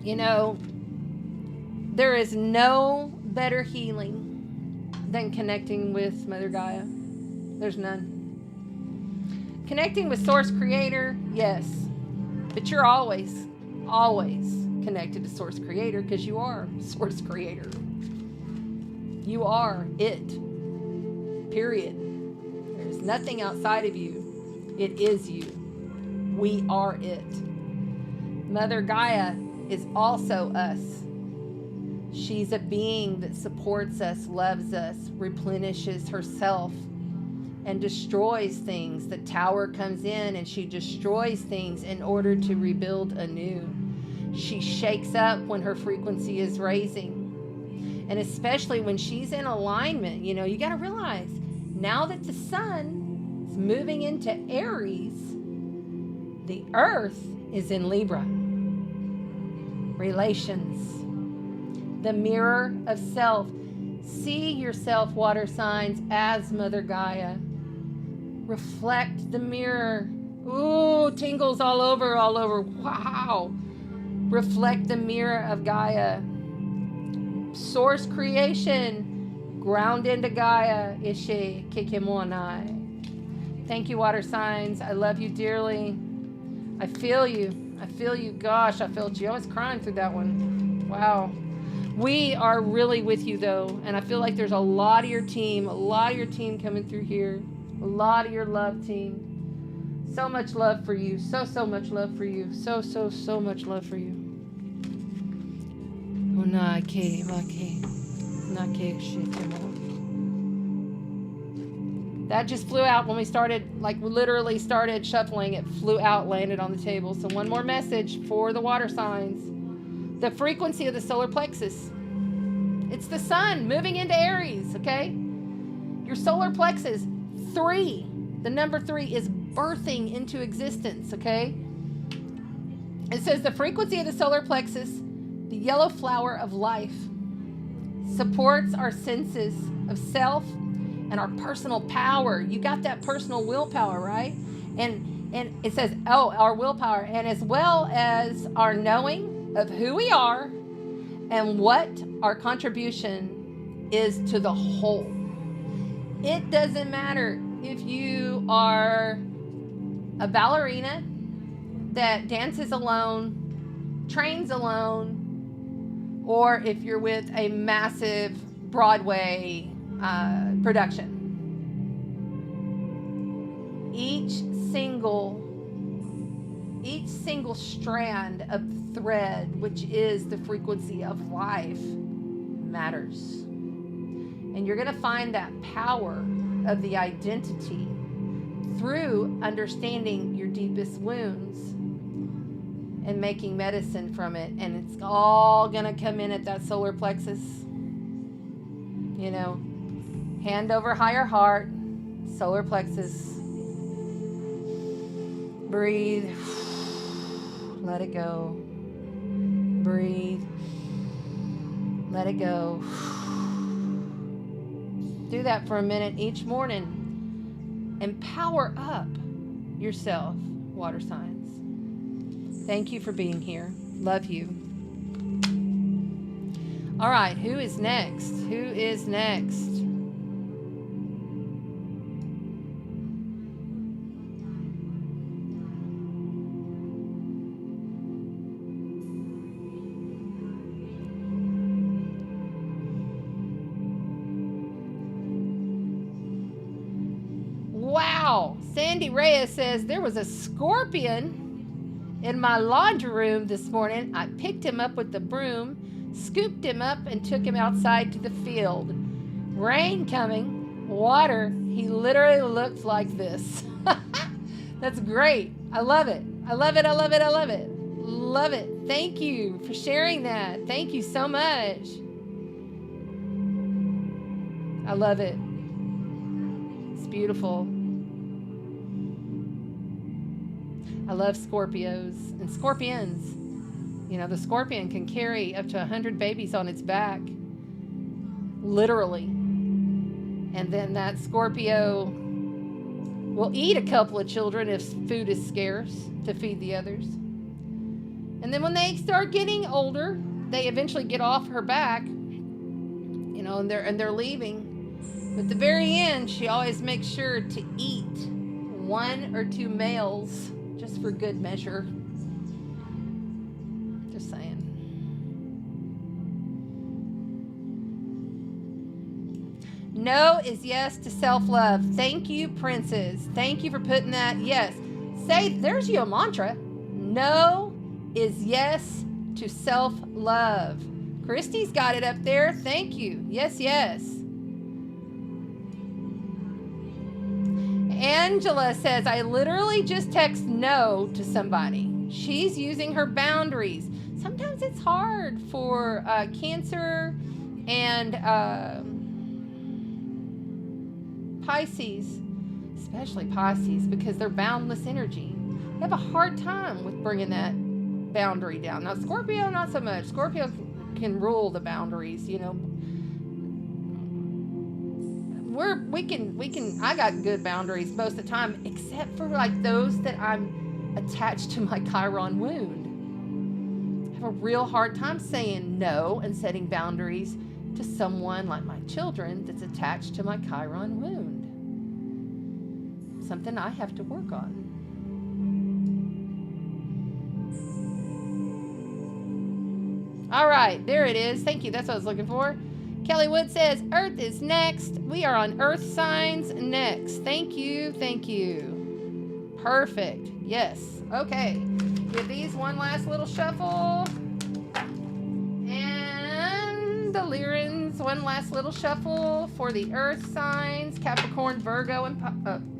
You know, there is no better healing than connecting with Mother Gaia. There's none. Connecting with Source Creator, yes. But you're always connected to Source Creator because you are Source Creator. You are it. Period. There's nothing outside of you. It is you. We are it. Mother Gaia is also us. She's a being that supports us, loves us, replenishes herself, and destroys things. The tower comes in and she destroys things in order to rebuild anew. She shakes up when her frequency is raising. And especially when she's in alignment, you know, you got to realize now that the sun is moving into Aries, the earth is in Libra. Relations. The mirror of self. See yourself, water signs, as Mother Gaia. Reflect the mirror. Ooh, tingles all over. Wow. Reflect the mirror of Gaia. Source creation. Ground into Gaia. Ishe Kekemonai. Thank you, water signs. I love you dearly. I feel you. Gosh, I felt you. I was crying through that one. Wow. We are really with you, though. And I feel like there's a lot of your team coming through here. A lot of your love team. So much love for you. So much love for you. So much love for you. That just flew out when we started, like literally started shuffling. It flew out, landed on the table. So one more message for the water signs. The frequency of the solar plexus. It's the sun moving into Aries, okay? Your solar plexus, 3. The number 3 is birthing into existence, okay? It says the frequency of the solar plexus, the yellow flower of life, supports our senses of self and our personal power. You got that personal willpower, right? And it says, our willpower, and as well as our knowing of who we are and what our contribution is to the whole. It doesn't matter if you are a ballerina that dances alone, trains alone, or if you're with a massive Broadway production. Each single strand of thread, which is the frequency of life, matters. And you're going to find that power of the identity through understanding your deepest wounds and making medicine from it. And it's all going to come in at that solar plexus. You know, hand over higher heart, solar plexus. Breathe. Let it go. Breathe. Let it go. Do that for a minute each morning and power up yourself, water signs. Thank you for being here. Love you. All right, who is next? Wow. Sandy Reyes says, there was a scorpion in my laundry room this morning. I picked him up with the broom, scooped him up, and took him outside to the field. Rain coming, water. He literally looked like this. That's great. I love it. Love it. Thank you for sharing that. Thank you so much. I love it. It's beautiful. I love Scorpios and scorpions. You know, the scorpion can carry up to 100 babies on its back, literally. And then that Scorpio will eat a couple of children if food is scarce to feed the others. And then when they start getting older, they eventually get off her back, you know, and they're leaving. But at the very end, she always makes sure to eat 1 or 2 males just for good measure. Just saying. No is yes to self-love. Thank you, Princess. Thank you for putting that. Yes. Say, there's your mantra. No is yes to self-love. Christy's got it up there. Thank you. Yes, yes. Angela says, I literally just text no to somebody. She's using her boundaries. Sometimes it's hard for Cancer and Pisces, especially Pisces, because they're boundless energy. They have a hard time with bringing that boundary down. Now, Scorpio, not so much. Scorpio can rule the boundaries, you know. We can, I got good boundaries most of the time, except for like those that I'm attached to my Chiron wound. I have a real hard time saying no and setting boundaries to someone like my children that's attached to my Chiron wound. Something I have to work on. All right, there it is. Thank you. That's what I was looking for. Kelly Wood says, Earth is next. We are on Earth signs next. Thank you. Thank you. Perfect. Yes. Okay. Give these one last little shuffle. And the Lyrans, one last little shuffle for the Earth signs, Capricorn, Virgo, and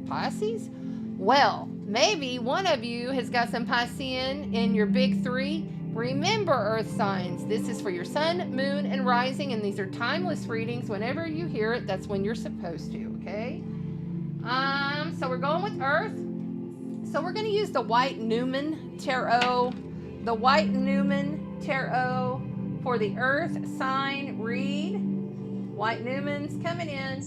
Pisces. Well, maybe one of you has got some Piscean in your big 3. Remember, Earth signs, this is for your sun, moon, and rising, and these are timeless readings. Whenever you hear it, that's when you're supposed to, okay? So we're going with Earth. So we're going to use the White Newman Tarot. The White Newman Tarot for the Earth sign read. White Newman's coming in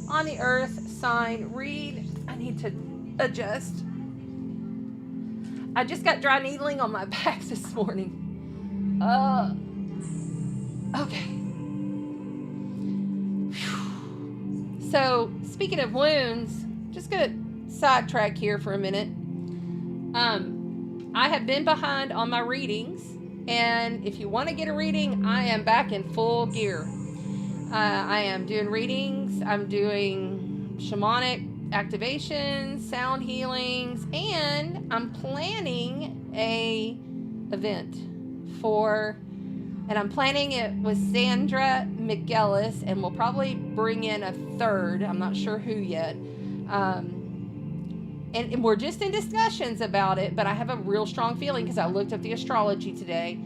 on the Earth sign read. I need to adjust. I just got dry needling on my back this morning. Okay. Whew. So, speaking of wounds, just gonna sidetrack here for a minute. I have been behind on my readings, and if you want to get a reading, I am back in full gear. I am doing readings. I'm doing shamanic activations, sound healings, and I'm planning a event and I'm planning it with Sandra McGillis, and we'll probably bring in a third. I'm not sure who yet. And we're just in discussions about it, but I have a real strong feeling because I looked up the astrology today.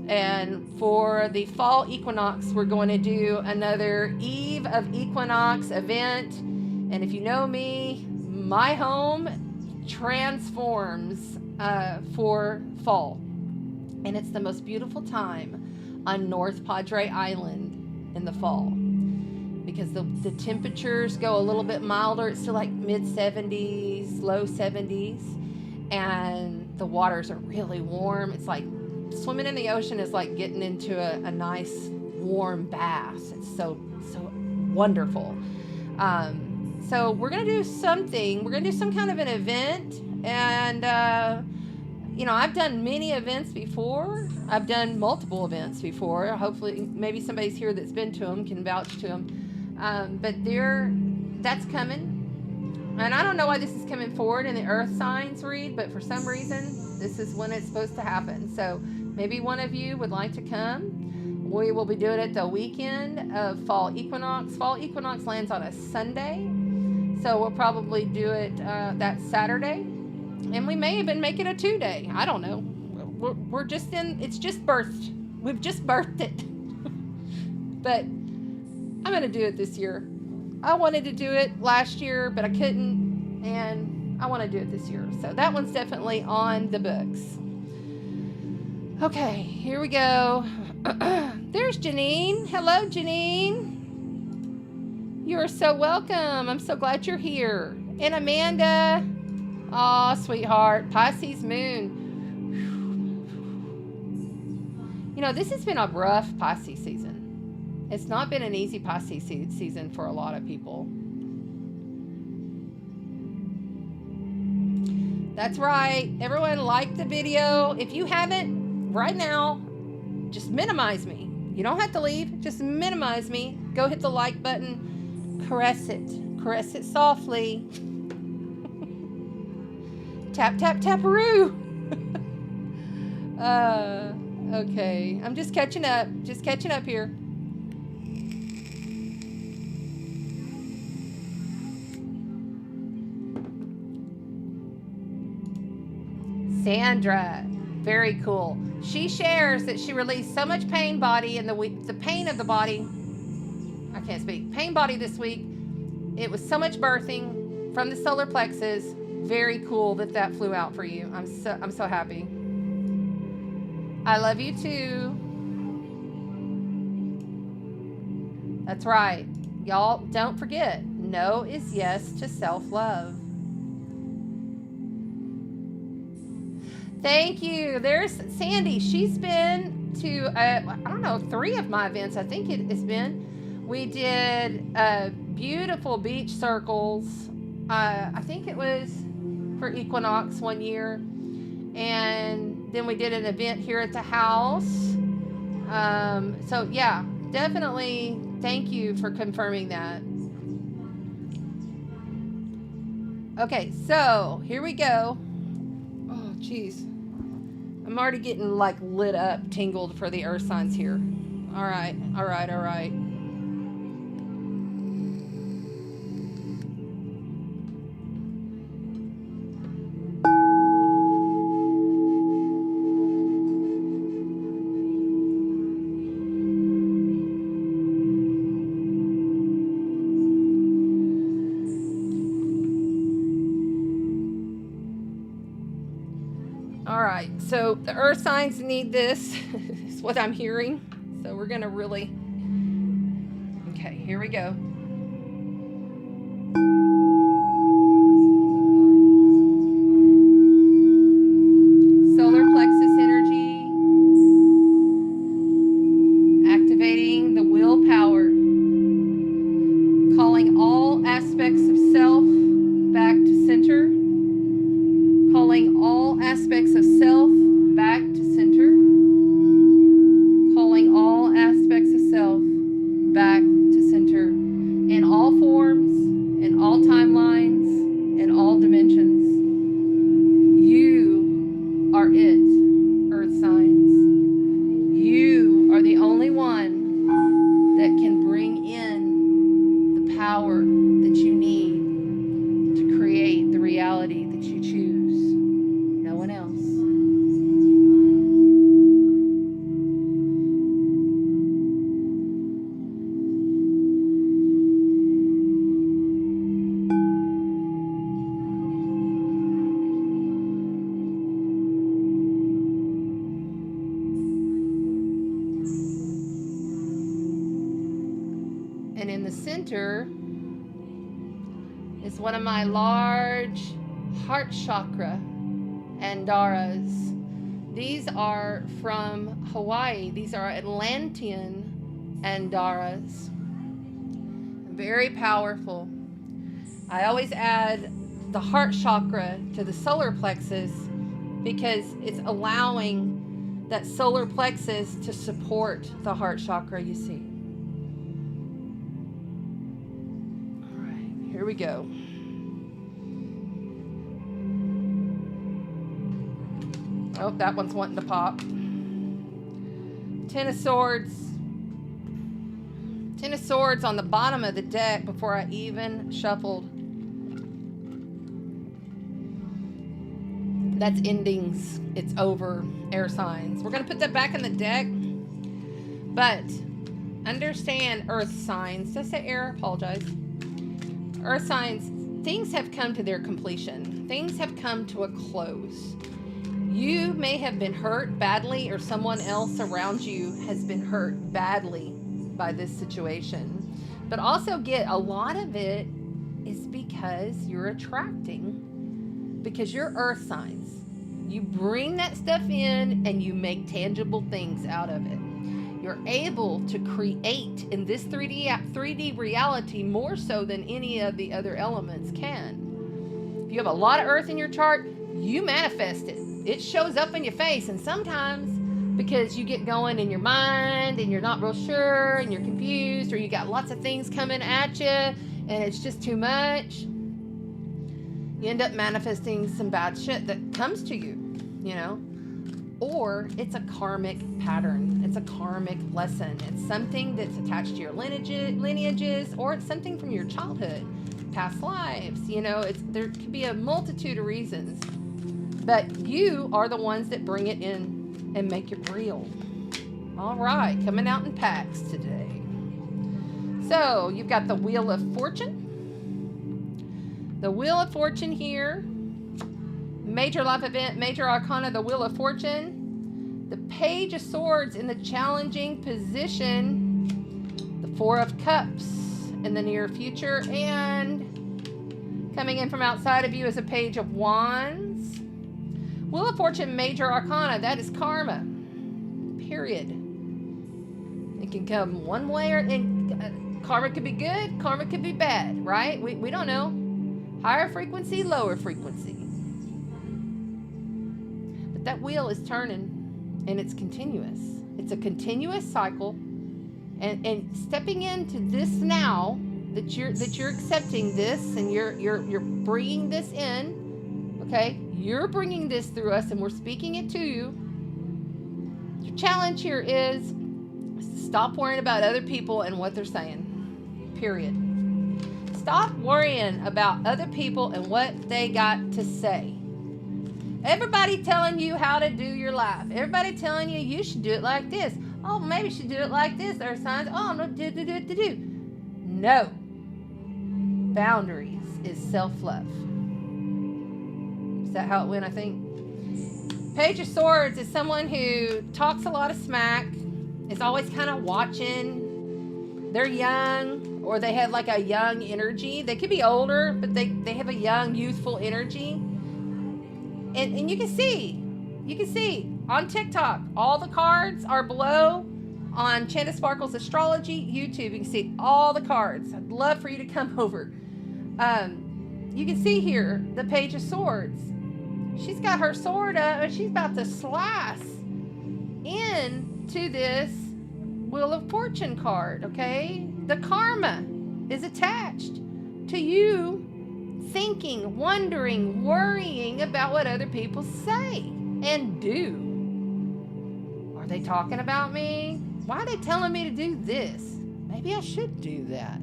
And for the fall equinox, we're going to do another Eve of Equinox event. And if you know me, my home transforms for fall. And it's the most beautiful time on North Padre Island in the fall. Because the temperatures go a little bit milder. It's still like mid-70s, low 70s. And the waters are really warm. It's like swimming in the ocean is like getting into a nice warm bath. It's so wonderful. So we're going to do something. We're going to do some kind of an event. And, I've done many events before. I've done multiple events before. Hopefully, maybe somebody's here that's been to them can vouch to them. But that's coming. And I don't know why this is coming forward in the Earth signs read, but for some reason, this is when it's supposed to happen. So maybe one of you would like to come. We will be doing it the weekend of fall equinox. Fall equinox lands on a Sunday. So we'll probably do it that Saturday. And we may even make it a 2-day. I don't know. It's just birthed. We've just birthed it. But I'm going to do it this year. I wanted to do it last year, but I couldn't. And I want to do it this year. So that one's definitely on the books. Okay, here we go. There's Janine. Hello, Janine. You are so welcome. I'm so glad you're here. And Amanda. Aw, sweetheart. Pisces moon. This has been a rough Pisces season. It's not been an easy Pisces season for a lot of people. That's right. Everyone like the video. If you haven't, right now, just minimize me. You don't have to leave. Just minimize me. Go hit the like button. Caress it. Caress it softly. Tap, tap, taparoo. Okay. I'm just catching up. Just catching up here. Sandra. Very cool. She shares that she released so much pain body in the week, the pain of the body. I can't speak. Pain body this week. It was so much birthing from the solar plexus. Very cool that flew out for you. I'm so happy. I love you too. That's right. Y'all don't forget. No is yes to self-love. Thank you. There's Sandy. She's been to, I don't know, 3 of my events. I think it has been. We did beautiful beach circles. I think it was for Equinox one year. And then we did an event here at the house. So yeah, definitely thank you for confirming that. Okay, so here we go. Oh, geez. I'm already getting like lit up, tingled for the earth signs here. All right, all right, all right. So the earth signs need this, is what I'm hearing. So we're going to really, okay, here we go. Solar plexus energy, activating the willpower, calling all aspects of self back to center, calling all aspects of self back to center, calling all aspects of self back to center in all forms, in all timelines, in all dimensions. You are it, earth signs. You are the only one that can bring in the power that you need to create the reality that you choose. No one else. And in the center is one of my large heart chakra Andaras. These are from Hawaii. These are Atlantean Andaras. Very powerful. I always add the heart chakra to the solar plexus because it's allowing that solar plexus to support the heart chakra, you see. All right, here we go. Oh, that one's wanting to pop. Ten of Swords. Ten of Swords on the bottom of the deck before I even shuffled. That's endings. It's over. Air signs. We're going to put that back in the deck. But understand earth signs. Did I say air? Apologize. Earth signs. Things have come to their completion. Things have come to a close. You may have been hurt badly, or someone else around you has been hurt badly by this situation. But also get a lot of it is because you're attracting, because you're earth signs. You bring that stuff in and you make tangible things out of it. You're able to create in this 3D reality more so than any of the other elements can. If you have a lot of earth in your chart, you manifest it. It shows up in your face, and sometimes because you get going in your mind and you're not real sure and you're confused, or you got lots of things coming at you and it's just too much, you end up manifesting some bad shit that comes to you, you know? Or it's a karmic pattern. It's a karmic lesson. It's something that's attached to your lineages, or it's something from your childhood, past lives. You know, there could be a multitude of reasons. But you are the ones that bring it in and make it real. All right, coming out in packs today. So you've got the Wheel of Fortune. The Wheel of Fortune here. Major life event, major arcana, the Wheel of Fortune. The Page of Swords in the challenging position. The Four of Cups in the near future. And coming in from outside of you is a Page of Wands. Wheel of Fortune, major arcana, that is karma. Period. It can come one way, or karma could be good, karma could be bad, right? We don't know. Higher frequency, lower frequency. That wheel is turning, and it's continuous. It's a continuous cycle, and stepping into this now that you're accepting this, and you're bringing this in. Okay, you're bringing this through us, and we're speaking it to you. Your challenge here is stop worrying about other people and what they're saying. Period. Stop worrying about other people and what they got to say. Everybody telling you how to do your life. Everybody telling you you should do it like this. Oh, maybe you should do it like this. There are signs. Oh, no, do. No. Boundaries is self-love. Is that how it went, I think? Page of Swords is someone who talks a lot of smack, is always kind of watching. They're young, or they have like a young energy. They could be older, but they have a young, youthful energy. And you can see on TikTok, all the cards are below. On Chanda Sparkle's Astrology YouTube, you can see all the cards. I'd love for you to come over. You can see here the Page of Swords. She's got her sword up, and she's about to slice into this Wheel of Fortune card, okay? The karma is attached to you thinking, wondering, worrying about what other people say and do. Are they talking about me? Why are they telling me to do this? Maybe I should do that.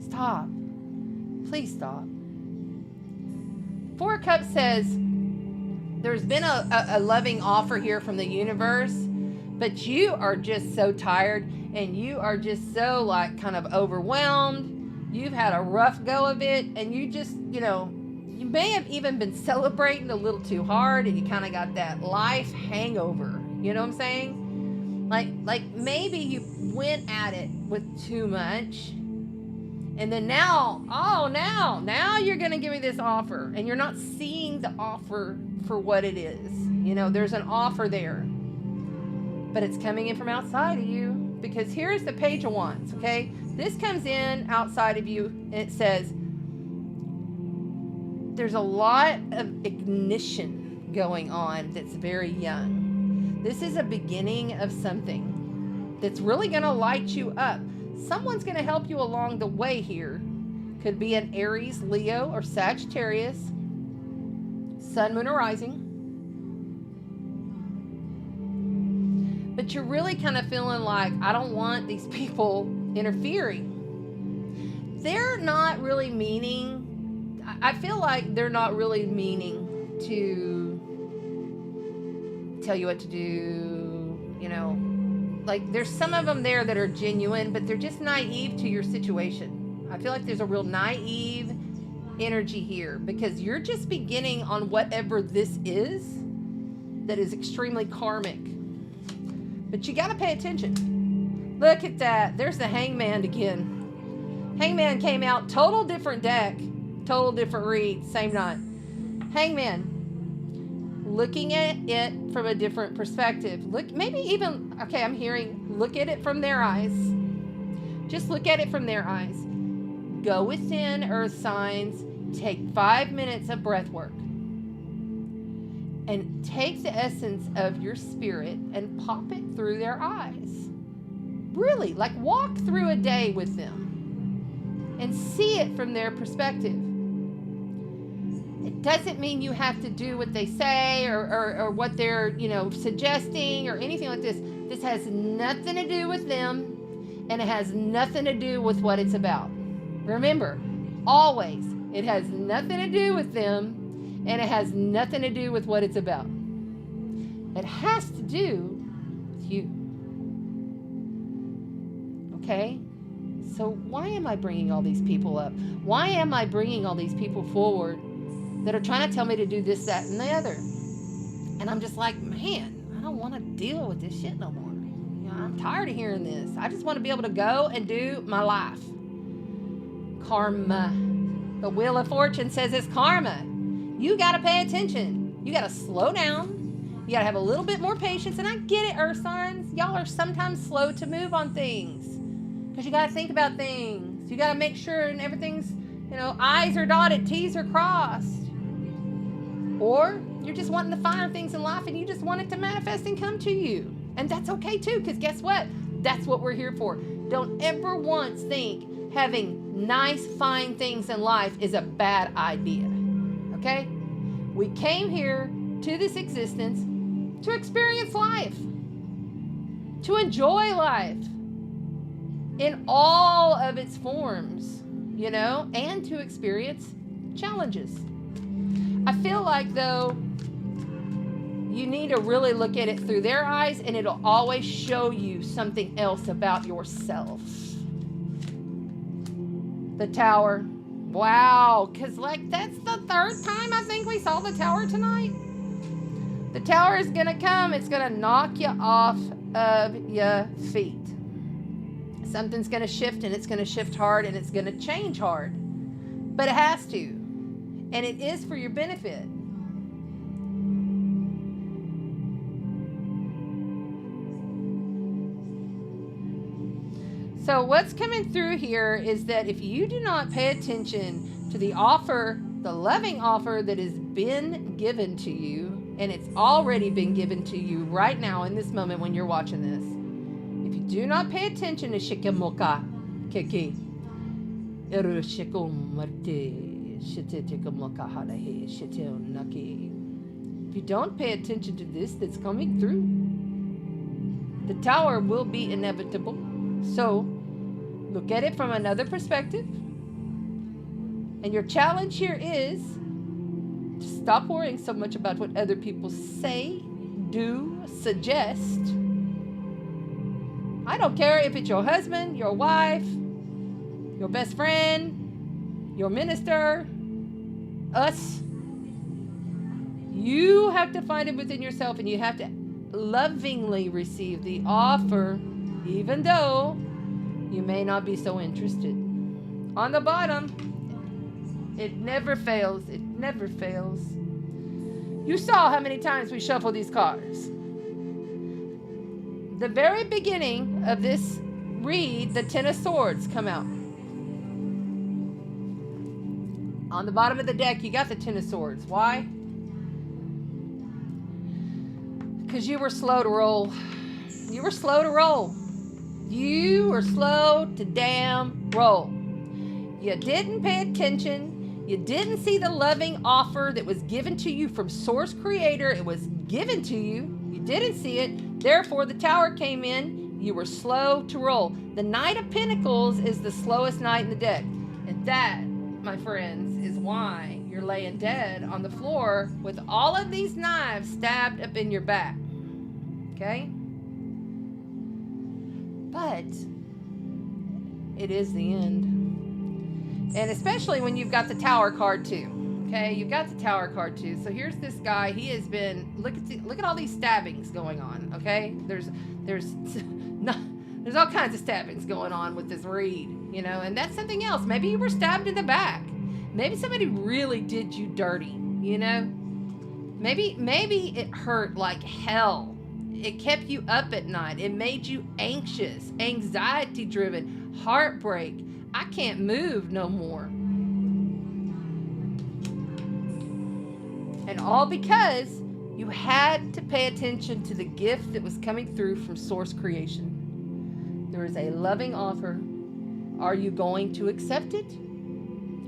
Stop. Please stop. Four of Cups says there's been a loving offer here from the universe, but you are just so tired, and you are just so like kind of overwhelmed. You've had a rough go of it, and you just, you may have even been celebrating a little too hard, and you kind of got that life hangover. You know what I'm saying? Like maybe you went at it with too much, and then now you're going to give me this offer, and you're not seeing the offer for what it is. There's an offer there, but it's coming in from outside of you, because here's the Page of Wands, okay? This comes in outside of you, and it says there's a lot of ignition going on that's very young. This is a beginning of something that's really going to light you up. Someone's going to help you along the way here. Could be an Aries, Leo, or Sagittarius, Sun, Moon, or Rising. But you're really kind of feeling like, I don't want these people interfering. They're not really meaning, I feel like they're not really meaning to tell you what to do, like there's some of them there that are genuine, but they're just naive to your situation. I feel like there's a real naive energy here, because you're just beginning on whatever this is that is extremely karmic. But you got to pay attention. Look at that. There's the Hangman again. Hangman came out, total different deck, total different read, same night. Hangman. looking at it from a different perspective. Look, maybe even, okay, I'm hearing, look at it from their eyes. Just look at it from their eyes. Go within, earth signs, take 5 minutes of breath work. And take the essence of your spirit and pop it through their eyes. Really, like walk through a day with them and see it from their perspective. It doesn't mean you have to do what they say or what they're, suggesting or anything like this. This has nothing to do with them, and it has nothing to do with what it's about. Remember, always, it has nothing to do with them, and it has nothing to do with what it's about. It has to do with you. Okay? So why am I bringing all these people up? Why am I bringing all these people forward that are trying to tell me to do this, that, and the other? And I'm just like, man, I don't want to deal with this shit no more. I'm tired of hearing this. I just want to be able to go and do my life. Karma. The Wheel of Fortune says it's karma. You got to pay attention. You got to slow down. You got to have a little bit more patience. And I get it, earth signs. Y'all are sometimes slow to move on things because you got to think about things. You got to make sure and everything's, I's are dotted, T's are crossed. Or you're just wanting the finer things in life and you just want it to manifest and come to you. And that's okay too, because guess what? That's what we're here for. Don't ever once think having nice, fine things in life is a bad idea. Okay? We came here to this existence to experience life, to enjoy life in all of its forms, and to experience challenges. I feel like, though, you need to really look at it through their eyes, and it'll always show you something else about yourself. The Tower. Wow, because that's the third time I think we saw the Tower tonight. The Tower is going to come. It's going to knock you off of your feet. Something's going to shift, and it's going to shift hard, and it's going to change hard. But it has to. And it is for your benefit. So what's coming through here is that if you do not pay attention to the offer, the loving offer that has been given to you, and it's already been given to you right now in this moment when you're watching this. If you do not pay attention to Shikamoka Keki, if you don't pay attention to this that's coming through, the Tower will be inevitable. So, look at it from another perspective. And your challenge here is to stop worrying so much about what other people say, do, suggest. I don't care if it's your husband, your wife, your best friend, your minister, us. You have to find it within yourself, and you have to lovingly receive the offer, even though you may not be so interested. On the bottom, it never fails. It never fails. You saw how many times we shuffle these cards. The very beginning of this read, the Ten of Swords come out. On the bottom of the deck, you got the Ten of Swords. Why? Because you were slow to roll. You were slow to roll. You were slow to damn roll. You didn't pay attention. You didn't see the loving offer that was given to you from Source Creator. It was given to you. You didn't see it. Therefore, the Tower came in. You were slow to roll. The Knight of Pentacles is the slowest knight in the deck. And that, my friends, is why you're laying dead on the floor with all of these knives stabbed up in your back. Okay? But it is the end. And especially when you've got the Tower card too. Okay, you've got the Tower card too. So here's this guy. He has been, look at all these stabbings going on. Okay, there's all kinds of stabbings going on with this read, and that's something else. Maybe you were stabbed in the back. Maybe somebody really did you dirty, Maybe it hurt like hell. It kept you up at night. It made you anxious, anxiety driven, heartbreak. I can't move no more. And all because you had to pay attention to the gift that was coming through from source creation. There is a loving offer. Are you going to accept it?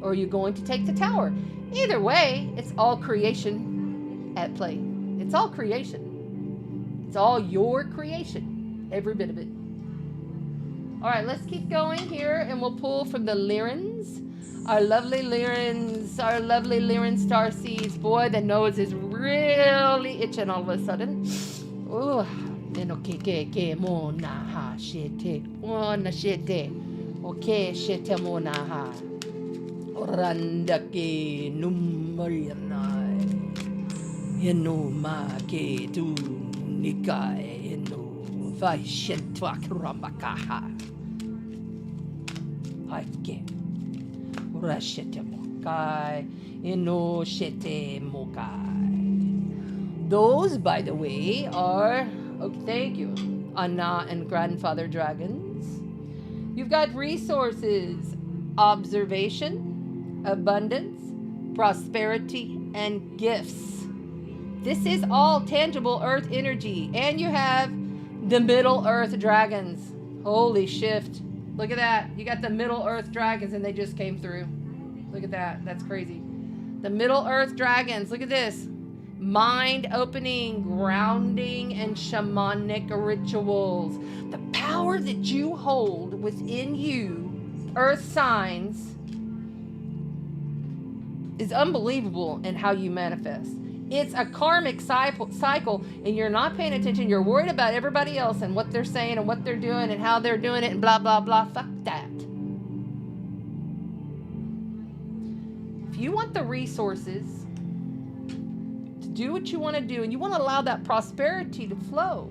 Or are you going to take the tower? Either way, it's all creation at play. It's all creation. It's all your creation. Every bit of it. All right, let's keep going here, and we'll pull from the Lyrans. Our lovely Lyrans, star seeds. Boy, the nose is really itching all of a sudden. Ooh. Okay, shete mona ha. Orandake numarianai. Yeno ma ke tu nikai yeno vaishentwak rambakaha. Hake. Rashete mokai. Yeno shete mokai. Those, by the way, are, okay, thank you, Anna and Grandfather Dragons. You've got resources, observation, abundance, prosperity, and gifts. This is all tangible earth energy. And you have the Middle Earth Dragons. Holy shift. Look at that. You got the Middle Earth Dragons and they just came through. Look at that. That's crazy. The Middle Earth Dragons. Look at this. Mind-opening, grounding, and shamanic rituals. The power that you hold within you, earth signs, is unbelievable in how you manifest. It's a karmic cycle, and you're not paying attention. You're worried about everybody else and what they're saying and what they're doing and how they're doing it and blah, blah, blah. Fuck that. If you want the resources to do what you want to do and you want to allow that prosperity to flow,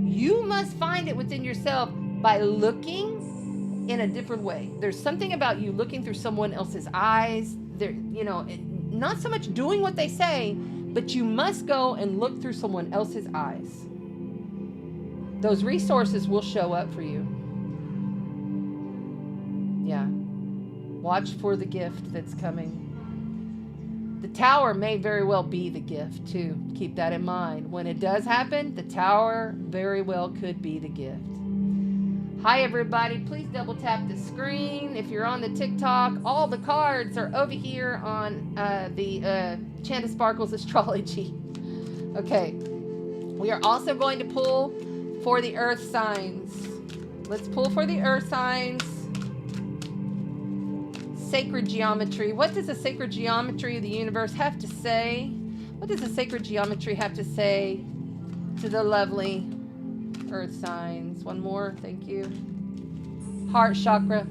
you must find it within yourself by looking in a different way. There's something about you looking through someone else's eyes. There, you know, not so much doing what they say, but you must go and look through someone else's eyes. Those resources will show up for you. Yeah. Watch for the gift that's coming. The tower may very well be the gift, too. Keep that in mind. When it does happen, the tower very well could be the gift. Hi, everybody. Please double tap the screen. If you're on the TikTok, all the cards are over here on the Chanta Sparkles Astrology. Okay. We are also going to pull for the earth signs. Let's pull for the earth signs. Sacred geometry. What does the sacred geometry of the universe have to say? What does the sacred geometry have to say to the lovely earth signs? One more, thank you. Heart chakra.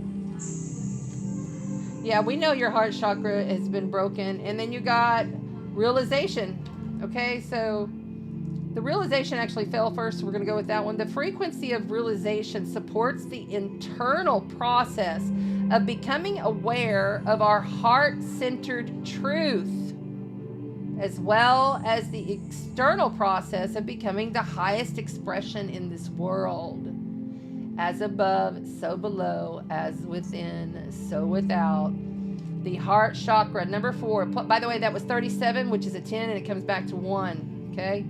Yeah, we know your heart chakra has been broken. And then you got realization. Okay, so the realization actually fell first, so we're going to go with that one. The frequency of realization supports the internal process of becoming aware of our heart-centered truth, as well as the external process of becoming the highest expression in this world. As above, so below, as within, so without. The heart chakra, number 4. By the way, that was 37, which is a 10, and it comes back to 1, okay?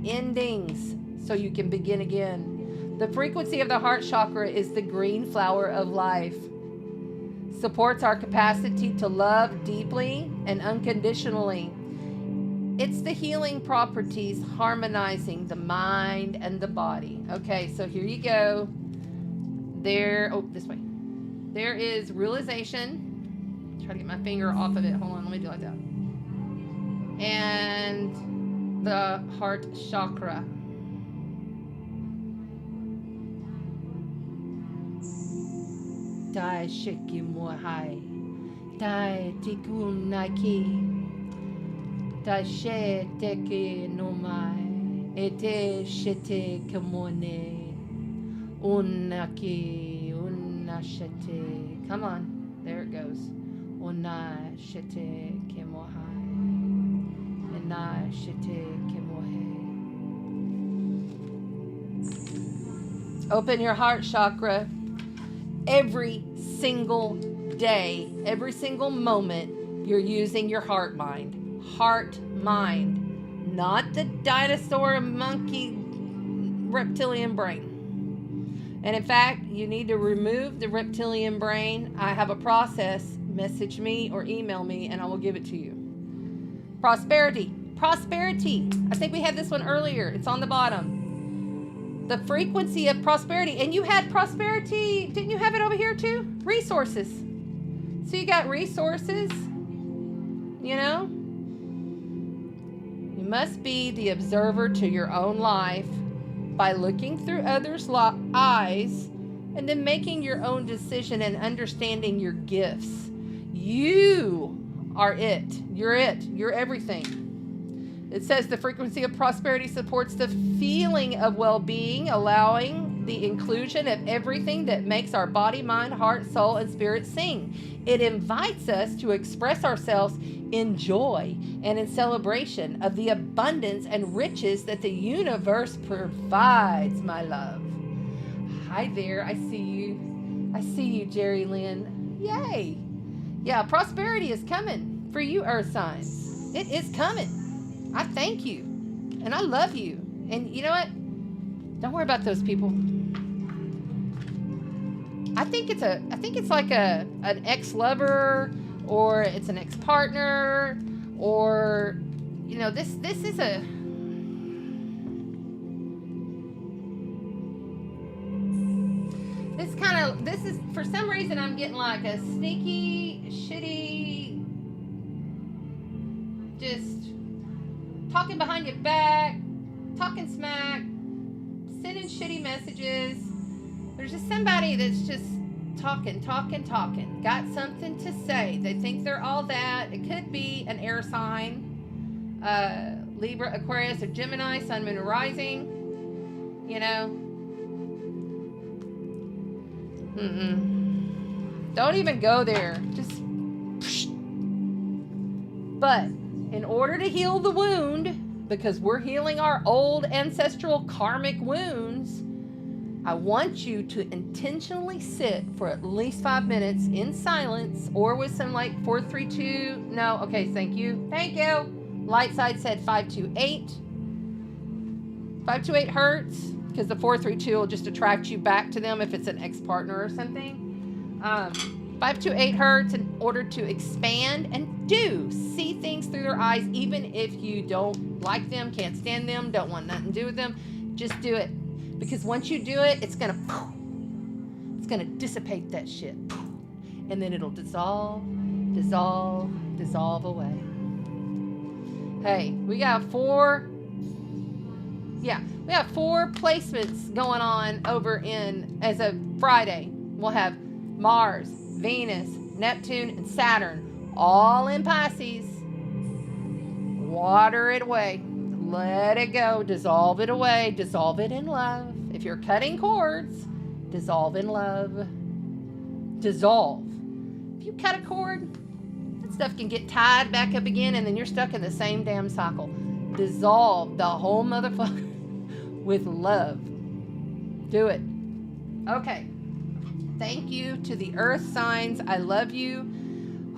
Endings, so you can begin again. The frequency of the heart chakra is the green flower of life. Supports our capacity to love deeply and unconditionally. It's the healing properties harmonizing the mind and the body. Okay, so here you go. This way. There is realization. Try to get my finger off of it. Hold on, let me do it like that. And the heart chakra. Dai shiki mohai, dai tikun naki, dai she teke no mai, ete shete kamone, unaki unashete. Come on, there it goes. Una shete kemohai, and Open your heart chakra. Every single day, every single moment, you're using your heart mind. Heart mind. Not the dinosaur, monkey, reptilian brain. And in fact, you need to remove the reptilian brain. I have a process. Message me or email me and I will give it to you. Prosperity. Prosperity. I think we had this one earlier. It's on the bottom. The frequency of prosperity. And you had prosperity. Didn't you have it over here too? Resources. So you got resources. You know? You must be the observer to your own life by looking through others' eyes and then making your own decision and understanding your gifts. You are it. You're it. You're everything. It says the frequency of prosperity supports the feeling of well-being, allowing the inclusion of everything that makes our body, mind, heart, soul, and spirit sing. It invites us to express ourselves in joy and in celebration of the abundance and riches that the universe provides, my love. Hi there. I see you. I see you, Jerry Lynn. Yay. Yeah, prosperity is coming for you, Earth signs. It is coming. I thank you. And I love you. And you know what? Don't worry about those people. I think it's like an ex-lover, or it's an ex-partner, or you know, this is a this is for some reason I'm getting like a sneaky, shitty, just talking behind your back, talking smack, sending shitty messages. There's just somebody that's just talking, got something to say. They think they're all that. It could be an air sign, Libra, Aquarius, or Gemini, sun, moon, or rising, you know. Don't even go there. Just. But in order to heal the wound, because we're healing our old ancestral karmic wounds, I want you to intentionally sit for at least 5 minutes in silence or with some like 432. No, okay, thank you. Thank you. Light side said 528. 528 hertz, because the 432 will just attract you back to them if it's an ex-partner or something. 528 hertz in order to expand and do see things through their eyes, even if you don't like them, can't stand them, don't want nothing to do with them. Just do it, because once you do it, it's gonna dissipate that shit, and then it'll dissolve away. Hey, we got four placements going on over in, as of Friday. We'll have Mars, Venus, Neptune, and Saturn, all in Pisces. Water it away. Let it go. Dissolve it away. Dissolve it in love. If you're cutting cords, dissolve in love. Dissolve. If you cut a cord, that stuff can get tied back up again, and then you're stuck in the same damn cycle. Dissolve the whole motherfucker with love. Do it. Okay. Thank you to the earth signs. I love you.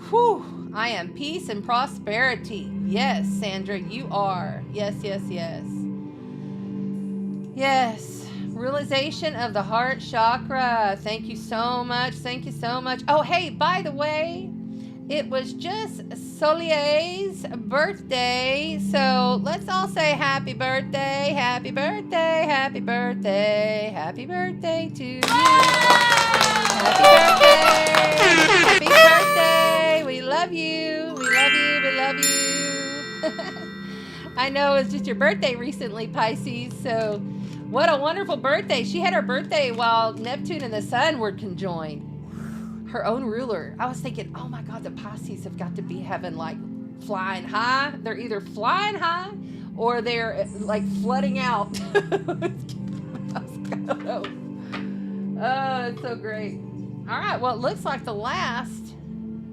Whew. I am peace and prosperity. Yes, Sandra, you are. Yes, yes, yes. Yes. Realization of the heart chakra. Thank you so much. Thank you so much. Oh, hey, by the way, it was just Solier's birthday. So let's all say happy birthday, happy birthday, happy birthday, happy birthday to you. Happy birthday. Happy birthday. We love you. We love you. We love you. I know it's just your birthday recently, Pisces. So what a wonderful birthday. She had her birthday while Neptune and the Sun were conjoined. Her own ruler. I was thinking, oh my God, the Pisces have got to be having like flying high. They're either flying high or they're like flooding out. I don't know. Oh, it's so great. All right, well, it looks like the last,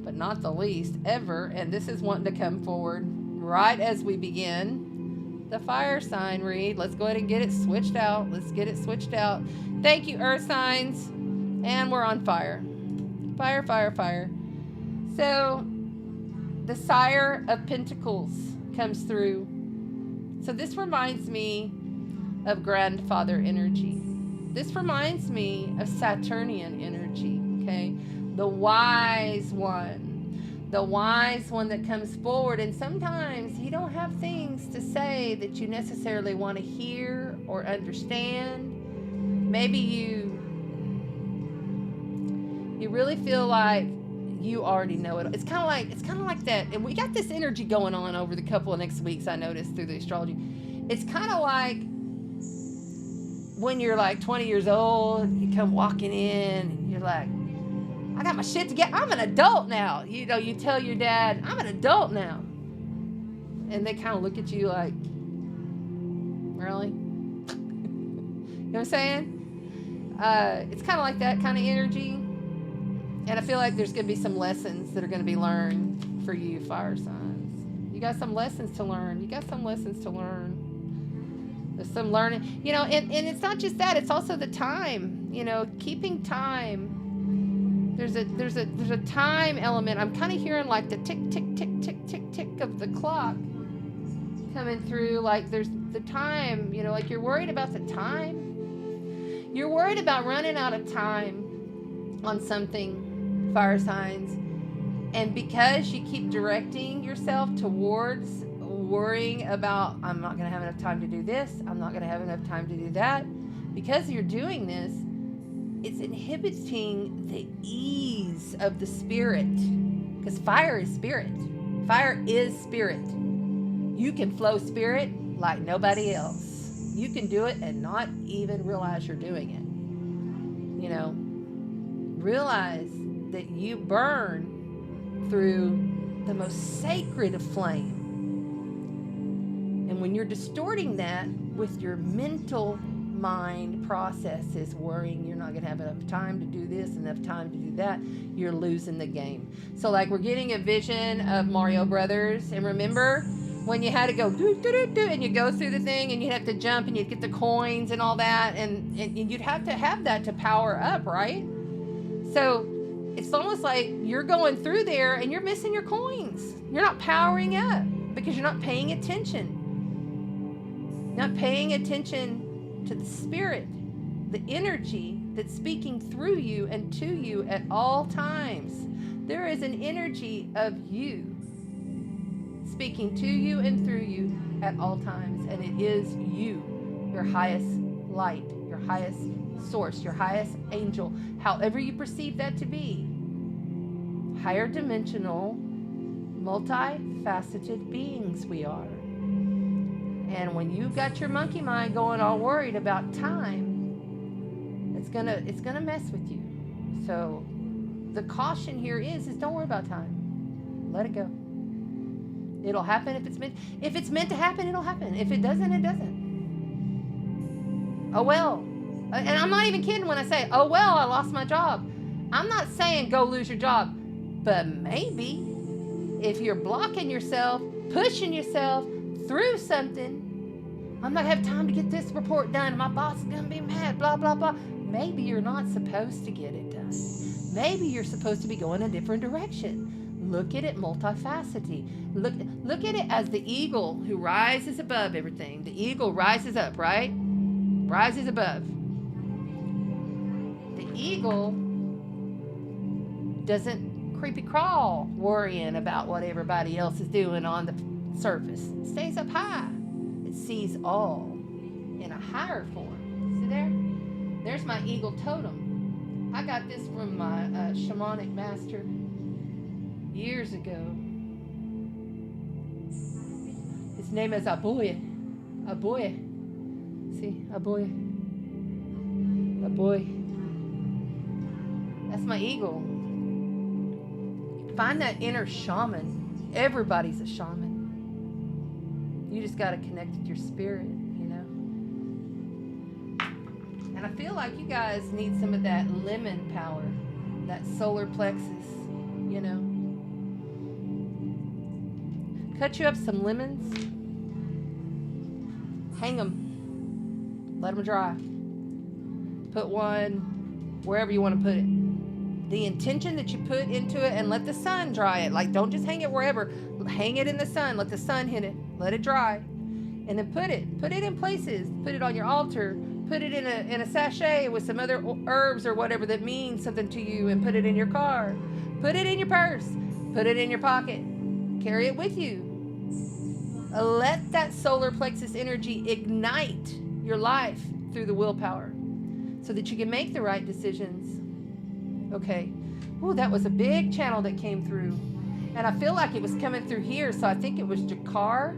but not the least ever, and this is wanting to come forward right as we begin the fire sign read. Let's go ahead and get it switched out. Let's get it switched out. Thank you, earth signs. And we're on fire. Fire, fire, fire. So the Sire of Pentacles comes through. So this reminds me of grandfather energy. This reminds me of Saturnian energy, okay? The wise one that comes forward, and sometimes he don't have things to say that you necessarily want to hear or understand. Maybe you really feel like you already know it. It's kind of like that. And we got this energy going on over the couple of next weeks, I noticed through the astrology. It's kind of like when you're like 20 years old, you come walking in and you're like, I got my shit together. I'm an adult now. You know, you tell your dad, I'm an adult now. And they kind of look at you like, really? You know what I'm saying? It's kind of like that kind of energy. And I feel like there's going to be some lessons that are going to be learned for you, fire signs. You got some lessons to learn. You got some lessons to learn. There's some learning. You know, and it's not just that. It's also the time. You know, keeping time. There's a time element. I'm kind of hearing like the tick, tick, tick, tick, tick, tick of the clock coming through. Like there's the time, you know, like you're worried about the time. You're worried about running out of time on something, fire signs. And because you keep directing yourself towards worrying about, I'm not going to have enough time to do this. I'm not going to have enough time to do that. Because you're doing this, it's inhibiting the ease of the spirit. Because fire is spirit. Fire is spirit. You can flow spirit like nobody else. You can do it and not even realize you're doing it. You know, realize that you burn through the most sacred of flame. And when you're distorting that with your mental mind processes, worrying you're not going to have enough time to do this, enough time to do that, you're losing the game. So like we're getting a vision of Mario Brothers, and remember when you had to go do, do, do, do, and you go through the thing and you'd have to jump and you'd get the coins and all that, and you'd have to have that to power up, right? So it's almost like you're going through there and you're missing your coins. You're not powering up because you're not paying attention. Not paying attention to the spirit, the energy that's speaking through you and to you at all times. There is an energy of you speaking to you and through you at all times, and it is you, your highest light, your highest source, your highest angel, however you perceive that to be. Higher dimensional, multifaceted beings we are. And when you've got your monkey mind going all worried about time, it's gonna mess with you. So the caution here is don't worry about time. Let it go. It'll happen if it's meant to happen, it'll happen. If it doesn't, it doesn't. Oh well. And I'm not even kidding when I say, oh well, I lost my job. I'm not saying go lose your job. But maybe if you're blocking yourself, pushing yourself through something, I'm not going to have time to get this report done. My boss is going to be mad, blah, blah, blah. Maybe you're not supposed to get it done. Maybe you're supposed to be going a different direction. Look at it multifaceted. Look at it as the eagle who rises above everything. The eagle rises up, right? Rises above. The eagle doesn't creepy crawl worrying about what everybody else is doing on the surface. It stays up high. It sees all in a higher form. See there? There's my eagle totem. I got this from my shamanic master years ago. His name is Aboye. Aboye. See? Aboye. Aboye. That's my eagle. Find that inner shaman. Everybody's a shaman. You just got to connect with your spirit, you know. And I feel like you guys need some of that lemon power, that solar plexus, you know. Cut you up some lemons. Hang them. Let them dry. Put one wherever you want to put it. The intention that you put into it, and let the sun dry it. Like, don't just hang it wherever. Hang it in the sun. Let the sun hit it. Let it dry. And then put it in places. Put it on your altar. Put it in a sachet with some other herbs or whatever that means something to you, and put it in your car. Put it in your purse. Put it in your pocket. Carry it with you. Let that solar plexus energy ignite your life through the willpower so that you can make the right decisions. Okay. Oh, that was a big channel that came through. And I feel like it was coming through here, so I think it was Jakar,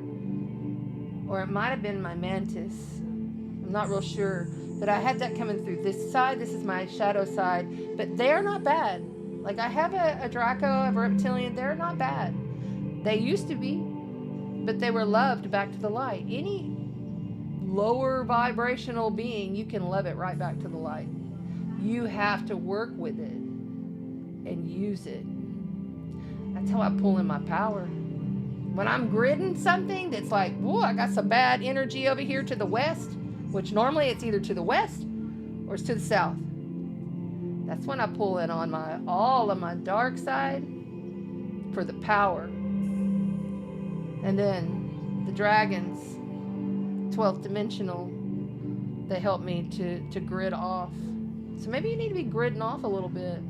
or it might have been my mantis. I'm not real sure. But I had that coming through this side. This is my shadow side. But they're not bad. Like, I have a Draco, a reptilian. They're not bad. They used to be, but they were loved back to the light. Any lower vibrational being, you can love it right back to the light. You have to work with it and use it. That's how I pull in my power. When I'm gridding something that's like, whoa, I got some bad energy over here to the west, which normally it's either to the west or it's to the south. That's when I pull in on all of my dark side for the power. And then the dragons, 12th dimensional, they help me to grid off. So maybe you need to be gridding off a little bit.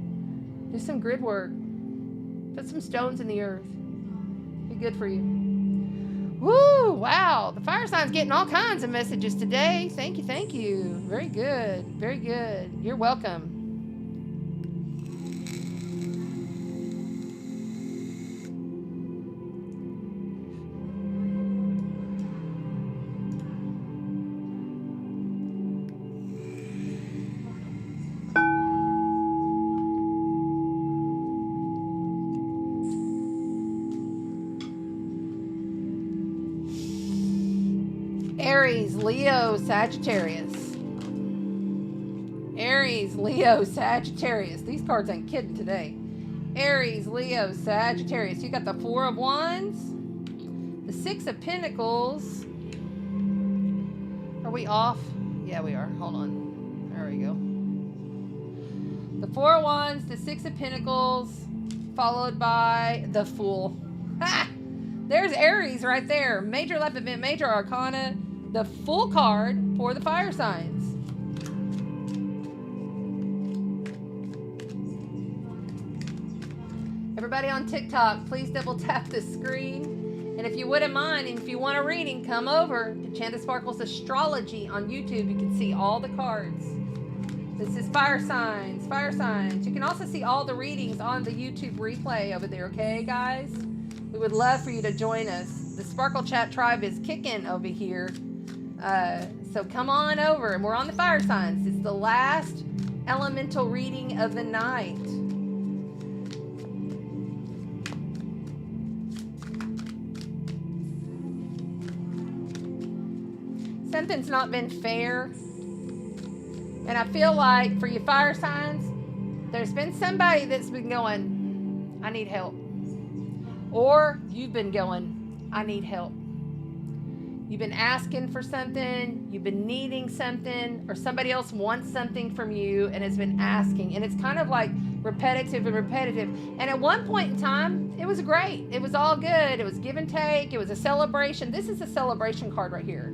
Do some grid work. Put some stones in the earth. Be good for you. Woo! Wow! The fire sign's getting all kinds of messages today. Thank you, thank you. Very good. Very good. You're welcome. Aries, Leo, Sagittarius. Aries, Leo, Sagittarius. These cards ain't kidding today. Aries, Leo, Sagittarius. You got the Four of Wands, the Six of Pentacles. Are we off? Yeah, we are. Hold on. There we go. The Four of Wands, the Six of Pentacles, followed by the Fool. Ha! There's Aries right there. Major life event, major arcana. The Fool card for the fire signs. Everybody on TikTok, please double tap the screen. And if you wouldn't mind, and if you want a reading, come over to Chanda Sparkles Astrology on YouTube. You can see all the cards. This is fire signs, fire signs. You can also see all the readings on the YouTube replay over there, okay, guys? We would love for you to join us. The Sparkle Chat tribe is kicking over here. So come on over, and we're on the fire signs. It's the last elemental reading of the night. Something's not been fair. And I feel like for you fire signs, there's been somebody that's been going, I need help. Or you've been going, I need help. You've been asking for something, you've been needing something, or somebody else wants something from you and has been asking. And it's kind of like repetitive and repetitive. And at one point in time, it was great. It was all good. It was give and take. It was a celebration. This is a celebration card right here.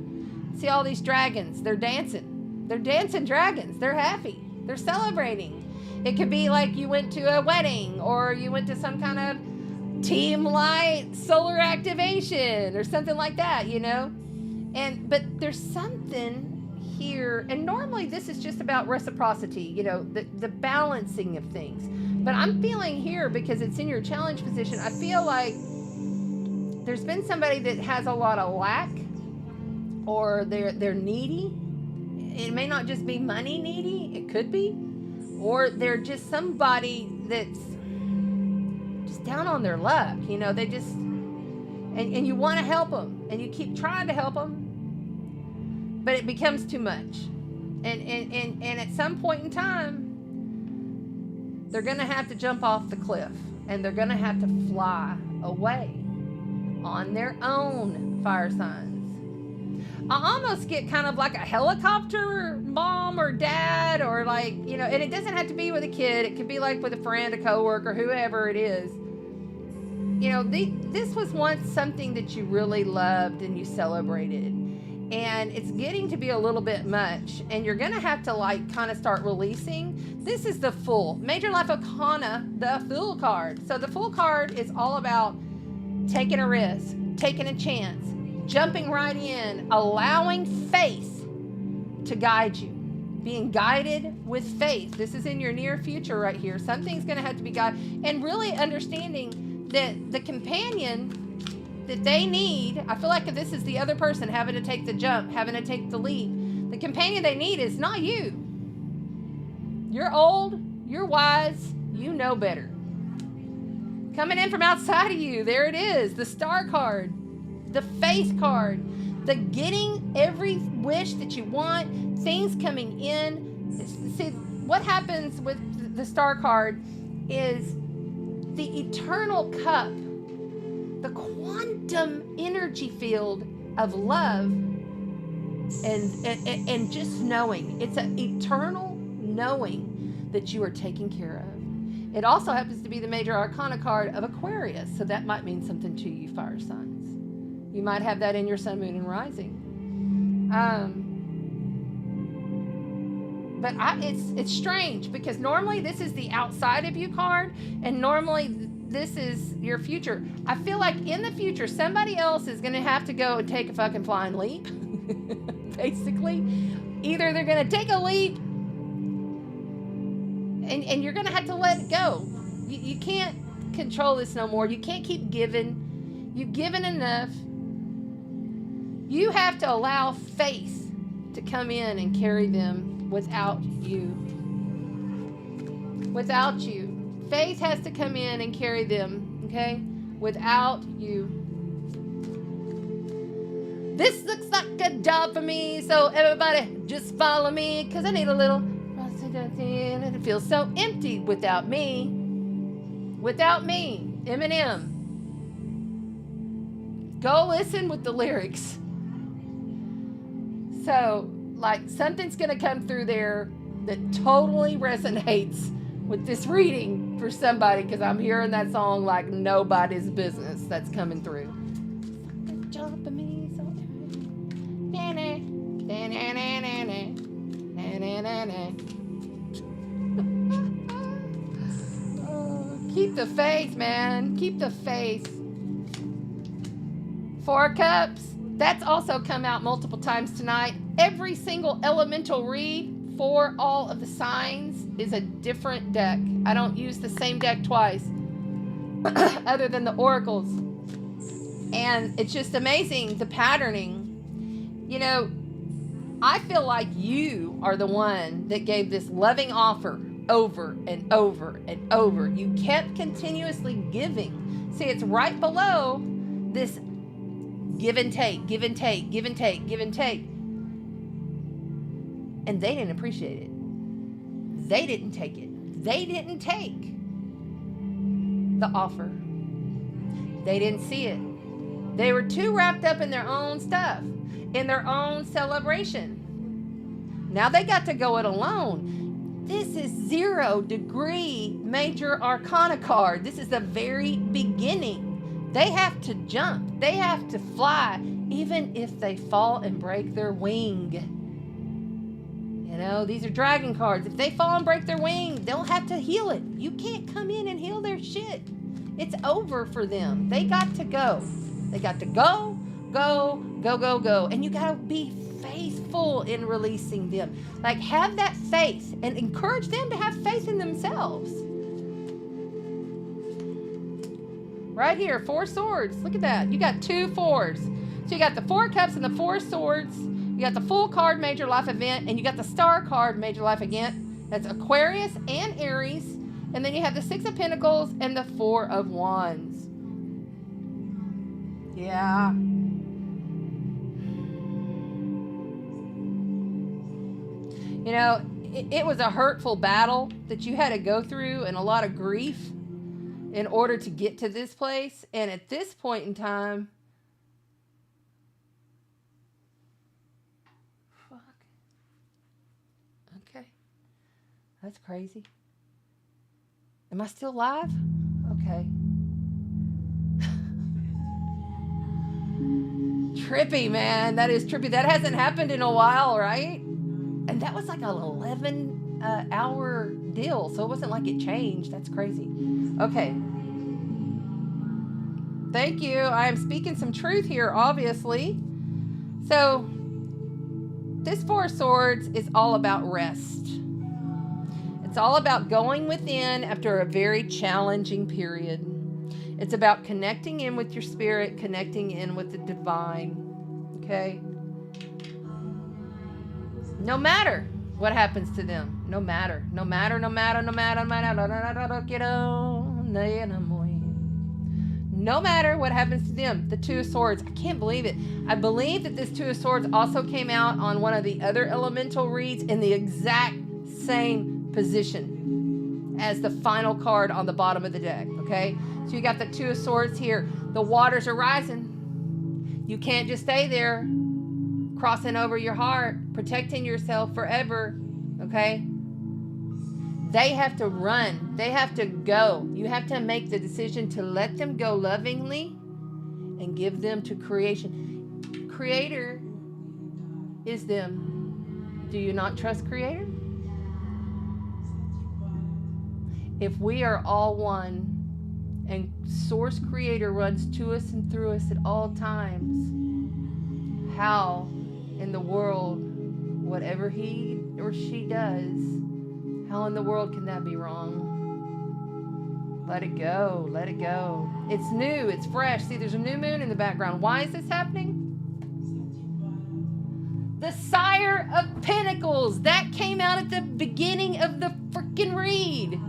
See all these dragons. They're dancing. They're dancing dragons. They're happy. They're celebrating. It could be like you went to a wedding, or you went to some kind of team light solar activation or something like that, you know? But there's something here, and normally this is just about reciprocity, you know, the balancing of things. But I'm feeling here, because it's in your challenge position, I feel like there's been somebody that has a lot of lack, or they're needy. It may not just be money needy, it could be. Or they're just somebody that's just down on their luck, you know, they just, and you want to help them, and you keep trying to help them, but it becomes too much. And at some point in time, they're going to have to jump off the cliff, and they're going to have to fly away on their own, fire signs. I almost get kind of like a helicopter mom or dad, or like, you know, and it doesn't have to be with a kid. It could be like with a friend, a coworker, whoever it is. You know, this was once something that you really loved and you celebrated. And it's getting to be a little bit much. And you're going to have to like kind of start releasing. This is the Fool. Major Life Arcana, the Fool card. So the Fool card is all about taking a risk, taking a chance, jumping right in, allowing faith to guide you. Being guided with faith. This is in your near future right here. Something's going to have to be guided. And really understanding that the companion that they need, I feel like if this is the other person having to take the jump, having to take the leap, the companion they need is not you. You're old, you're wise, you know better. Coming in from outside of you, there it is, the Star card, the Faith card, the getting every wish that you want, things coming in. See, what happens with the Star card is the eternal cup, the quantum energy field of love and just knowing. It's an eternal knowing that you are taken care of. It also happens to be the major arcana card of Aquarius, so that might mean something to you, fire signs. You might have that in your sun, moon, and rising. But it's strange because normally this is the outside of you card, and normally this is your future. I feel like in the future, somebody else is going to have to go and take a fucking flying leap. Basically, either they're going to take a leap and you're going to have to let it go. You can't control this no more. You can't keep giving. You've given enough. You have to allow faith to come in and carry them without you. Without you. Faith has to come in and carry them, okay? Without you. This looks like a job for me, so everybody just follow me, because I need a little... and it feels so empty without me. Without me. Eminem. Go listen with the lyrics. So, like, something's going to come through there that totally resonates with this reading for somebody, because I'm hearing that song like nobody's business that's coming through. Keep the faith, man. Keep the faith. 4 of Cups. That's also come out multiple times tonight. Every single elemental read for all of the signs is a different deck. I don't use the same deck twice other than the oracles. And it's just amazing, the patterning. You know, I feel like you are the one that gave this loving offer over and over and over. You kept continuously giving. See, it's right below this give and take, give and take, give and take, give and take. And they didn't appreciate it. They didn't take it. They didn't take the offer. They didn't see it. They were too wrapped up in their own stuff, in their own celebration. Now they got to go it alone. This is 0 degree major arcana card. This is the very beginning. They have to jump. They have to fly, even if they fall and break their wing. You know, these are dragon cards. If they fall and break their wing, they'll have to heal it. You can't come in and heal their shit. It's over for them. They got to go. They got to go, go, go, go, go. And you got to be faithful in releasing them. Like, have that faith and encourage them to have faith in themselves. Right here, 4 swords. Look at that. You got 2 4s. So you got the 4 cups and the 4 swords. You got the Fool card, major life event, and you got the Star card, major life event. That's Aquarius and Aries. And then you have the 6 of Pentacles and the 4 of Wands. Yeah. You know, it was a hurtful battle that you had to go through and a lot of grief in order to get to this place. And at this point in time, That's crazy. Am I still live? Okay. Trippy, man. That is trippy. That hasn't happened in a while, right? And that was like an 11-hour deal, so it wasn't like it changed. That's crazy. Okay. Thank you. I am speaking some truth here, obviously. So, this Four of Swords is all about rest. It's all about going within after a very challenging period. It's about connecting in with your spirit, connecting in with the divine. Okay? No matter what happens to them. No matter what happens to them. The Two of Swords. I can't believe it. I believe that this Two of Swords also came out on one of the other elemental reads in the exact same position as the final card on the bottom of the deck. Okay? So you got the Two of Swords here. The waters are rising. You can't just stay there crossing over your heart, protecting yourself forever. Okay? They have to run. They have to go. You have to make the decision to let them go lovingly and give them to creation. Creator is them. Do you not trust Creator? If we are all one and Source Creator runs to us and through us at all times, how in the world, whatever he or she does, how in the world can that be wrong? Let it go. Let it go. It's new. It's fresh. See, there's a new moon in the background. Why is this happening? The Sire of Pentacles. That came out at the beginning of the freaking read.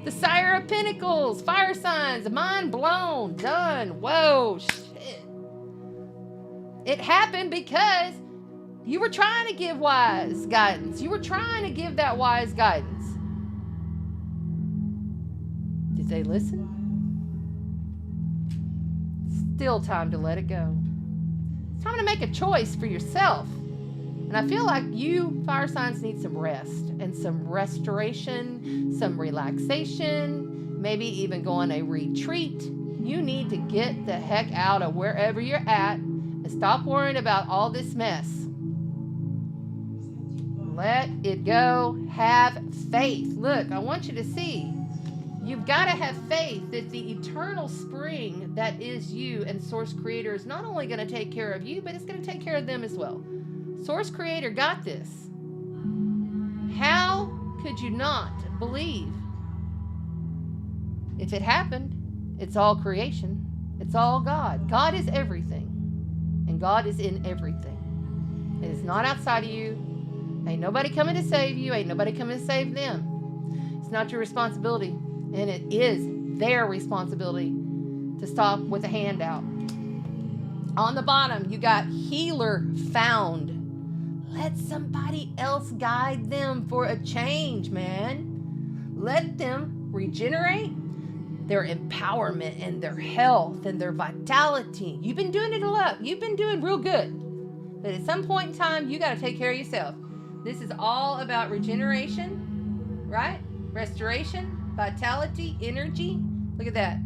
The Sire of Pentacles. Fire signs. Mind blown. Done. Whoa. Shit. It happened because you were trying to give wise guidance. You were trying to give that wise guidance. Did they listen? Still time to let it go. It's time to make a choice for yourself. And I feel like you, fire signs, need some rest and some restoration, some relaxation, maybe even go on a retreat. You need to get the heck out of wherever you're at and stop worrying about all this mess. Let it go. Have faith. Look, I want you to see. You've got to have faith that the eternal spring that is you and Source Creator is not only going to take care of you, but it's going to take care of them as well. Source Creator got this. How could you not believe? If it happened, it's all creation. It's all God. God is everything. And God is in everything. It is not outside of you. Ain't nobody coming to save you. Ain't nobody coming to save them. It's not your responsibility. And it is their responsibility to stop with a handout. On the bottom, you got healer found. Let somebody else guide them for a change, man. Let them regenerate their empowerment and their health and their vitality. You've been doing it a lot. You've been doing real good. But at some point in time, you got to take care of yourself. This is all about regeneration, right? Restoration, vitality, energy. Look at that.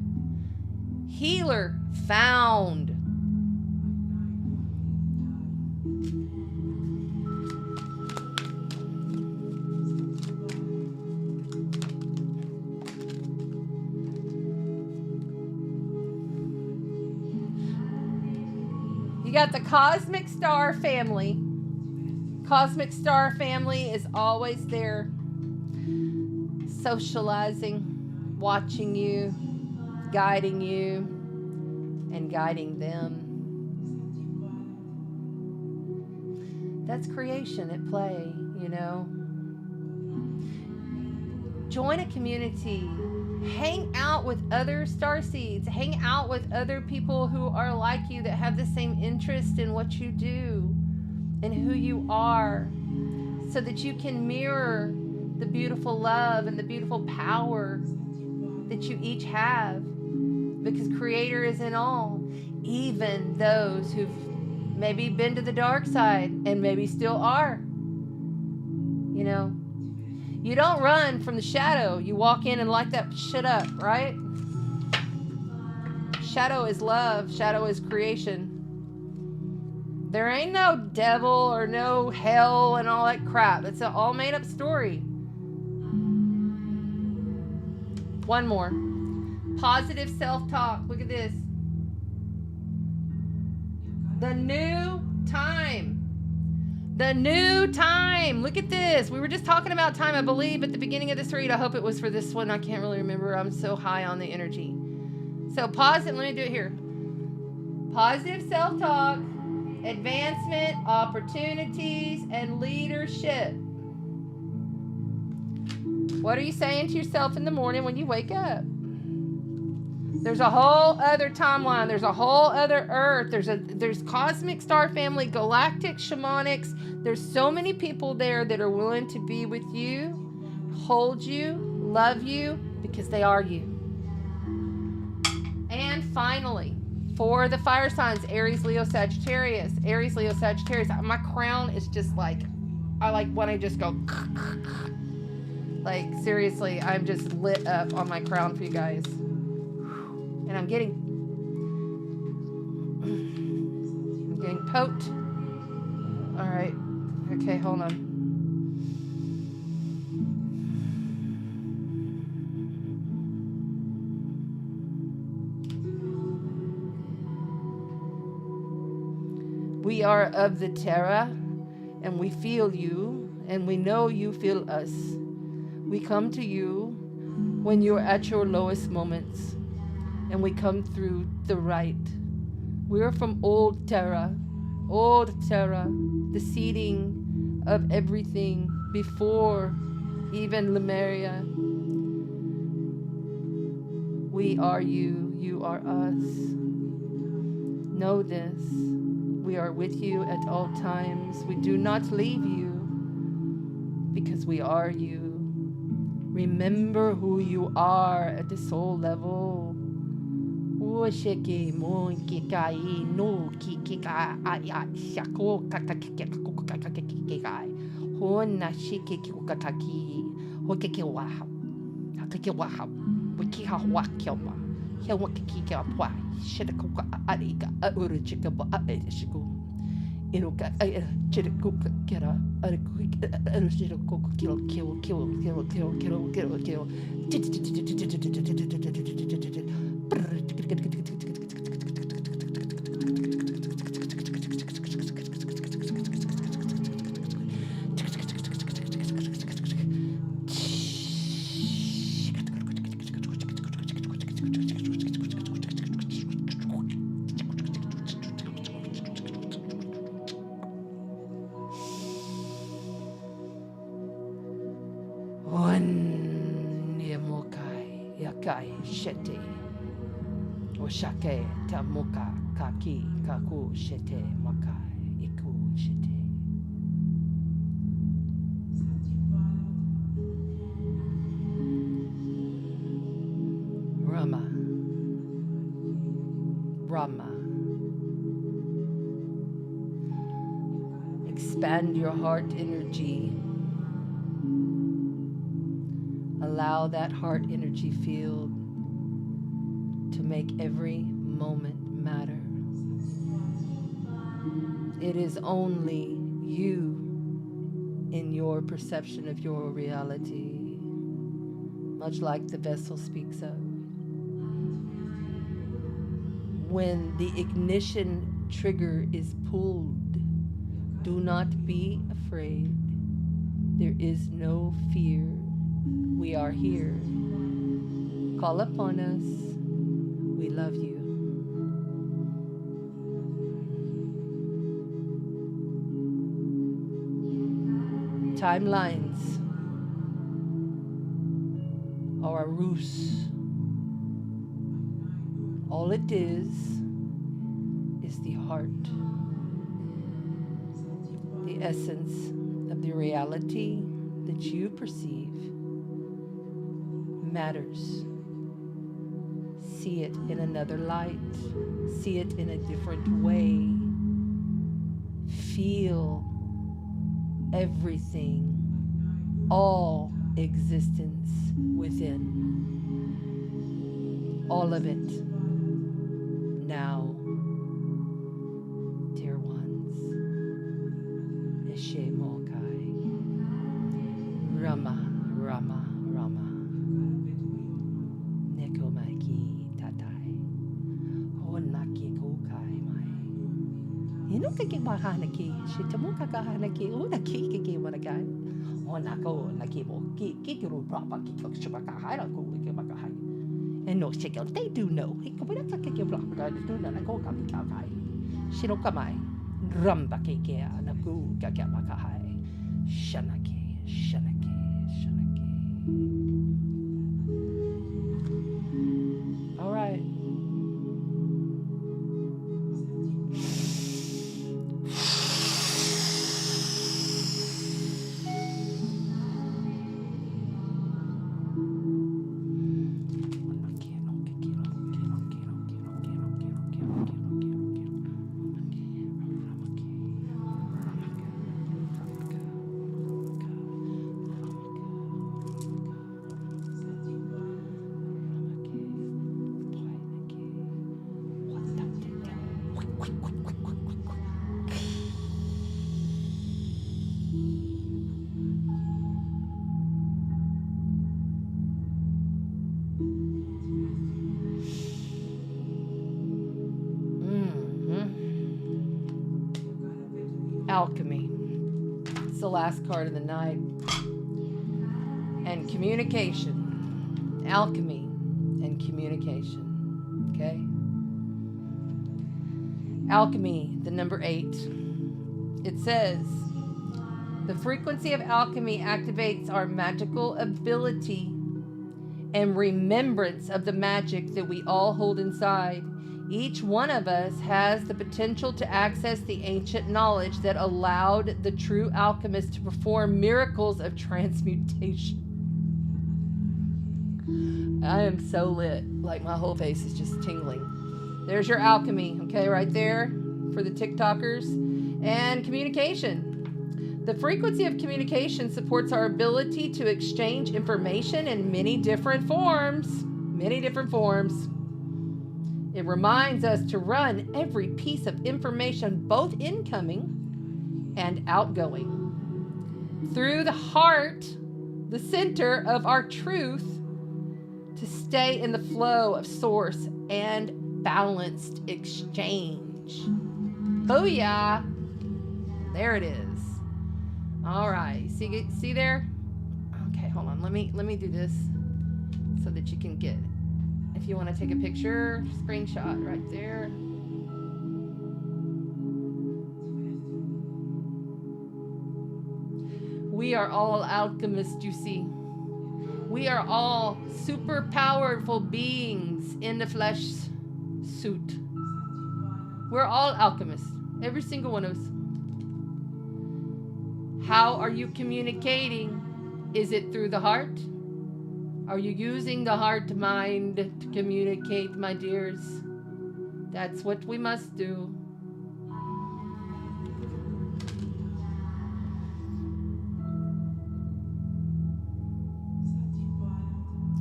Healer found. You got the Cosmic Star family. Cosmic Star family is always there, socializing, watching you, guiding you, and guiding them. That's creation at play, you know. Join a community. Hang out with other starseeds. Hang out with other people who are like you, that have the same interest in what you do and who you are, so that you can mirror the beautiful love and the beautiful power that you each have, because Creator is in all, even those who've maybe been to the dark side and maybe still are. You know, You don't run from the shadow. You walk in and light that shit up, right? Shadow is love. Shadow is creation. There ain't no devil or no hell and all that crap. It's an all made up story. One more. Positive self-talk. Look at this. The new time. The new time. Look at this. We were just talking about time, I believe, at the beginning of this read. I hope it was for this one. I can't really remember. I'm so high on the energy. So positive. Let me do it here. Positive self-talk, advancement, opportunities, and leadership. What are you saying to yourself in the morning when you wake up? There's a whole other timeline. There's a whole other earth. There's cosmic star family, galactic shamanics. There's so many people there that are willing to be with you, hold you, love you, because they are you. And finally, for the fire signs, Aries, Leo, Sagittarius. Aries, Leo, Sagittarius. My crown is just like, I like when I just go, like seriously, I'm just lit up on my crown for you guys. And I'm getting poked. All right. Okay, hold on. We are of the Terra, and we feel you, and we know you feel us. We come to you when you're at your lowest moments, and we come through the right. We're from old Terra, the seeding of everything before even Lemuria. We are you, you are us. Know this. We are with you at all times. We do not leave you because we are you. Remember who you are at the soul level. Shete Oshake Tamuka Kaki Kaku Shete Makai Iku Shete. Rama. Expand your heart energy. Allow that heart energy field to make every moment matter. It is only you in your perception of your reality, much like the vessel speaks of. When the ignition trigger is pulled, do not be afraid. There is no fear. We are here. Call upon us. We love you. Timelines are a ruse. All it is the heart, the essence of the reality that you perceive matters. See it in another light. See it in a different way. Feel everything. All existence within. All of it. Now, dear ones, Eshe Mokai, Rama, Rama, Rama, Nekomaiki Tatai, Honaki Kokai Mai. Inukaki Mahanaki, Shitamukahanaki, Unaki Kiki Manakai, Onako, Nakimo, Kikiru, Papa, Kikokshimaka, Kumakahai. And no shake out, they do know. He could not take your block, but I do not go come Kakai. Shirokamai, Rambaki, Naku, Kakamakahai, Shanaki, Shanaki, Shanaki. All right. Alchemy. It's the last card of the night. And communication. Alchemy and communication. Okay? Alchemy, the number 8. It says, the frequency of alchemy activates our magical ability and remembrance of the magic that we all hold inside. Each one of us has the potential to access the ancient knowledge that allowed the true alchemist to perform miracles of transmutation. I am so lit. Like my whole face is just tingling. There's your alchemy, okay, right there for the TikTokers. And communication. The frequency of communication supports our ability to exchange information in many different forms. Many different forms. It reminds us to run every piece of information, both incoming and outgoing, through the heart, the center of our truth, to stay in the flow of source and balanced exchange. Booyah! There it is. All right. See there? Okay, hold on. Let me do this so that you can get it. If you want to take a picture, screenshot right there. We are all alchemists, you see. We are all super powerful beings in the flesh suit. We're all alchemists, every single one of us. How are you communicating? Is it through the heart? Are you using the heart mind to communicate, my dears? That's what we must do.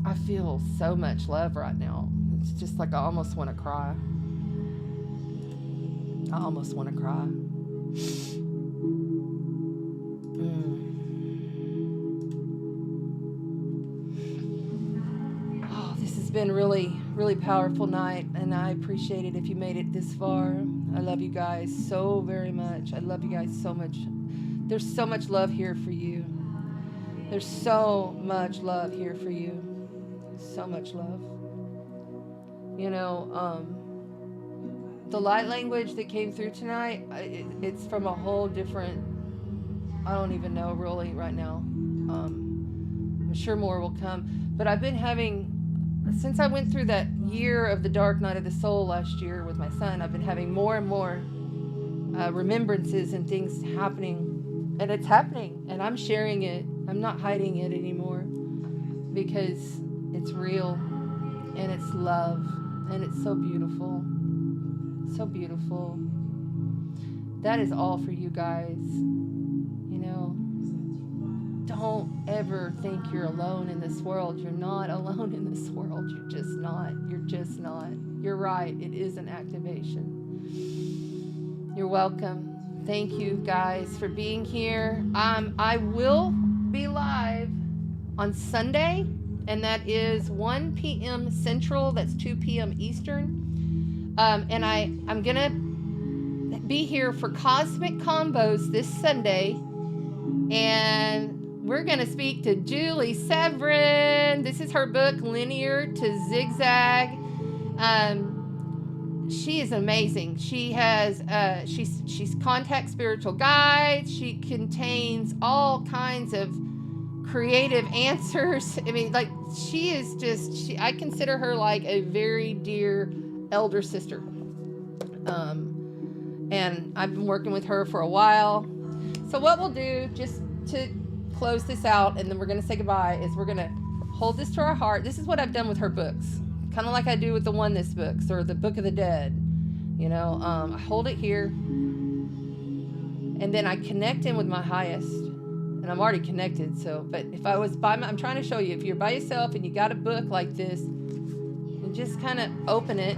I feel so much love right now. It's just like I almost want to cry. I almost want to cry. Been really powerful night, and I appreciate it if you made it this far. I love you guys so very much. I love you guys so much. There's so much love here for you. There's so much love here for you. So much love. You know, the light language that came through tonight, it's from a whole different, I don't even know really right now. I'm sure more will come, but I've been having, since I went through that year of the dark night of the soul last year with my son, I've been having more and more remembrances and things happening. And it's happening. And I'm sharing it. I'm not hiding it anymore. Because it's real. And it's love. And it's so beautiful. So beautiful. That is all for you guys. You know, don't ever think you're alone in this world. You're not alone in this world. You're just not. You're just not. You're right. It is an activation. You're welcome. Thank you guys for being here. I will be live on Sunday, and that is 1 p.m. Central. That's 2 p.m. Eastern. And I'm going to be here for Cosmic Combos this Sunday, and we're going to speak to Julie Severin. This is her book, Linear to Zigzag. She is amazing. She has she's contact spiritual guides. She contains all kinds of creative answers. I mean, like, she is just, I consider her like a very dear elder sister. And I've been working with her for a while. So what we'll do, just to close this out, and then we're going to say goodbye, is we're going to hold this to our heart. This is what I've done with her books, kind of like I do with the Oneness books or the Book of the Dead. You know, I hold it here, and then I connect in with my highest. And I'm already connected, so, but if I was I'm trying to show you, if you're by yourself and you got a book like this, you just kind of open it,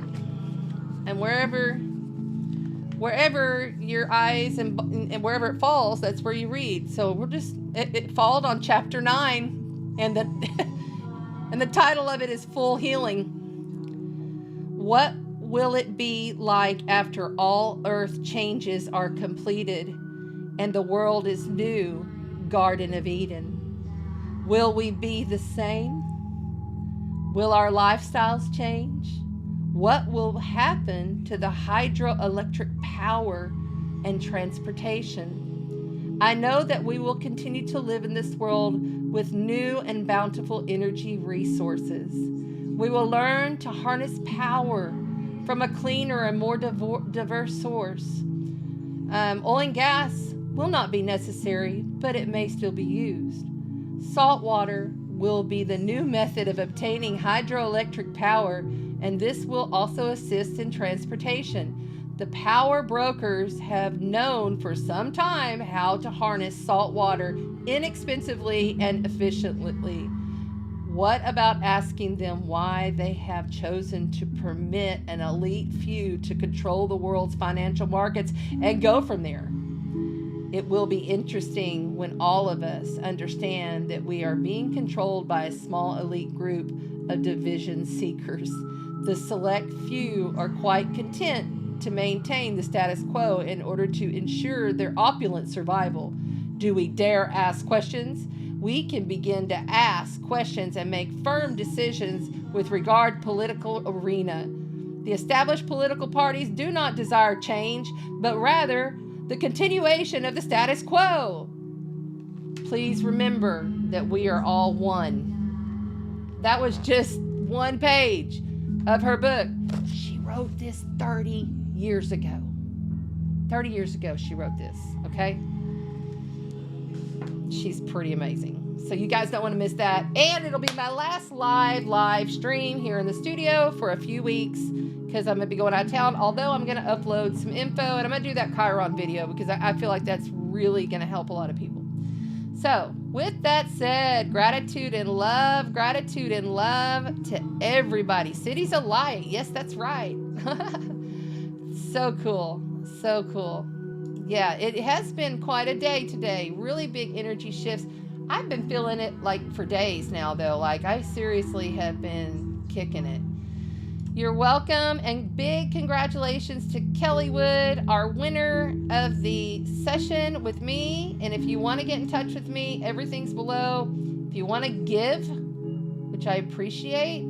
and wherever your eyes and wherever it falls, that's where you read. So we're just, it followed on chapter 9, and the title of it is Full Healing. What will it be like after all earth changes are completed and the world is new? Garden of Eden. Will we be the same? Will our lifestyles change? What will happen to the hydroelectric power and transportation? I know that we will continue to live in this world with new and bountiful energy resources. We will learn to harness power from a cleaner and more diverse source. Oil and gas will not be necessary, but it may still be used. Salt water will be the new method of obtaining hydroelectric power, and this will also assist in transportation. The power brokers have known for some time how to harness salt water inexpensively and efficiently. What about asking them why they have chosen to permit an elite few to control the world's financial markets and go from there? It will be interesting when all of us understand that we are being controlled by a small elite group of division seekers. The select few are quite content to maintain the status quo in order to ensure their opulent survival. Do we dare ask questions? We can begin to ask questions and make firm decisions with regard to political arena. The established political parties do not desire change, but rather the continuation of the status quo. Please remember that we are all one. That was just one page of her book. She wrote this 30 years ago. 30 years ago she wrote this, okay? She's pretty amazing. So you guys don't want to miss that. And it'll be my last live stream here in the studio for a few weeks, because I'm going to be going out of town, although I'm going to upload some info, and I'm going to do that Chiron video because I feel like that's really going to help a lot of people. So with that said, gratitude and love to everybody. Cities of light. Yes, that's right. So cool. So cool. Yeah, it has been quite a day today. Really big energy shifts. I've been feeling it like for days now, though. Like, I seriously have been kicking it. You're welcome, and big congratulations to Kelly Wood, our winner of the session with me. And if you want to get in touch with me, everything's below. If you want to give, which I appreciate,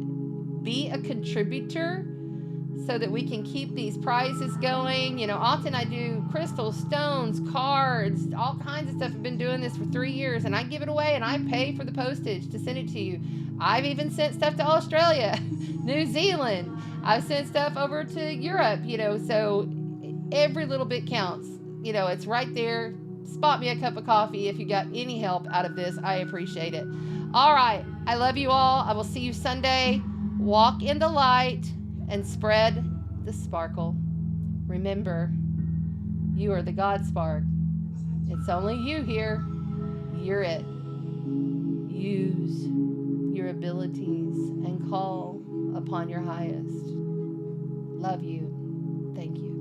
be a contributor so that we can keep these prizes going. You know, often I do crystals, stones, cards, all kinds of stuff. I've been doing this for 3 years, and I give it away, and I pay for the postage to send it to you. I've even sent stuff to Australia, New Zealand. I've sent stuff over to Europe, you know, so every little bit counts. You know, it's right there. Spot me a cup of coffee if you got any help out of this. I appreciate it. All right. I love you all. I will see you Sunday. Walk in the light and spread the sparkle. Remember, you are the God spark. It's only you here. You're it. use your abilities and call upon your highest. Love you. Thank you.